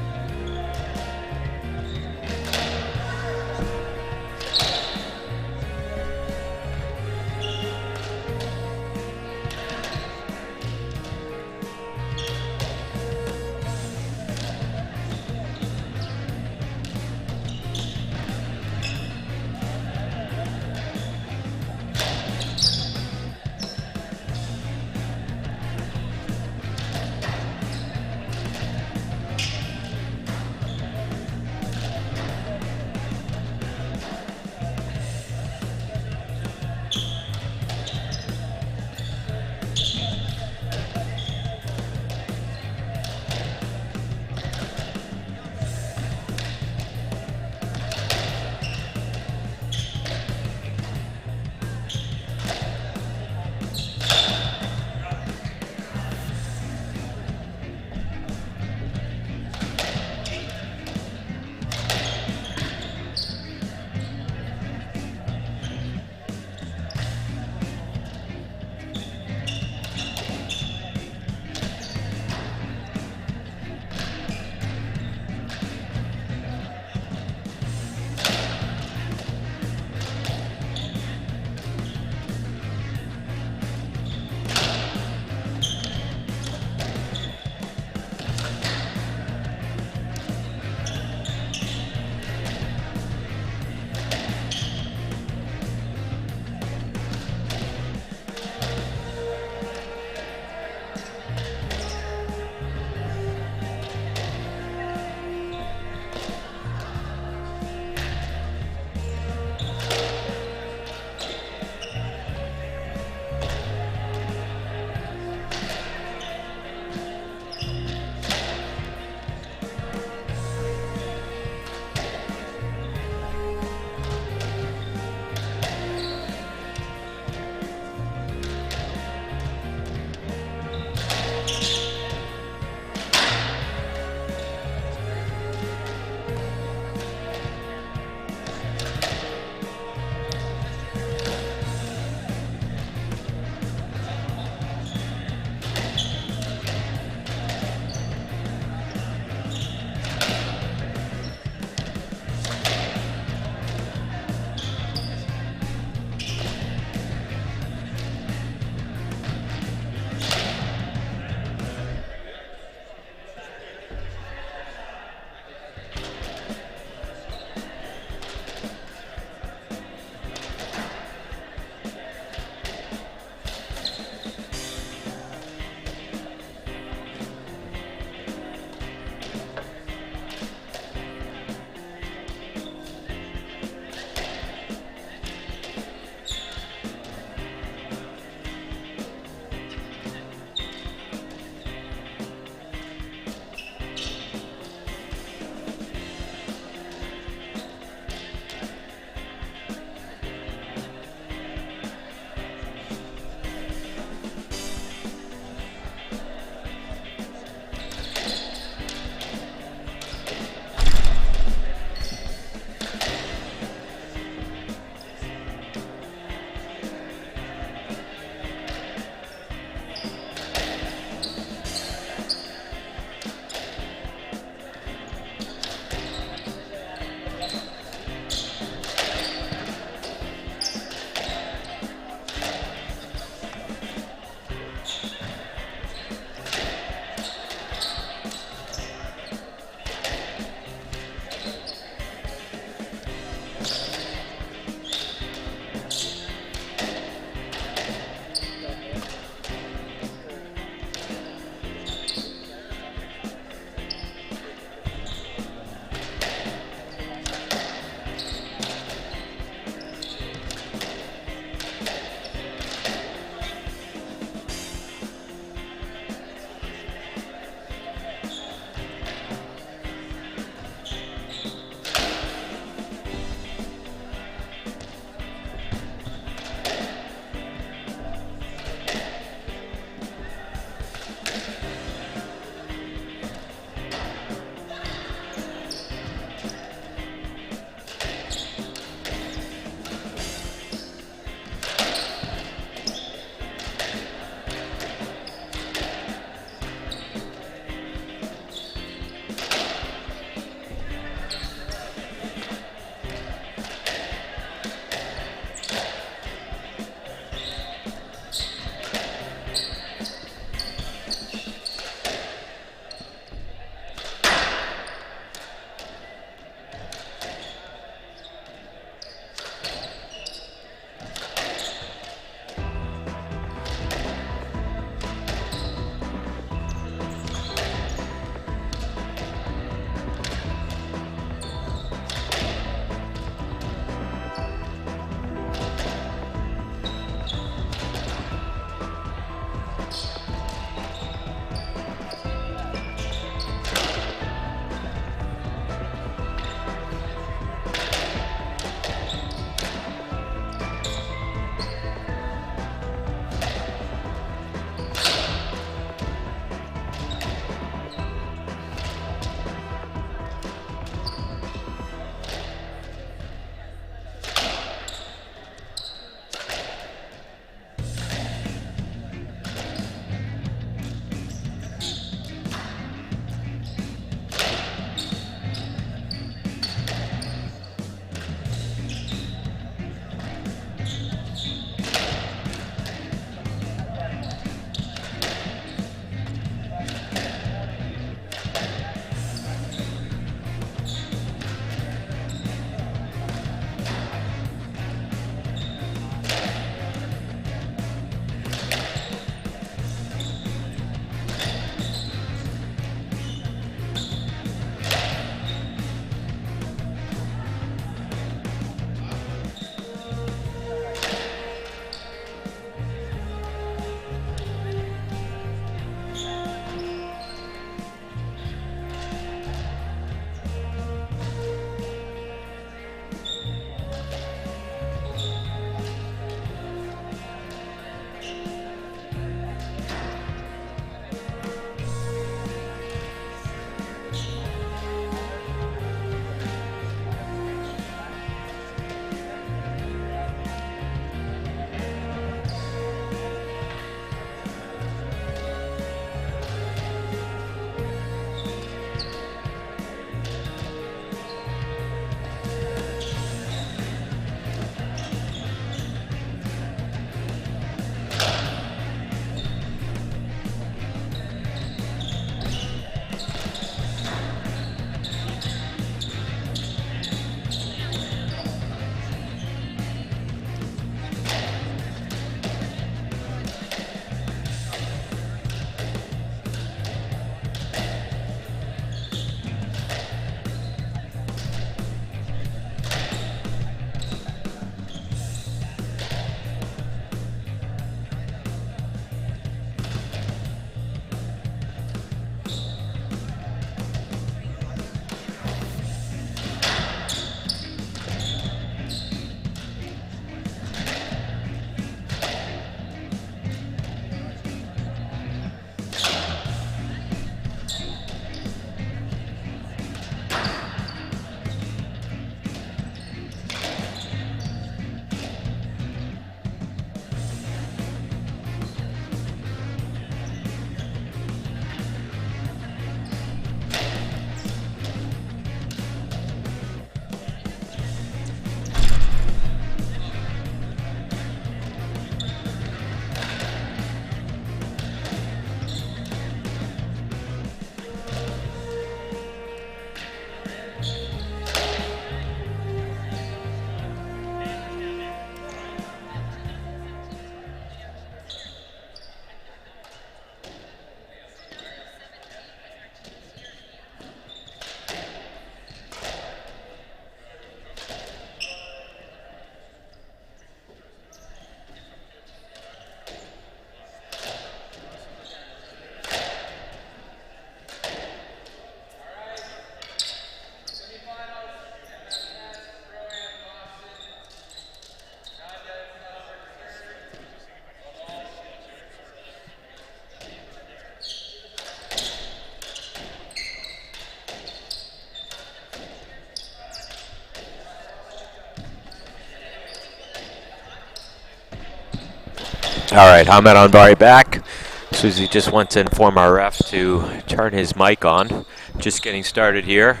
All right, Ahmed Anbari back. Susie just wants to inform our ref to turn his mic on. Just getting started here.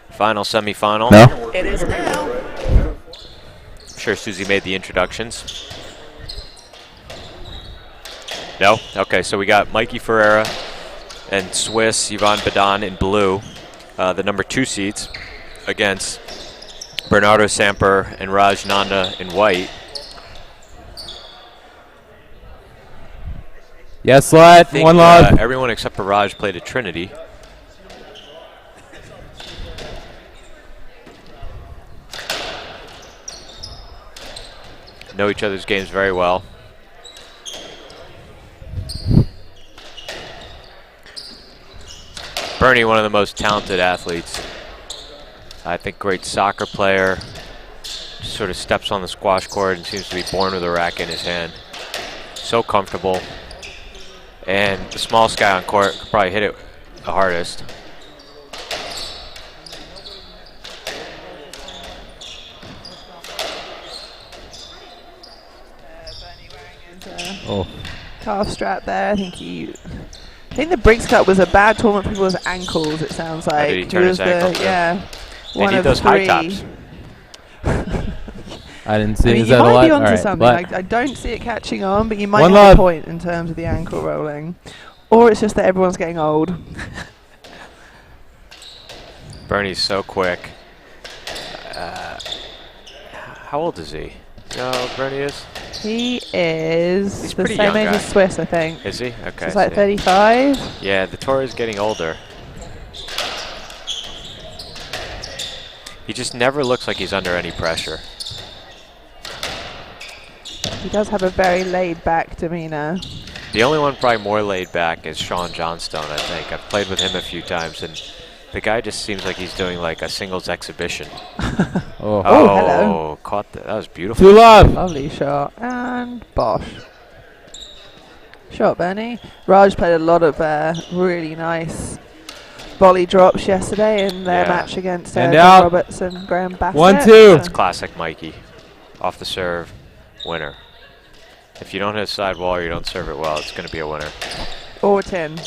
Final semifinal. No? It is now. I'm sure Susie made the introductions. No? Okay, so we got Mikey Ferreira and Swiss Yvonne Badan in blue, the number 2 seeds, against Bernardo Samper and Raj Nanda in white. Yes, let one love. Everyone except for Raj played at Trinity. Know each other's games very well. Bernie, one of the most talented athletes. I think great soccer player. Just sort of steps on the squash court and seems to be born with a racket in his hand. So comfortable. And the smallest guy on court could probably hit it the hardest. Oh. Calf strap there. I think the Briggs Cup was a bad tournament for people's ankles, it sounds like. Did he turn his ankle too? Yeah. They One need of those 3. high tops. I didn't see. I mean, Is you that a might lot? be onto All right, something. but I don't see it catching on, but you might One have love. a point in terms of the ankle rolling. Or it's just that everyone's getting old. Bernie's so quick. How old is he? You know how old Bernie is? He is He's the pretty same young age guy. as Swiss, I think. Is he? Okay. He's like see. 35. Yeah, the tour is getting older. He just never looks like he's under any pressure. He does have a very laid-back demeanor. The only one probably more laid back is Sean Johnstone, I think. I've played with him a few times, and the guy just seems like he's doing like a singles exhibition. oh. Oh, hello. Caught that. That was beautiful. 2 love. Lovely shot. And bosh. Shot, Bernie. Raj played a lot of really nice volley drops yesterday in their Yeah. match against And John out. Roberts and Graham Bassett. 1-2. It's classic Mikey. Off the serve, winner. If you don't hit a side wall or you don't serve it well, it's going to be a winner. Or 10.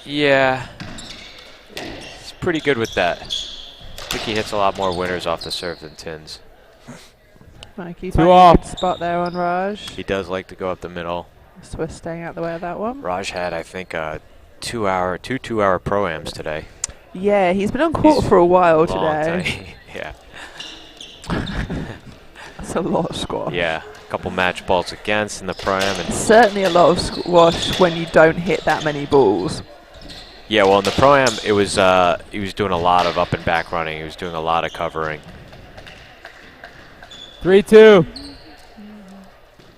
Yeah. He's pretty good with that. I think he hits a lot more winners off the serve than tins. Mikey 2 finding a off. good spot there on Raj. He does like to go up the middle. Swiss staying out the way of that one. Raj had, I think, two 2-hour pro-ams today. Yeah, he's been on court He's for a while Long today. time. Yeah. That's a lot of squash. Yeah. A couple match balls against in the pro-am. And Certainly a lot of squash when you don't hit that many balls. yeah, well, in the pro-am, it was he was doing a lot of up and back running. He was doing a lot of covering. 3-2.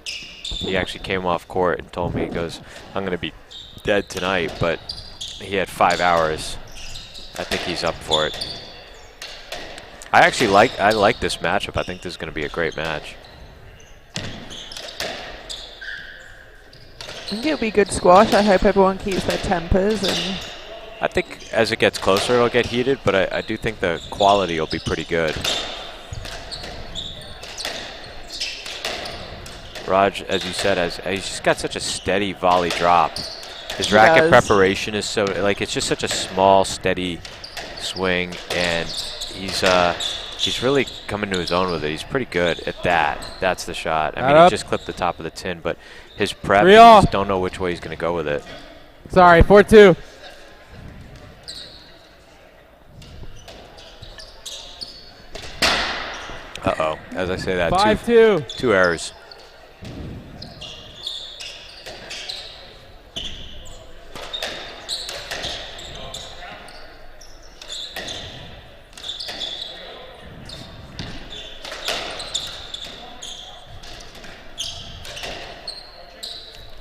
He actually came off court and told me, he goes, I'm going to be dead tonight, but he had 5 hours. I think he's up for it. I like this matchup. I think this is going to be a great match. I think it'll be good squash. I hope everyone keeps their tempers. And I think as it gets closer, it'll get heated, but I do think the quality will be pretty good. Raj, as you said, he's just got such a steady volley drop. His racket preparation is so, like, it's just such a small, steady swing, and he's really coming to his own with it. He's pretty good at that. That's the shot. I mean, he just clipped the top of the tin, but his prep, you just don't know which way he's going to go with it. Sorry, 4-2. Uh-oh. As I say that, 5-2. two errors.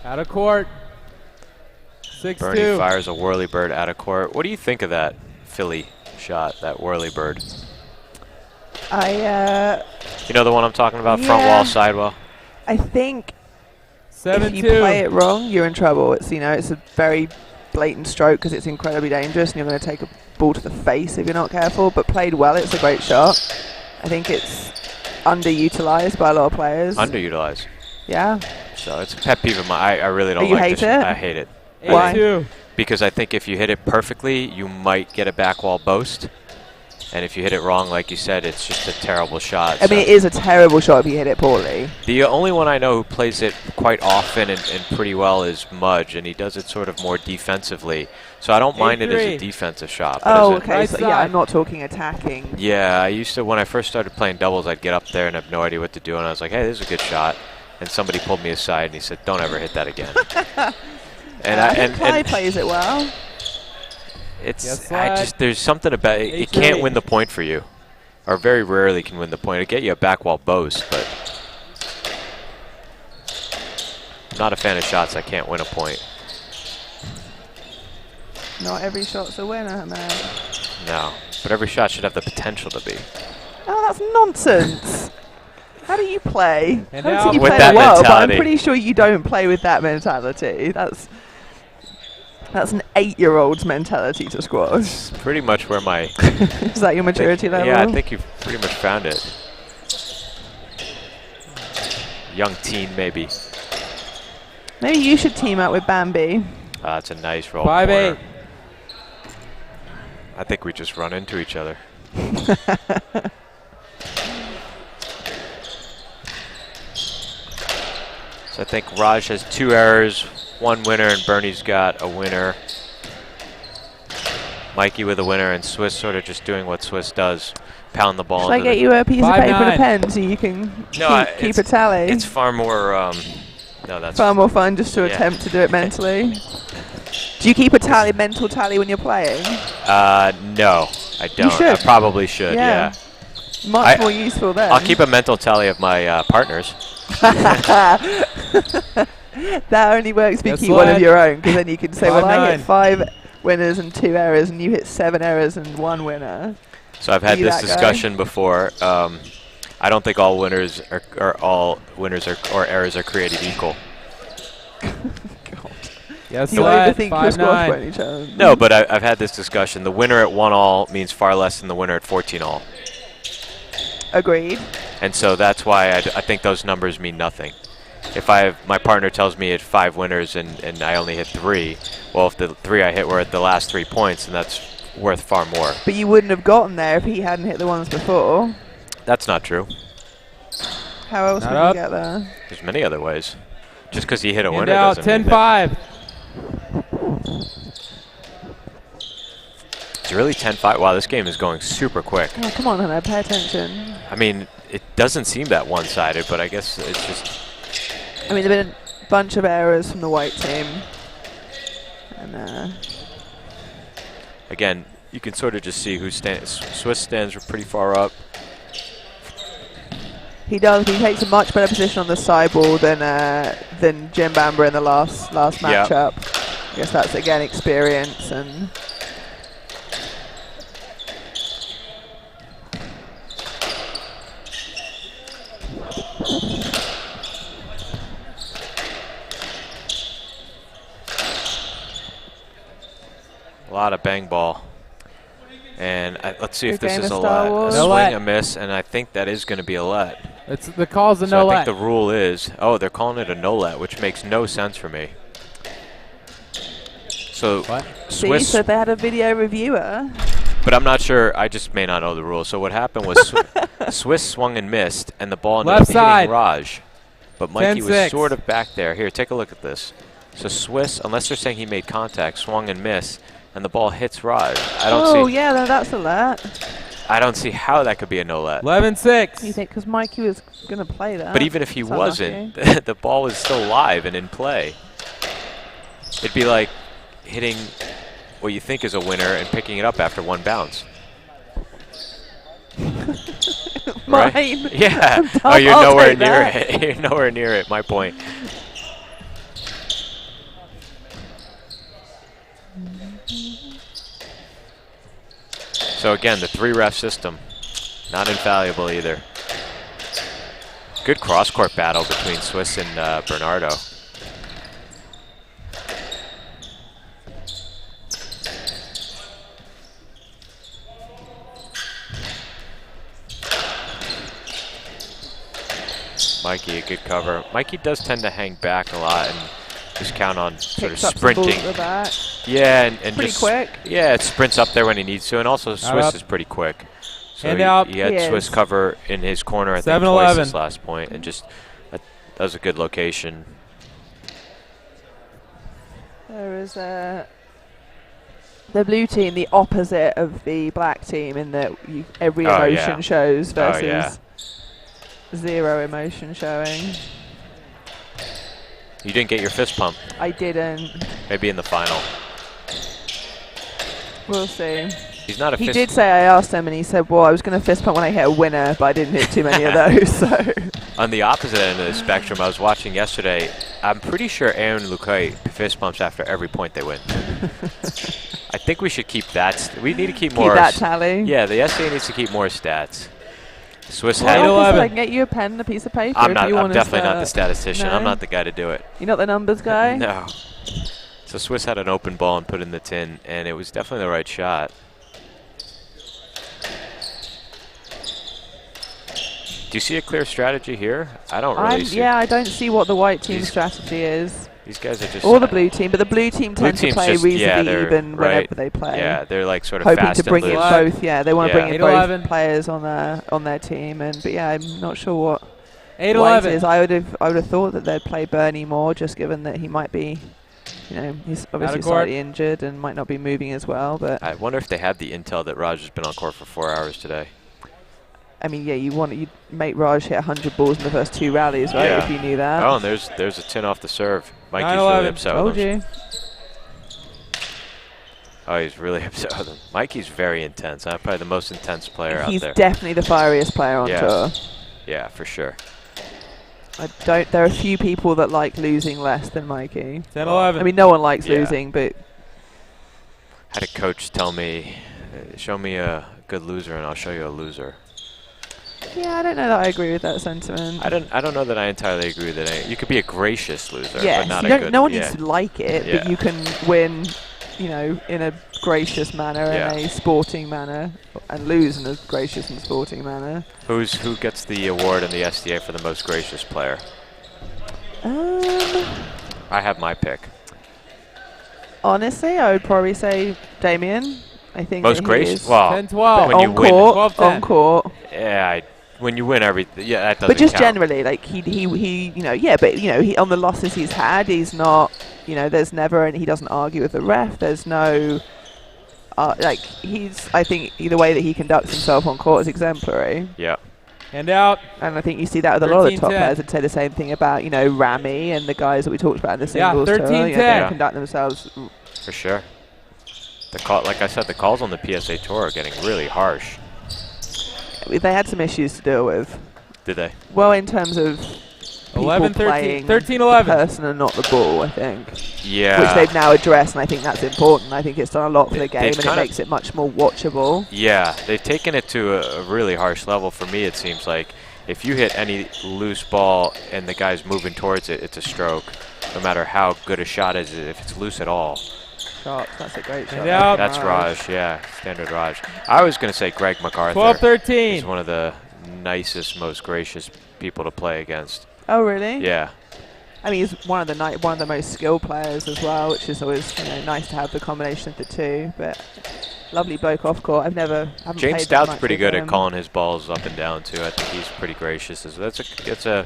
Out of court. 6-2. Bernie fires a whirly bird out of court. What do you think of that Philly shot, that whirly bird? You know the one I'm talking about, front wall, side wall? I think 7-2. if you play it wrong, you're in trouble. It's it's a very blatant stroke because it's incredibly dangerous, and you're going to take a ball to the face if you're not careful. But played well, it's a great shot. I think it's underutilized by a lot of players. Underutilized. Yeah. So it's a pet peeve of mine. I really don't You like hate this. it? I hate it. Why? 8-2. Because I think if you hit it perfectly, you might get a back wall boast. And if you hit it wrong, like you said, it's just a terrible shot. I mean, it is a terrible shot if you hit it poorly. The only one I know who plays it quite often and pretty well is Mudge, and he does it sort of more defensively. So I don't mind it as a 8-3. defensive shot. But Oh, as a- okay. Right So, yeah, side. I'm not talking attacking. Yeah, I used to, when I first started playing doubles, I'd get up there and have no idea what to do, and I was like, hey, this is a good shot. And somebody pulled me aside and he said, don't ever hit that again. And Clyde plays it well. It's Yes, I slide. just there's something about it. It can't win the point for you, or very rarely can win the point. It get you a back wall boast, but I'm not a fan of shots that can't win a point. Not every shot's a winner, man. No, but every shot should have the potential to be. Oh, that's nonsense. How do you play? And I don't out. think you With play that well, but I'm mentality. pretty sure you don't play with that mentality. That's an 8-year-old's mentality to squash. It's pretty much where my Is that your maturity level? yeah, I think you've pretty much found it. Young teen, maybe. Maybe you should team up with Bambi. That's a nice roll. 5-8. corner. I think we just run into each other. So I think Raj has 2 errors, 1 winner, and Bernie's got a winner. Mikey with a winner, and Swiss sort of just doing what Swiss does, pound the ball. Should I into get the you a piece of paper and a 5-9. pen so you can No, keep a tally? It's far more. No, that's far more fun just to Yeah. attempt to do it mentally. Do you keep a mental tally when you're playing? no, I don't. I should. probably should. Yeah. Yeah. Much more useful then. I'll keep a mental tally of my partners. That only works if you Yes, keep one of lad. your own, because then you can say, well, I hit 5-9. 5 winners and 2 errors, and you hit 7 errors and 1 winner. So I've had Be this that guy. discussion before. I don't think all winners or errors are created equal. Yes, Do you slide. overthink your squash by 5-9. any chance? No, but I've had this discussion. The winner at 1-all means far less than the winner at 14-all. Agreed. And so that's why I think those numbers mean nothing. If my partner tells me at 5 winners and I only hit 3, well, if the 3 I hit were at the last 3 points, then that's worth far more. But you wouldn't have gotten there if he hadn't hit the ones before. That's not true. How else Not would up. you get there? There's many other ways. Just because he hit a And winner out. doesn't mean that 10-5. it's really 10-5. Wow, this game is going super quick. Oh, come on, Hannah, pay attention. I mean, it doesn't seem that one-sided, but I guess it's just... I mean, there have been a bunch of errors from the white team. And Again, you can sort of just see who stands. Swiss stands pretty far up. he does. He takes a much better position on the sideball than Jim Bamber in the last Yeah. matchup. I guess that's again experience and. A lot of bang ball. And let's see if Good this game is of a Star let. A Wars. No swing, let. a miss, and I think that is going to be a let. It's the call's a So no I let. think the rule is, oh, they're calling it a no let, which makes no sense for me. So What? See, Swiss, so they had a video reviewer. but I'm not sure. I just may not know the rules. So what happened was Swiss swung and missed, and the ball ended Left up hitting side. Raj. But Mikey was 10-6. sort of back there. Here, take a look at this. So Swiss, unless they're saying he made contact, swung and missed, and the ball hits Raj. I don't see. Yeah, that's a let. I don't see how that could be a no let. 11-6. You think because Mikey was going to play that? But even if he It's wasn't, unlucky. the ball was still live and in play. It'd be like hitting what you think is a winner and picking it up after 1 bounce. Mine. Right? Yeah. I'll- Oh, you're I'll nowhere take near that. it. You're nowhere near it. My point. So again, the 3-ref system, not infallible either. Good cross-court battle between Swiss and Bernardo. Mikey, a good cover. Mikey does tend to hang back a lot and just count on sort of Picks up some balls sprinting. at the back. Yeah, and Pretty just quick. Yeah, it sprints up there when he needs to, and also Swiss up. is pretty quick. So Hand he, out. he had He Swiss is. cover in his corner, I think, 7-11. twice this last point, and just that was a good location. There is the blue team, the opposite of the black team, in that every Oh, emotion yeah. shows Oh, versus yeah. zero emotion showing. You didn't get your fist pump. I didn't. Maybe in the final. We'll see. He's not a He fist. did say, I asked him, and he said, well, I was going to fist pump when I hit a winner, but I didn't hit too many of those. So On the opposite end of the spectrum, I was watching yesterday. I'm pretty sure Aaron Lukai fist pumps after every point they win. I think we should keep that. We need to keep more. keep that tally. Yeah, the SDA needs to keep more stats. Swiss Well, had. like I said, 8-11. I can get you a pen and a piece of paper. I'm if not. you I'm want definitely not the to statistician. I'm No? not the guy to do it. You're not the numbers guy? No. So Swiss had an open ball and put in the tin, and it was definitely the right shot. Do you see a clear strategy here? I don't really see. Yeah, I don't see what the white team's These- strategy is. These guys are just. Or the blue team, but the blue team Blue tend to team's play just- yeah, reasonably they're even right. whenever they play. Yeah, they're like sort of Hoping fast to bring and in loose. both. Yeah, they want to Yeah. bring in 8-11. both players on their team. And but yeah, I'm not sure what white 8-11. is. I would have thought that they'd play Bernie more, just given that he might be, he's obviously court. slightly injured and might not be moving as well. But I wonder if they had the intel that Raj has been on court for 4 hours today. I mean, yeah, you'd make Raj hit 100 balls in the first 2 rallies, right? Yeah. If you knew that. Oh, and there's a tin off the serve. Mikey's 9-11. really upset Told with him. you. Oh, he's really upset with him. Mikey's very intense. Probably the most intense player He's out there. definitely the fieriest player on Yeah. tour. Yeah, for sure. There are a few people that like losing less than Mikey. 10-11. I mean, no one likes Yeah. losing, but Had a coach tell me, show me a good loser and I'll show you a loser. yeah, I don't know that I agree with that sentiment. I don't know that I entirely agree that you could be a gracious loser, Yes, but not you a don't, good. no one yeah. needs to like it, Yeah. but you can win, in a gracious manner Yeah. and a sporting manner, and lose in a gracious and sporting manner. Who gets the award in the SDA for the most gracious player? I have my pick. Honestly, I would probably say Damien. I think Most that he gracious. is- Well, 10-12. when on you win. court, 12-10. on court. Yeah, when you win everything, yeah, that doesn't But just count. generally, like he, he on the losses he's had, he's not, there's never, and he doesn't argue with the ref. There's no, I think the way that he conducts himself on court is exemplary. Yeah. Hand out. And I think you see that with a lot of the top 13-10. players. I'd say the same thing about, Rami and the guys that we talked about in the Yeah, singles tour. 13-10. They Yeah. conduct themselves. For sure. The call, like I said, the calls on the PSA Tour are getting really harsh. They had some issues to deal with. Did they? Well, in terms of 11-13. people playing 13-11. the person and not the ball, I think. Yeah. Which they've now addressed, and I think that's important. I think it's done a lot for the game, They've and it kinda- makes it much more watchable. Yeah, they've taken it to a really harsh level. For me, it seems like if you hit any loose ball and the guy's moving towards it, it's a stroke. No matter how good a shot is, if it's loose at all. Shot. That's a great shot. And out. That's Raj, yeah, standard Raj. I was going to say Greg MacArthur. 12-13. He's one of the nicest, most gracious people to play against. Oh, really? Yeah. I mean, he's one of the most skilled players as well, which is always nice to have the combination of the two. But lovely bloke off court. Haven't James played that Stout's much pretty with good him. at calling his balls up and down too. I think he's pretty gracious. It's a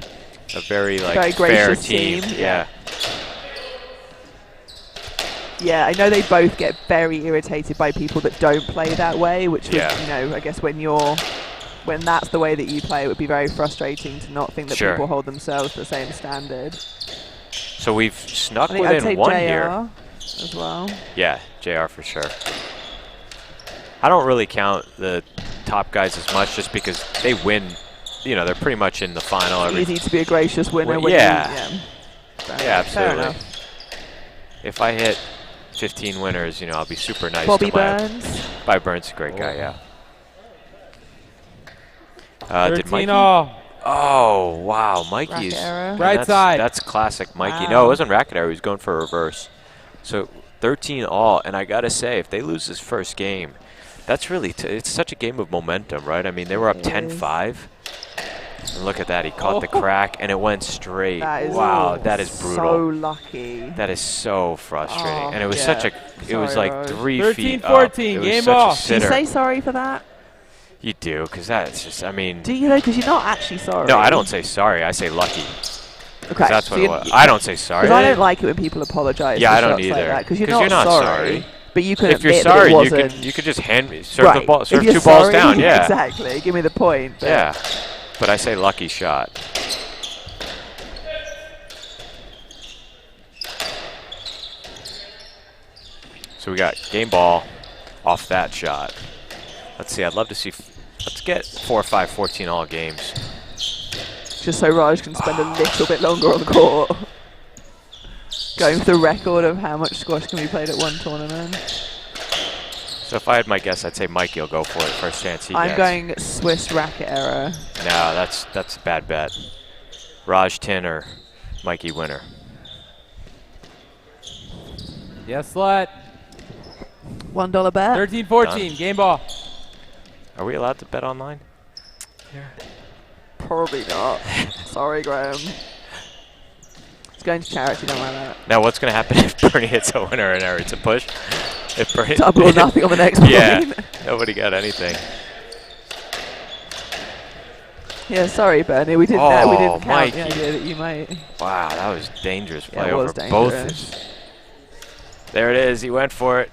very Very fair gracious team. team, Yeah. Yeah, I know they both get very irritated by people that don't play that way, which would, Yeah. I guess when that's the way that you play, it would be very frustrating to not think that Sure. people hold themselves to the same standard. So we've snuck I think I'd within say one JR here. as well. Yeah, JR for sure. I don't really count the top guys as much just because they win. They're pretty much in the final. Easy to be a gracious winner. Well, when yeah. Fair Yeah, enough. Fair absolutely. enough. If I hit 15 winners, I'll be super nice Bobby to my... Burns. Bobby Burns is a great guy, yeah. Did 13 Mikey? all. Oh, wow. Mikey's... Racket error. Right that's, side. That's classic Mikey. Wow. No, it wasn't racket error. He was going for a reverse. So 13 all. And I got to say, if they lose this first game, that's really... it's such a game of momentum, right? I mean, they were up It 10-5. And look at that. He caught the crack, and it went straight. That is Wow, that is brutal. So lucky. That is so frustrating. Oh, and it was yeah. such a, it was Sorry, like Rose. 3 feet up. 13-14, It was game such a ball. Do you sitter. say sorry for that? You do, because that's just, I mean. Do you though? Because you're not actually sorry. No, I don't say sorry. I say lucky. Okay. That's so what it was. I don't say sorry. Because I don't like it when people apologise. Yeah, for I don't shots like either. that, because you're 'Cause not sorry. But you can If you're admit sorry, that it you wasn't. could just hand me, serve the Right. ball, serve If you're 2 balls sorry, down. Yeah. Exactly. Give me the point. But Yeah. But I say lucky shot. So we got game ball off that shot. Let's see. I'd love to see. Let's get 4, 5, 14 all games. Just so Raj can spend a little bit longer on the court. Going for the record of how much squash can be played at one tournament. So if I had my guess, I'd say Mikey will go for it first chance he I'm gets. going Swiss racket error. No, that's a bad bet. Raj 10 or Mikey winner. Yes, slut. $1 bet. 13-14, game ball. Are we allowed to bet online? Probably not. Sorry, Graham. It's going to charity, don't worry about it. Now, what's going to happen if Bernie hits a winner and It's a push? If Bernie Double or nothing on the next Yeah, point. nobody got anything. Yeah, sorry, Bernie. We didn't know. We Oh, didn't count the Mikey. idea that you might. Wow, that was dangerous Yeah, play it over was both. dangerous. There it is. He went for it.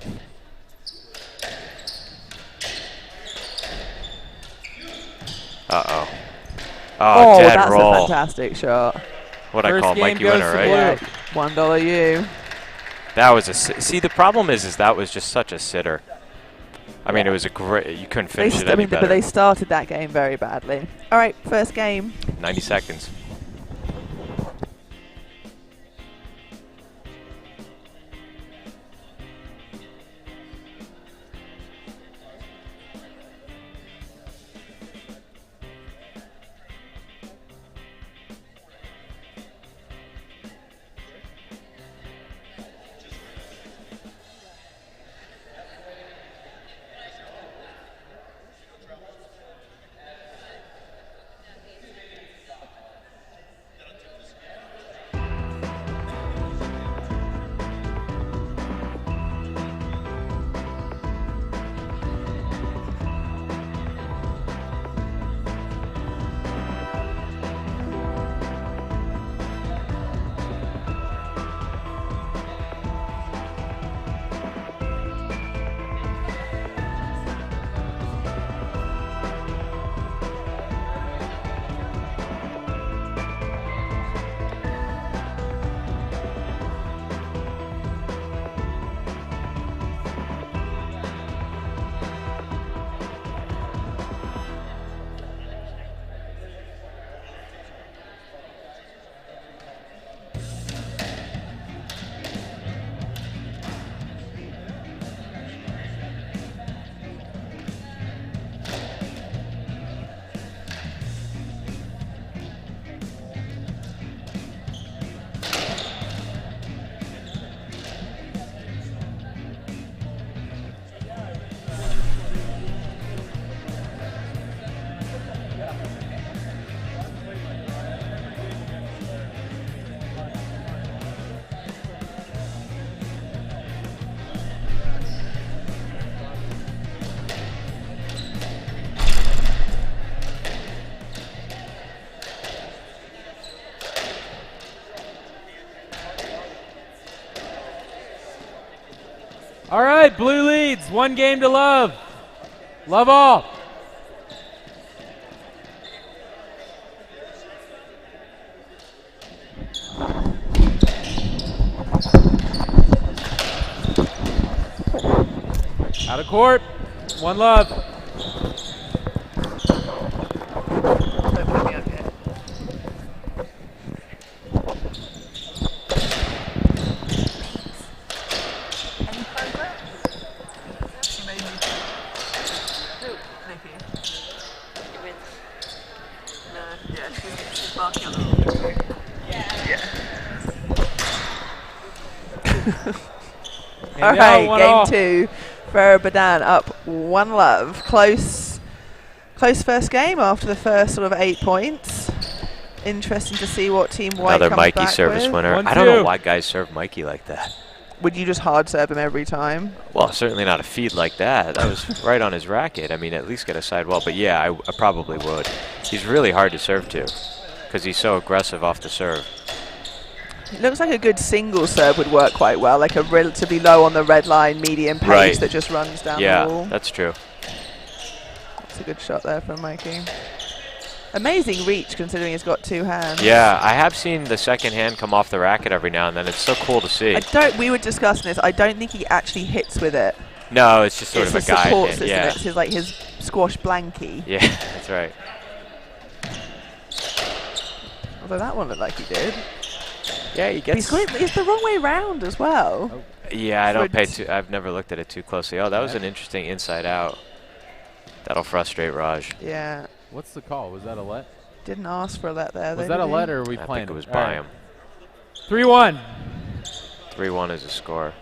Uh-oh. Oh, dead that's roll. a fantastic shot. What I First call game Mikey goes winner, to right? blue. Yeah, $1 you. That was a see. The problem is that was just such a sitter. I mean, it was a great. You couldn't finish it any better. But they started that game very badly. All right, first game. 90 seconds. All right, blue leads. 1 game to love. Love all. Out of court. 1 love. All right, game 2. Ferreira Badan up 1 love. Close first game after the first sort of 8 points. interesting to see what Team White Another comes Mikey back service with. winner. 1-2. I don't know why guys serve Mikey like that. Would you just hard serve him every time? Well, certainly not a feed like that. That was right on his racket. I mean, at least get a sidewall. But yeah, I probably would. He's really hard to serve to because he's so aggressive off the serve. It looks like a good single serve would work quite well, like a relatively low on the red line, medium pace Right. that just runs down the Yeah, wall. that's true. That's a good shot there from Mikey. Amazing reach considering he's got two hands. Yeah, I have seen the second hand come off the racket every now and then. It's so cool to see. We were discussing this. I don't think he actually hits with it. No, it's just sort It's of a guide support hand. system. Yeah, It's like his squash blankie. yeah, that's right. Although that one looked like he did. Yeah, he But gets. it's the wrong way round as well. Yeah, I don't So pay too. I've never looked at it too closely. Oh, that was an interesting inside out. That'll frustrate Raj. Yeah. What's the call? Was that a let? Didn't ask for a let there. Was though, that a did he? let or are we I playing? think it was All by right. him. 3-1. 3-1 is a score.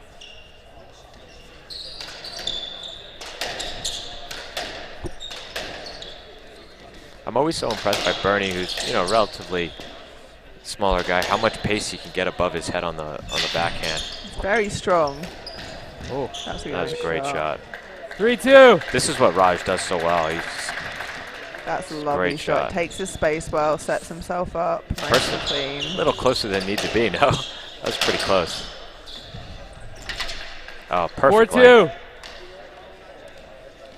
I'm always so impressed by Bernie, who's relatively smaller guy, how much pace he can get above his head on the backhand. Very strong. Oh, That's That was a great shot. 3-2. This is what Raj does so well. He's That's a lovely Great shot. shot. Takes his space well, sets himself up. Nice First- and a clean. little closer than need to be. No, that was pretty close. Oh, perfect 4-2. length.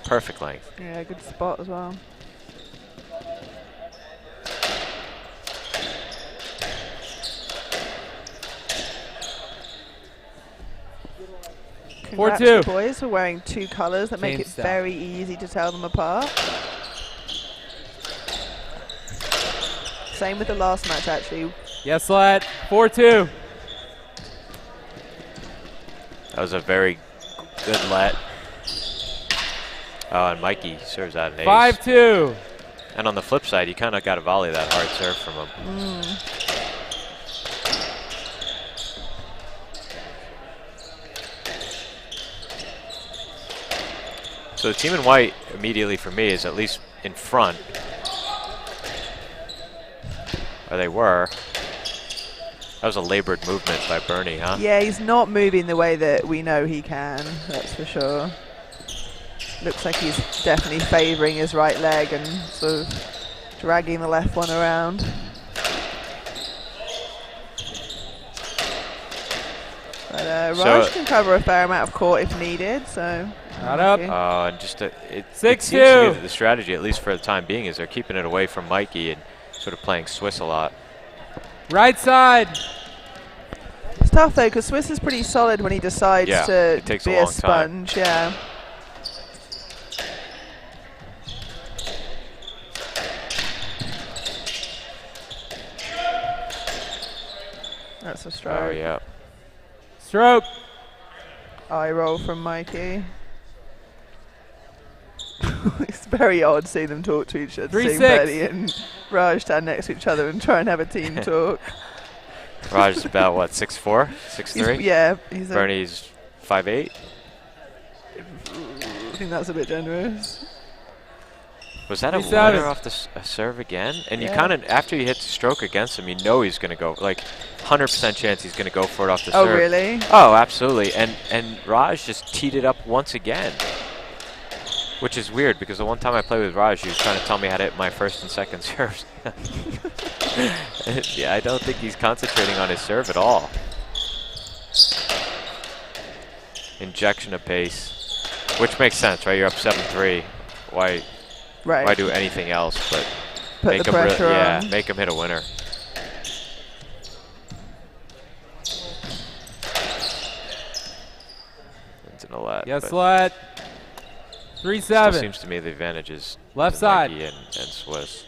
Perfect length. Yeah, good spot as well. Congrats 4-2. to boys for wearing two colours that make Same it style. very easy to tell them apart. Same with the last match actually. Yes, let. 4-2. That was a very good let. Oh, and Mikey serves out an ace. 5-2. And on the flip side, you kind of got to volley that hard serve from him. So the team in white immediately for me is at least in front. Or they were. That was a labored movement by Bernie, huh? Yeah, he's not moving the way that we know he can, that's for sure. Looks like he's definitely favouring his right leg and sort of dragging the left one around. But Raj can cover a fair amount of court if needed, so... Not up. okay. And just it 6-2. seems to me that the strategy, at least for the time being, is they're keeping it away from Mikey and sort of playing Swiss a lot. Right side. It's tough though, because Swiss is pretty solid when he decides Yeah, to it takes a be long a time. sponge, yeah. That's a stroke. Oh, yeah. Stroke. Eye roll from Mikey. It's very odd seeing them talk to each other. 3-6. Seeing Bernie and Raj stand next to each other and try and have a team talk. Raj is about, what, 6'4", 6'3"? Yeah, he's Bernie's 5'8". I think that's a bit generous. Was that a 3-7. winner off the serve again? And you Yeah. kind of, after you hit the stroke against him, you know he's going to go, like, 100% chance he's going to go for it off the Oh, serve. really? Oh, absolutely. And Raj just teed it up once again. Which is weird, because the one time I played with Raj, he was trying to tell me how to hit my first and second serves. Yeah, I don't think he's concentrating on his serve at all. Injection of pace. Which makes sense, right? You're up 7-3. Why do anything else but Put make the him pressure yeah, on. make him hit a winner. It's an let. Yes, but let. still 3-7. seems to me the advantage is Left to side. Mikey and Swiss.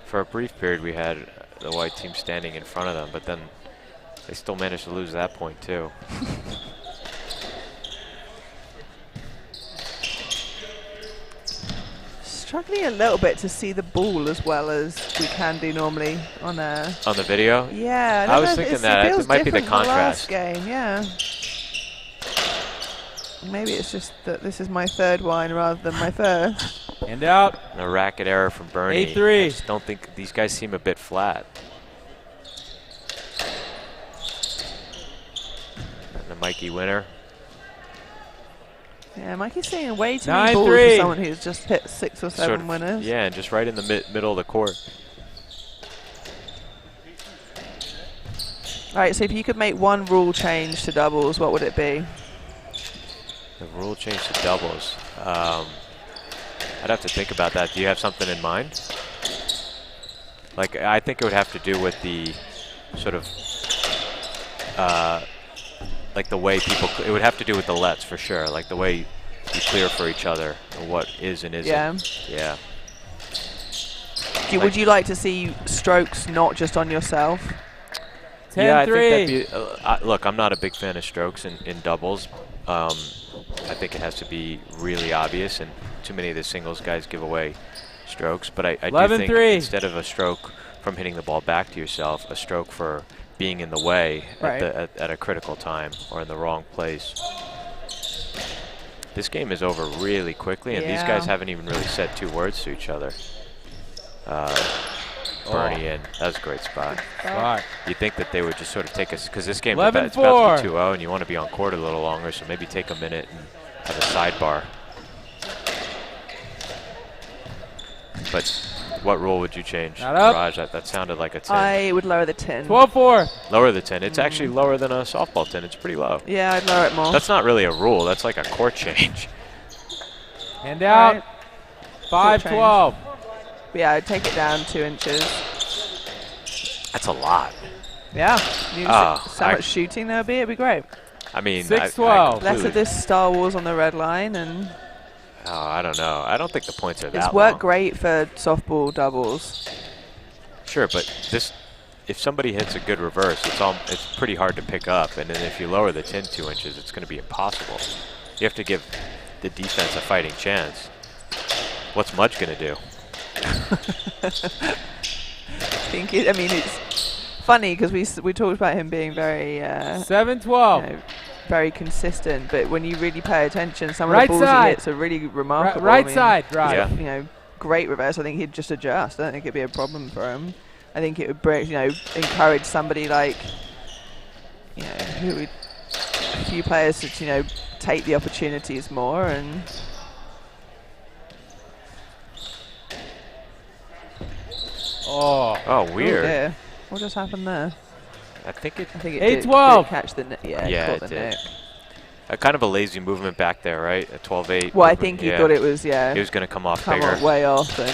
For a brief period, we had the white team standing in front of them, but then they still managed to lose that point too. Struggling a little bit to see the ball as well as we can do normally on a... On the video, Yeah, I don't was know if thinking it's- that. It It feels might be the different from last contrast. game, yeah. Maybe it's just that this is my third wine rather than my first. And out. And a racket error from Bernie. 8-3. I just don't think these guys seem a bit flat. And the Mikey winner. Yeah, Mikey's seeing way too many 9-3. balls for someone who's just hit 6 or 7 Sort of, winners. Yeah, and just right in the middle of the court. All right, so if you could make one rule change to doubles, what would it be? The rule change to doubles. I'd have to think about that. Do you have something in mind? Like, I think it would have to do with the sort of, like the way people, it would have to do with the lets for sure. Like the way you clear for each other, and what is and isn't. Yeah. Yeah. Would you like to see strokes not just on yourself? 10-3. Yeah, I think that'd be, look, I'm not a big fan of strokes in doubles. I think it has to be really obvious, and too many of the singles guys give away strokes. But I do think instead of a stroke from hitting the ball back to yourself, a stroke for being in the way at a critical time or in the wrong place. This game is over really quickly, and these guys haven't even really said 2 words to each other. Bernie in. That was a great spot. You think that they would just sort of take us, because this game it's about to be 2-0, and you want to be on court a little longer, so maybe take a minute and have a sidebar. But what rule would you change, Raj? That sounded like a 10. I would lower the 10. 12-4. Lower the 10. It's actually lower than a softball 10. It's pretty low. Yeah, I'd lower it more. That's not really a rule. That's like a court change. And out. 5-12. Yeah, I'd take it down 2 inches. That's a lot. Yeah. So much shooting there would be. It'd be great. I mean, 6-12. Less of this Star Wars on the red line, and I don't know. I don't think the points are that it's worked long. great for softball doubles. Sure, but if somebody hits a good reverse, it's pretty hard to pick up. And then if you lower the 10 2 inches, it's going to be impossible. You have to give the defense a fighting chance. What's Mudge going to do? I mean, it's funny because we talked about him being very 7-12. Very consistent, but when you really pay attention, some Right of the balls side. he hits are really remarkable. Right I mean, side, right. Yeah. Great reverse. I think he'd just adjust. I don't think it'd be a problem for him. I think it would encourage somebody like, a few players to, take the opportunities more and. Oh, weird. Oh dear. What just happened there? I think it 8-12. Did catch the net. Yeah, it it caught the did. net. Kind of a lazy movement back there, right? A 12-8. Well, I think he thought it was, He was going to come off bigger. Way off. And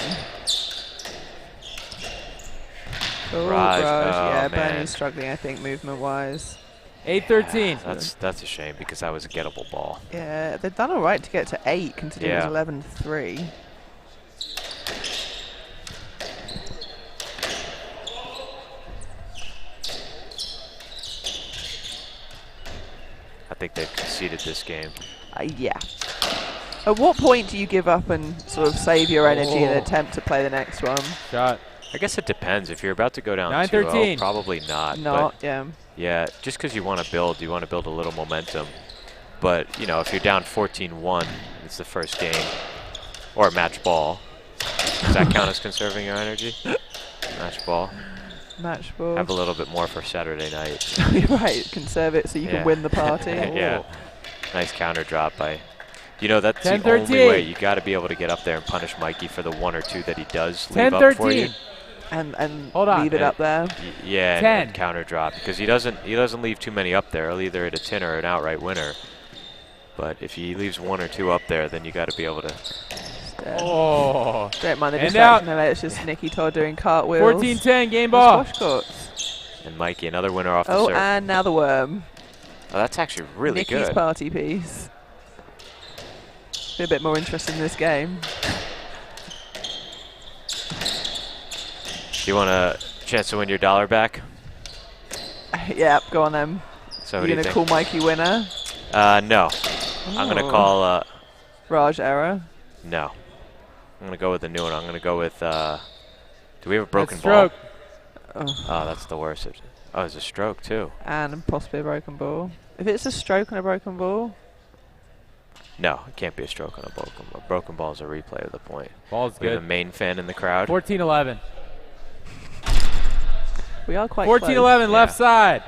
Raj, yeah, oh, man. Bernie's struggling, I think, movement-wise. 8-13. That's a shame because that was a gettable ball. Yeah, they've done all right to get to 8, considering it was 11-3. I think they've conceded this game. Yeah. At what point do you give up and sort of save your energy and attempt to play the next one? Shot. I guess it depends. If you're about to go down 9-13. 2-0, probably not. Yeah. Yeah, just because you want to build a little momentum. But, if you're down 14-1, it's the first game, or match ball. Does that count as conserving your energy? Match ball. Match ball. Have a little bit more for Saturday night. You're right, conserve it so you can win the party. Yeah. Nice counter drop by. That's 10-13. the only way. You got to be able to get up there and punish Mikey for the 1 or 2 that he does leave up for you. And hold on. leave it up there. Yeah, and counter drop because he doesn't leave too many up there. He'll either hit a 10 or an outright winner. But if he leaves 1 or 2 up there, then you got to be able to. Don't mind the distraction of it. It's just Nicky Todd doing cartwheels. 14-10 game ball. Squash courts. And Mikey, another winner off the serve. And now the worm. Oh, that's actually really Nicky's good. party piece. Be a bit more interested in this game. Do you want a chance to win your $1 back? Yeah, go on then. So You're going to call Mikey winner? No. I'm going to call... Raj error? No. I'm going to go with the new one. I'm going to go with... do we have a broken ball? Oh, that's the worst. Oh, it's a stroke too. And possibly a broken ball. If it's a stroke and a broken ball... No, it can't be a stroke on a broken ball. A broken ball is a replay of the point. Ball's We have good. a main fan in the crowd. 14-11. We are quite 14-11, left side.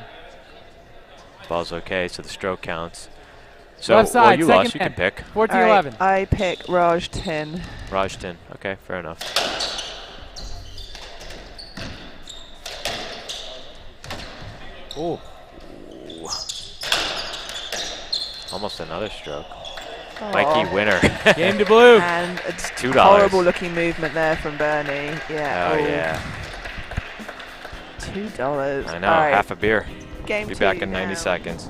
Ball's okay, so the stroke counts. So, Left side, well, you lost. second You can man. pick. 14-11. I pick Raj Tin. Rajton. Okay, fair enough. Ooh. Almost another stroke. Mikey winner. Game to blue. And it's $2. horrible looking movement there from Bernie. Yeah. Oh, yeah. $2. I know. All right. Half a beer. Game Be 2 back in 90 now. seconds.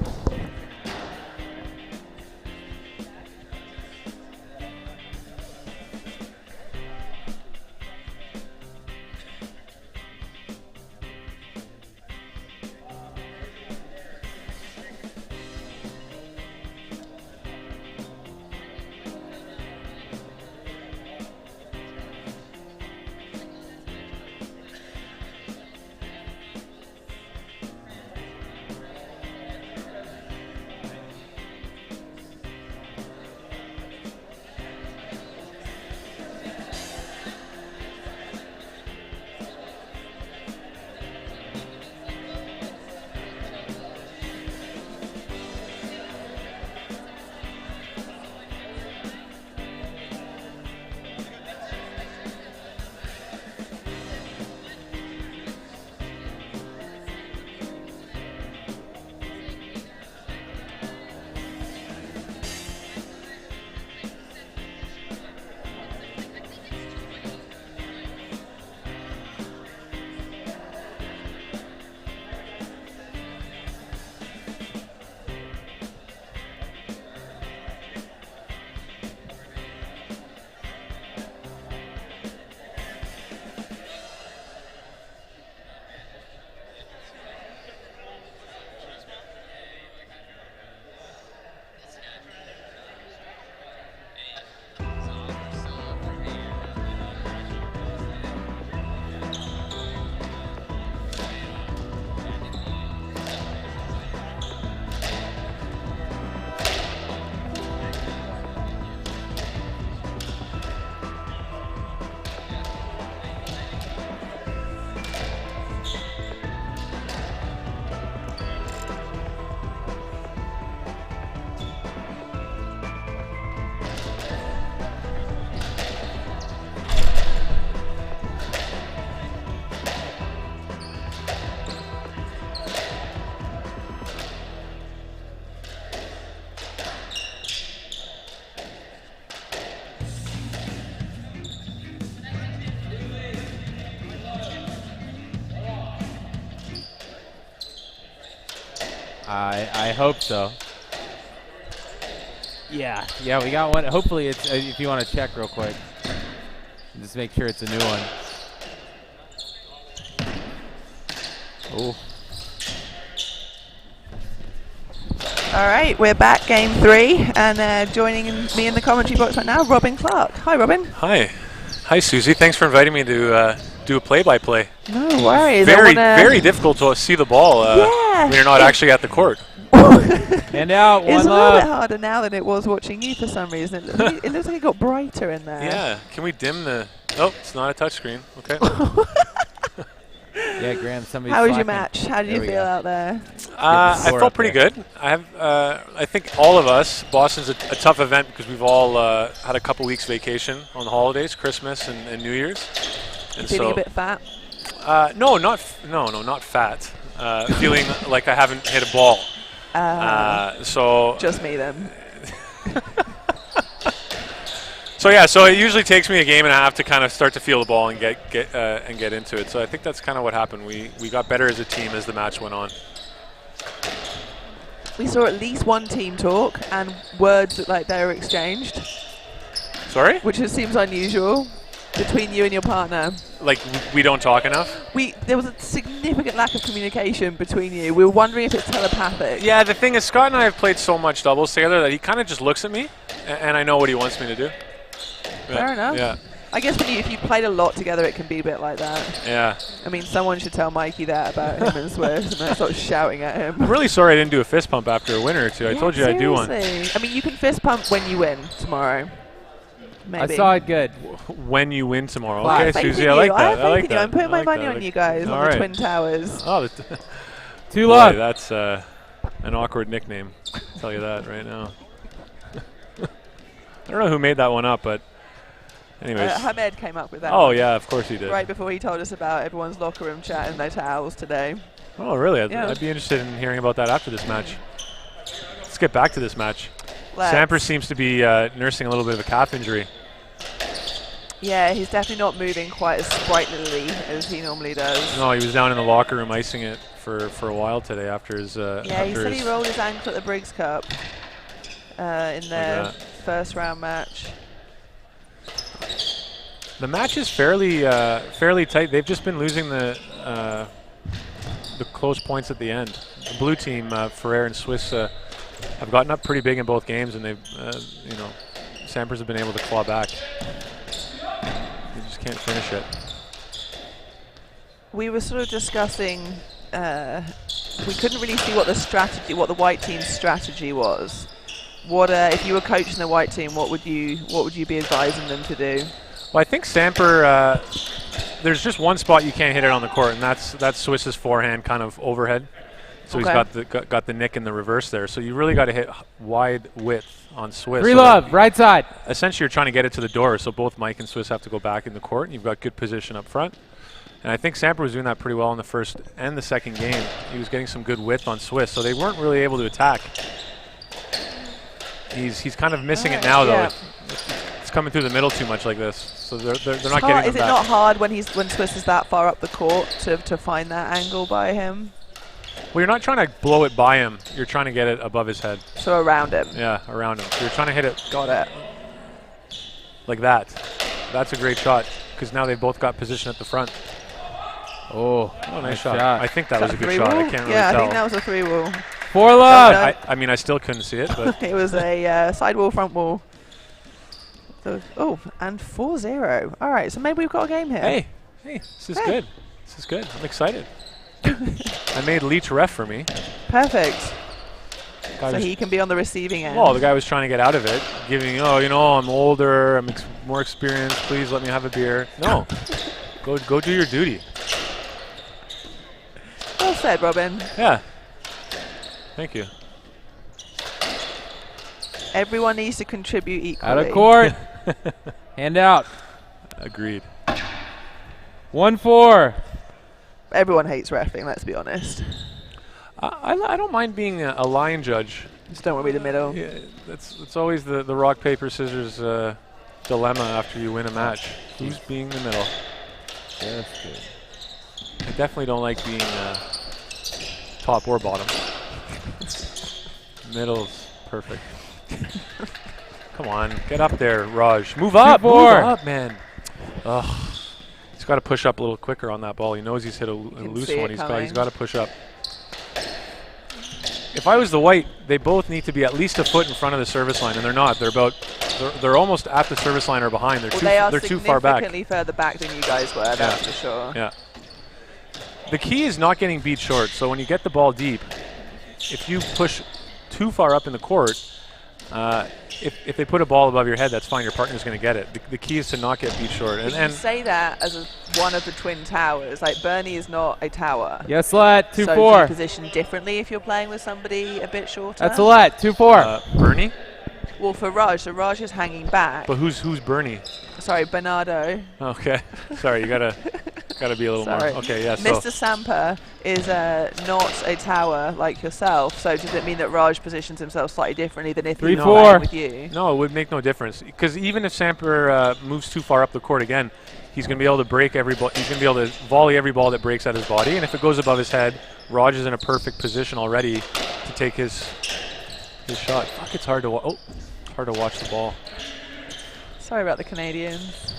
I hope so. Yeah, we got one. Hopefully it's, if you want to check real quick. Just make sure it's a new one. Ooh. All right, we're back, game 3, and joining me in the commentary box right now, Robin Clarke. Hi, Robin. Hi. Hi, Susie. Thanks for inviting me to do a play-by-play. No worries. Very difficult to see the ball when you're not actually at the court. And out, It's one a little bit love. harder now than it was watching you for some reason. It looks like it got brighter in there. Yeah. Can we dim the... Oh, it's not a touchscreen. Okay. Yeah, Graham, somebody's How was your slacking. match? How did you There we feel go. out there? I score felt up pretty there. good. I think all of us, Boston's a tough event because we've all had a couple weeks vacation on the holidays, Christmas and New Year's. And Feeling so, a bit fat? No, not fat. Feeling like I haven't hit a ball. So Just me then. So yeah, so it usually takes me a game and a half to kind of start to feel the ball and get into it. So I think that's kind of what happened. We got better as a team as the match went on. We saw at least one team talk and words looked like they were exchanged. Sorry? Which just seems unusual between you and your partner. Like we don't talk enough? There was a significant lack of communication between you. We were wondering if it's telepathic. Yeah, the thing is Scott and I have played so much doubles together that he kind of just looks at me and I know what he wants me to do. Fair enough. Yeah. I guess if you've played a lot together, it can be a bit like that. Yeah. I mean, someone should tell Mikey that about him and Swift, and then start shouting at him. I'm really sorry I didn't do a fist pump after a win or two. I Yeah, told you I'd do one. seriously. I mean, you can fist pump when you win tomorrow. Maybe. I saw it good. When you win tomorrow. Wow. Okay, Faith in Susie, I like you. that. I I like faith in you. that. I'm putting I my like money that. on you guys All on the right. Twin Towers. Oh, Two boy, love. that's an awkward nickname. I'll tell you that right now. I don't know who made that one up, but anyways. Hamed came up with that. Oh, one yeah, of course he did. Right before he told us about everyone's locker room chat and their towels today. Oh, really? Yeah. I'd be interested in hearing about that after this match. Let's get back to this match. Let's. Samper seems to be nursing a little bit of a calf injury. Yeah, he's definitely not moving quite as sprightly as he normally does. No, he was down in the locker room icing it for a while today after his. Yeah, he said he rolled his ankle at the Briggs Cup in their first round match. The match is fairly tight. They've just been losing the close points at the end. The blue team, Ferreira and Swiss, have gotten up pretty big in both games, and they've, Sampers have been able to claw back. They just can't finish it. We were sort of discussing. We couldn't really see what the white team's strategy was. What if you were coaching the white team? What would you be advising them to do? Well, I think Samper. There's just one spot you can't hit it on the court, and that's Swiss's forehand, kind of overhead. So he's got the nick in the reverse there. So you really got to hit wide width on Swiss. Three love, right side. Essentially, you're trying to get it to the door, so both Mike and Swiss have to go back in the court, and you've got good position up front. And I think Samper was doing that pretty well in the first and the second game. He was getting some good width on Swiss, so they weren't really able to attack. He's kind of missing it now, though. It's coming through the middle too much like this, so they're not getting it. Is it not hard when Swiss is that far up the court to find that angle by him? Well, you're not trying to blow it by him. You're trying to get it above his head. So around him. Yeah, around him. So you're trying to hit it. Got it. Like that. That's a great shot because now they've both got position at the front. Oh, nice shot. I think that was a good shot. I can't really tell. Yeah, I think that was a 3-wall. Four love. I mean, I still couldn't see it, but it was a side wall, front wall. So, and 4-0. All right, so maybe we've got a game here. Hey, this is good. This is good. I'm excited. I made Leach ref for me. Perfect. So he can be on the receiving end. Well, the guy was trying to get out of it, giving, I'm older, I'm more experienced, please let me have a beer. No, go do your duty. Well said, Robin. Yeah. Thank you. Everyone needs to contribute equally. Out of court. Hand out. Agreed. 1-4. Everyone hates reffing, let's be honest. I don't mind being a line judge. Just don't want to be the middle. Yeah, it's always the rock, paper, scissors dilemma after you win a match. Who's being the middle? That's good. I definitely don't like being top or bottom. Middle's perfect. Come on, get up there, Raj. Move up, move up, man. Ugh. He's got to push up a little quicker on that ball. He knows he's hit a loose one. He's got to push up. If I was the white, they both need to be at least a foot in front of the service line, and they're not. They're almost at the service line or behind. They're too far back. Significantly further back than you guys were, that's for sure. Yeah. The key is not getting beat short. So when you get the ball deep, if you push too far up in the court, if they put a ball above your head, that's fine. Your partner's going to get it. The key is to not get beat short. And you say that as one of the twin towers. Like, Bernie is not a tower. Yes, let 2-4. So do you position differently if you're playing with somebody a bit shorter? That's a let 2-4. Bernie? Well, for Raj, so Raj is hanging back. But who's Bernie? Sorry, Bernardo. Okay. Sorry, you gotta be a little more. Okay, yeah. Mr. Samper is not a tower like yourself. So does it mean that Raj positions himself slightly differently than if he's playing with you? No, it would make no difference because even if Samper moves too far up the court again, he's going to be able to break every ball. He's going to be able to volley every ball that breaks at his body, and if it goes above his head, Raj is in a perfect position already to take his shot. Fuck, it's hard to watch the ball. Sorry about the Canadians.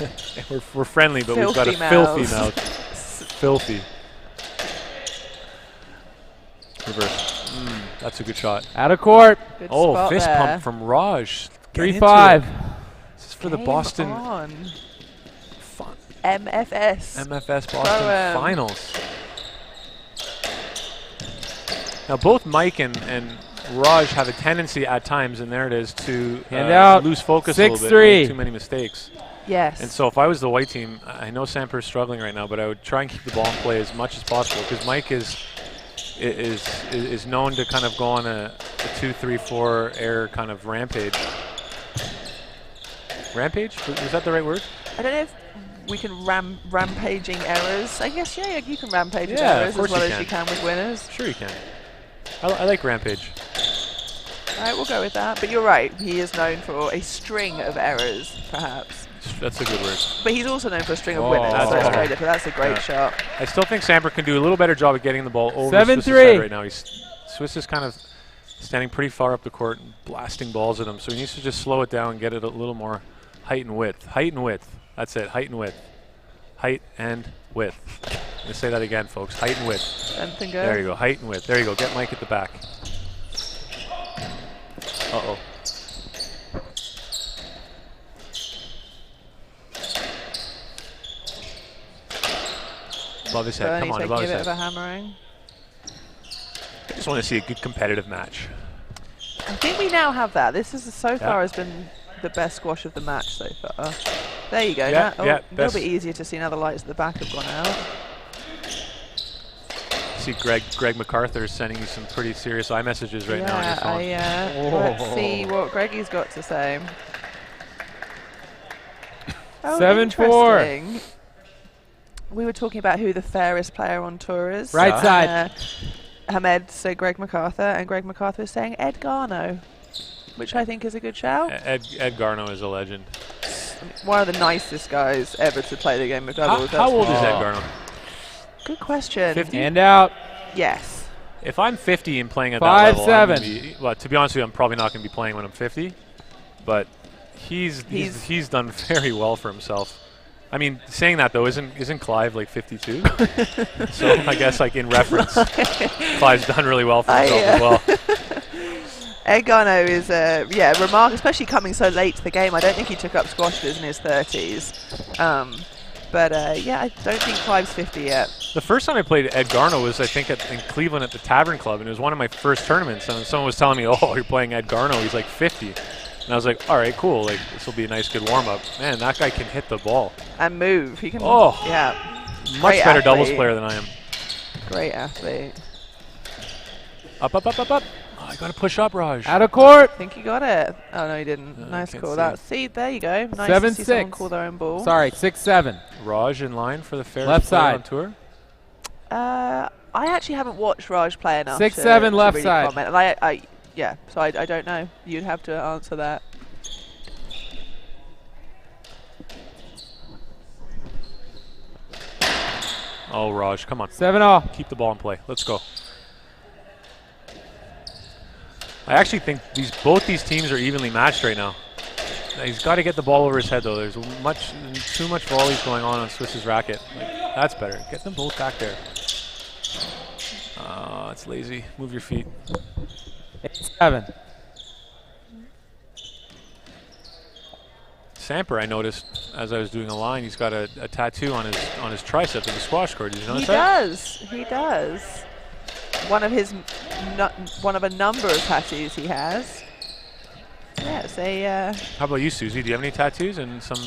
we're friendly, but we've got a filthy mouth. Filthy. Reverse. That's a good shot. Out of court. Good fist there. pump from Raj. 3-5. This is for the Boston. MFS. MFS Boston Finals. Now both Mike and Raj have a tendency at times, and there it is, to lose focus a little bit, make too many mistakes. Yes. And so if I was the white team, I know Samper is struggling right now, but I would try and keep the ball in play as much as possible, because Mike is known to kind of go on a 2-3-4 error kind of rampage. Rampage? Was that the right word? I don't know if we can rampaging errors. I guess, yeah, you can rampage with errors as well as you can with winners. Sure you can. I like rampage. All right, we'll go with that. But you're right, he is known for a string of errors, perhaps. That's a good word. But he's also known for a string of winners, so it's very different. That's a great shot. I still think Samper can do a little better job at getting the ball over Swiss's head right now. Swiss is kind of standing pretty far up the court and blasting balls at him, so he needs to just slow it down and get it a little more height and width. Height and width. That's it. Height and width. Height and width. I'm going to say that again, folks. Height and width. There you go. Height and width. There you go. Get Mike at the back. Uh-oh. Above his head. Come on, above his head. Give it a hammering. I just want to see a good competitive match. I think we now have that. This is so far has been the best squash of the match so far. There you go. Yeah, a little bit easier to see now the lights at the back have gone out. See Greg MacArthur is sending you some pretty serious iMessages right now on your phone. Let's see what Greggy's got to say. 7-4. We were talking about who the fairest player on tour is. Right side. Hamed said Greg MacArthur, and Greg MacArthur is saying Ed Garno, which I think is a good shout. Ed Garno is a legend. One of the nicest guys ever to play the game of doubles. How old is Ed Garno? Good question. 50? Hand out. Yes. If I'm 50 and playing at that level, 5-7. Well, to be honest with you, I'm probably not going to be playing when I'm 50. But he's done very well for himself. I mean, saying that though, isn't Clive like 52? So I guess like in reference, Clive's done really well for himself as well. Ed Garno is remarkable, especially coming so late to the game. I don't think he took up squash in his 30s. But I don't think Clive's 50 yet. The first time I played Ed Garno was, I think, in Cleveland at the Tavern Club, and it was one of my first tournaments. And someone was telling me, "Oh, you're playing Ed Garno. He's like 50." And I was like, "All right, cool. Like this will be a nice, good warm up." Man, that guy can hit the ball and move. He can. Oh, yeah. Much better doubles player than I am. Great athlete. Up, up, up, up, up. Oh, I got to push up, Raj. Out of court. I think you got it. Oh, no, you didn't. Nice call. There you go. Nice 7-6. to see someone call their own ball. Sorry, 6-7. Raj in line for the fairest left player side on tour. I actually haven't watched Raj play enough. 6-7 left really side. Comment. And so I don't know. You'd have to answer that. Oh, Raj, come on. 7-all. Keep the ball in play. Let's go. I actually think both these teams are evenly matched right now. He's got to get the ball over his head, though. There's too much volleys going on Swiss's racket. That's better. Get them both back there. It's lazy. Move your feet. 7. Samper, I noticed as I was doing a line, he's got a tattoo on his tricep of the squash court. Did you notice that? He does. One of a number of tattoos he has. Yeah, it's a. How about you, Susie? Do you have any tattoos and some?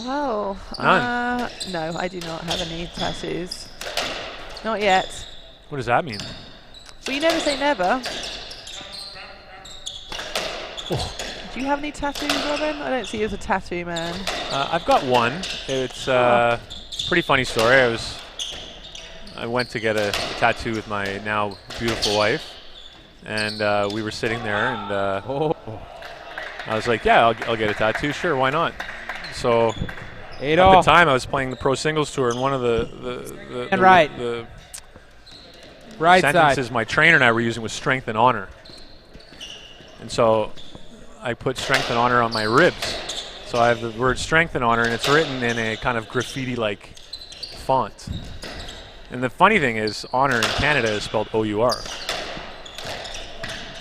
Well, none. No, I do not have any tattoos. Not yet. What does that mean? Well, you never say never. Oh. Do you have any tattoos, Robin? I don't see you as a tattoo man. I've got one. It's a pretty funny story. I went to get a tattoo with my now beautiful wife, and we were sitting there, and I was like, "Yeah, I'll get a tattoo. Sure, why not?" So at the time, I was playing the pro singles tour, and one of the right sentences side my trainer and I were using was strength and honor, and so I put strength and honor on my ribs. So I have the word strength and honor, and it's written in a kind of graffiti-like font. And the funny thing is, honor in Canada is spelled O-U-R,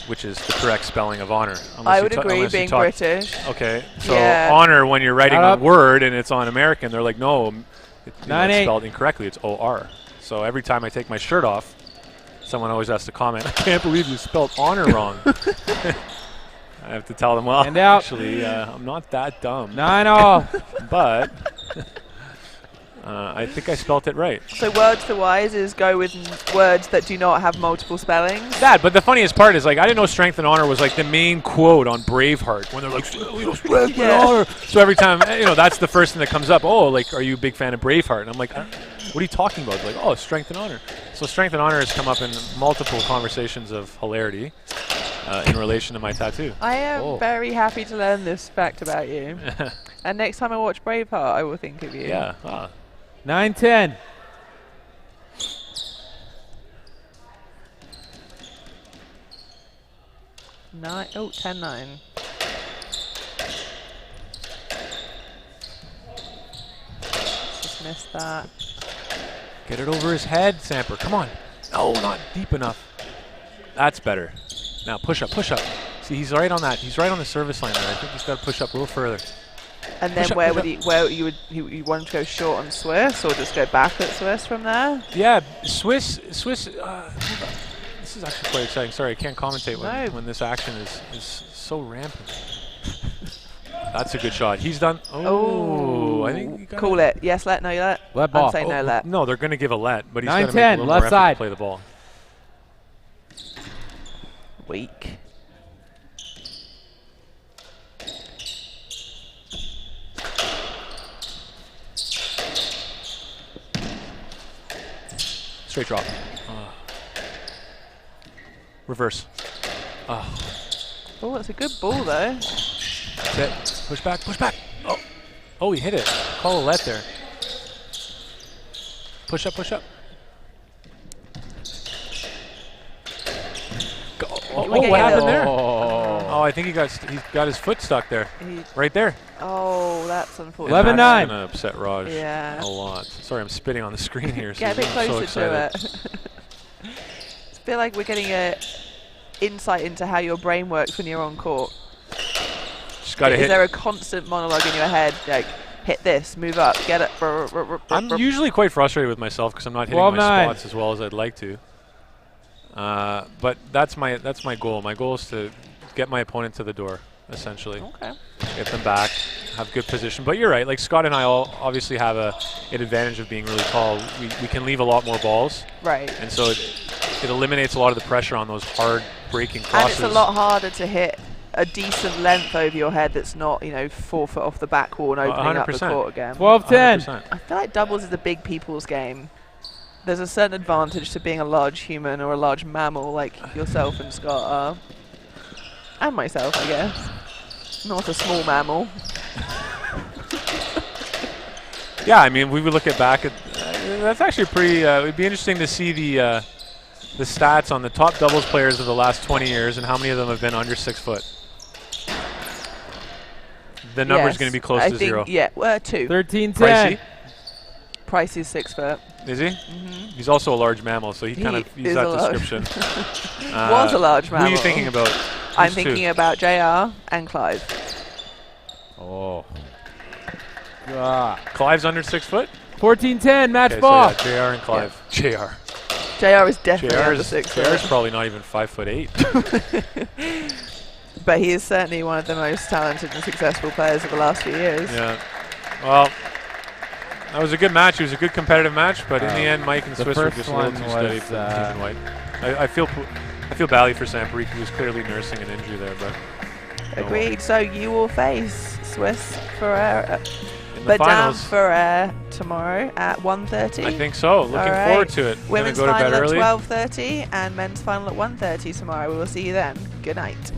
which is the correct spelling of honor. I would agree, being British. Okay, so honor, when you're writing on Word and it's on American, they're like, no, It's 9-8. spelled incorrectly. It's OR. So every time I take my shirt off, someone always has to comment, I can't believe you spelled honor wrong. I have to tell them, well, And out. actually, I'm not that dumb. 9-all. But I think I spelt it right. So words to wise is go with words that do not have multiple spellings. That, but the funniest part is, like, I didn't know strength and honor was like the main quote on Braveheart when they're like, strength and honor. So every time, that's the first thing that comes up. Oh, like, are you a big fan of Braveheart? And I'm like, what are you talking about? Like, oh, strength and honor. So strength and honor has come up in multiple conversations of hilarity in relation to my tattoo. I am very happy to learn this fact about you. And next time I watch Braveheart, I will think of you. Yeah. 9-10. Nine. Oh, 10-9. Just missed that. Get it over his head, Samper. Come on. No, not deep enough. That's better. Now push up, push up. See, he's right on that. He's right on the service line there. I think he's got to push up a little further. And then where you want to go short on Swiss, or just go back at Swiss from there? Yeah, Swiss. This is actually quite exciting. Sorry, I can't commentate when this action is so rampant. That's a good shot. He's done. Oh, I think. Call it. Yes, let. No, let. Let ball. I'm saying no, let. No, they're going to give a let, but he's got to make a 9-10, little left more effort side. to play the ball. Weak. Straight drop. Reverse. Oh, that's a good ball though. That's it. Push back, push back. Oh, he hit it. Call a let there. Push up, push up. Go. What happened there? Oh, I think he got his foot stuck there. Right there. Oh, that's unfortunate. 11-9. That's gonna upset Raj a lot. Sorry, I'm spitting on the screen here. Get a bit closer to it. I feel like we're getting a insight into how your brain works when you're on court. Just gotta hit. Is there a constant monologue in your head, like, hit this, move up, get it? I'm usually quite frustrated with myself because I'm not hitting my spots as well as I'd like to. But that's my goal. My goal is to get my opponent to the door, essentially. Okay. Get them back, have good position. But you're right. Like Scott and I all obviously have an advantage of being really tall. We can leave a lot more balls. Right. And so it eliminates a lot of the pressure on those hard breaking crosses. And it's a lot harder to hit a decent length over your head that's not, 4 foot off the back wall and opening up the court again. 12-10. I feel like doubles is a big people's game. There's a certain advantage to being a large human or a large mammal like yourself and Scott are. And myself, I guess. Not a small mammal. Yeah, I mean, we would look back at that's actually pretty. It would be interesting to see the stats on the top doubles players of the last 20 years and how many of them have been under 6 foot. The number is going to be close to 0. Yeah, 2. 13-10. Price is 6 foot. Is he? Mm-hmm. He's also a large mammal, so he kind of fits that description. Was a large mammal. Who are you thinking about? I'm thinking about JR and Clive. Oh. Clive's under 6 foot? 14-10, match okay, ball. So yeah, JR and Clive. Yeah. JR is definitely under 6 foot. JR is probably not even 5'8". But he is certainly one of the most talented and successful players of the last few years. Yeah. Well, that was a good match. It was a good competitive match, but in the end, Mike and Swiss were just a little too steady for team in white. I feel badly for Samper. He was clearly nursing an injury there, but agreed. So you will face Swiss Ferreira, Badan Ferreira tomorrow at 1:30. I think so. Looking forward to it. Women's go to final bed at early. 12:30 and men's final at 1:30 tomorrow. We will see you then. Good night.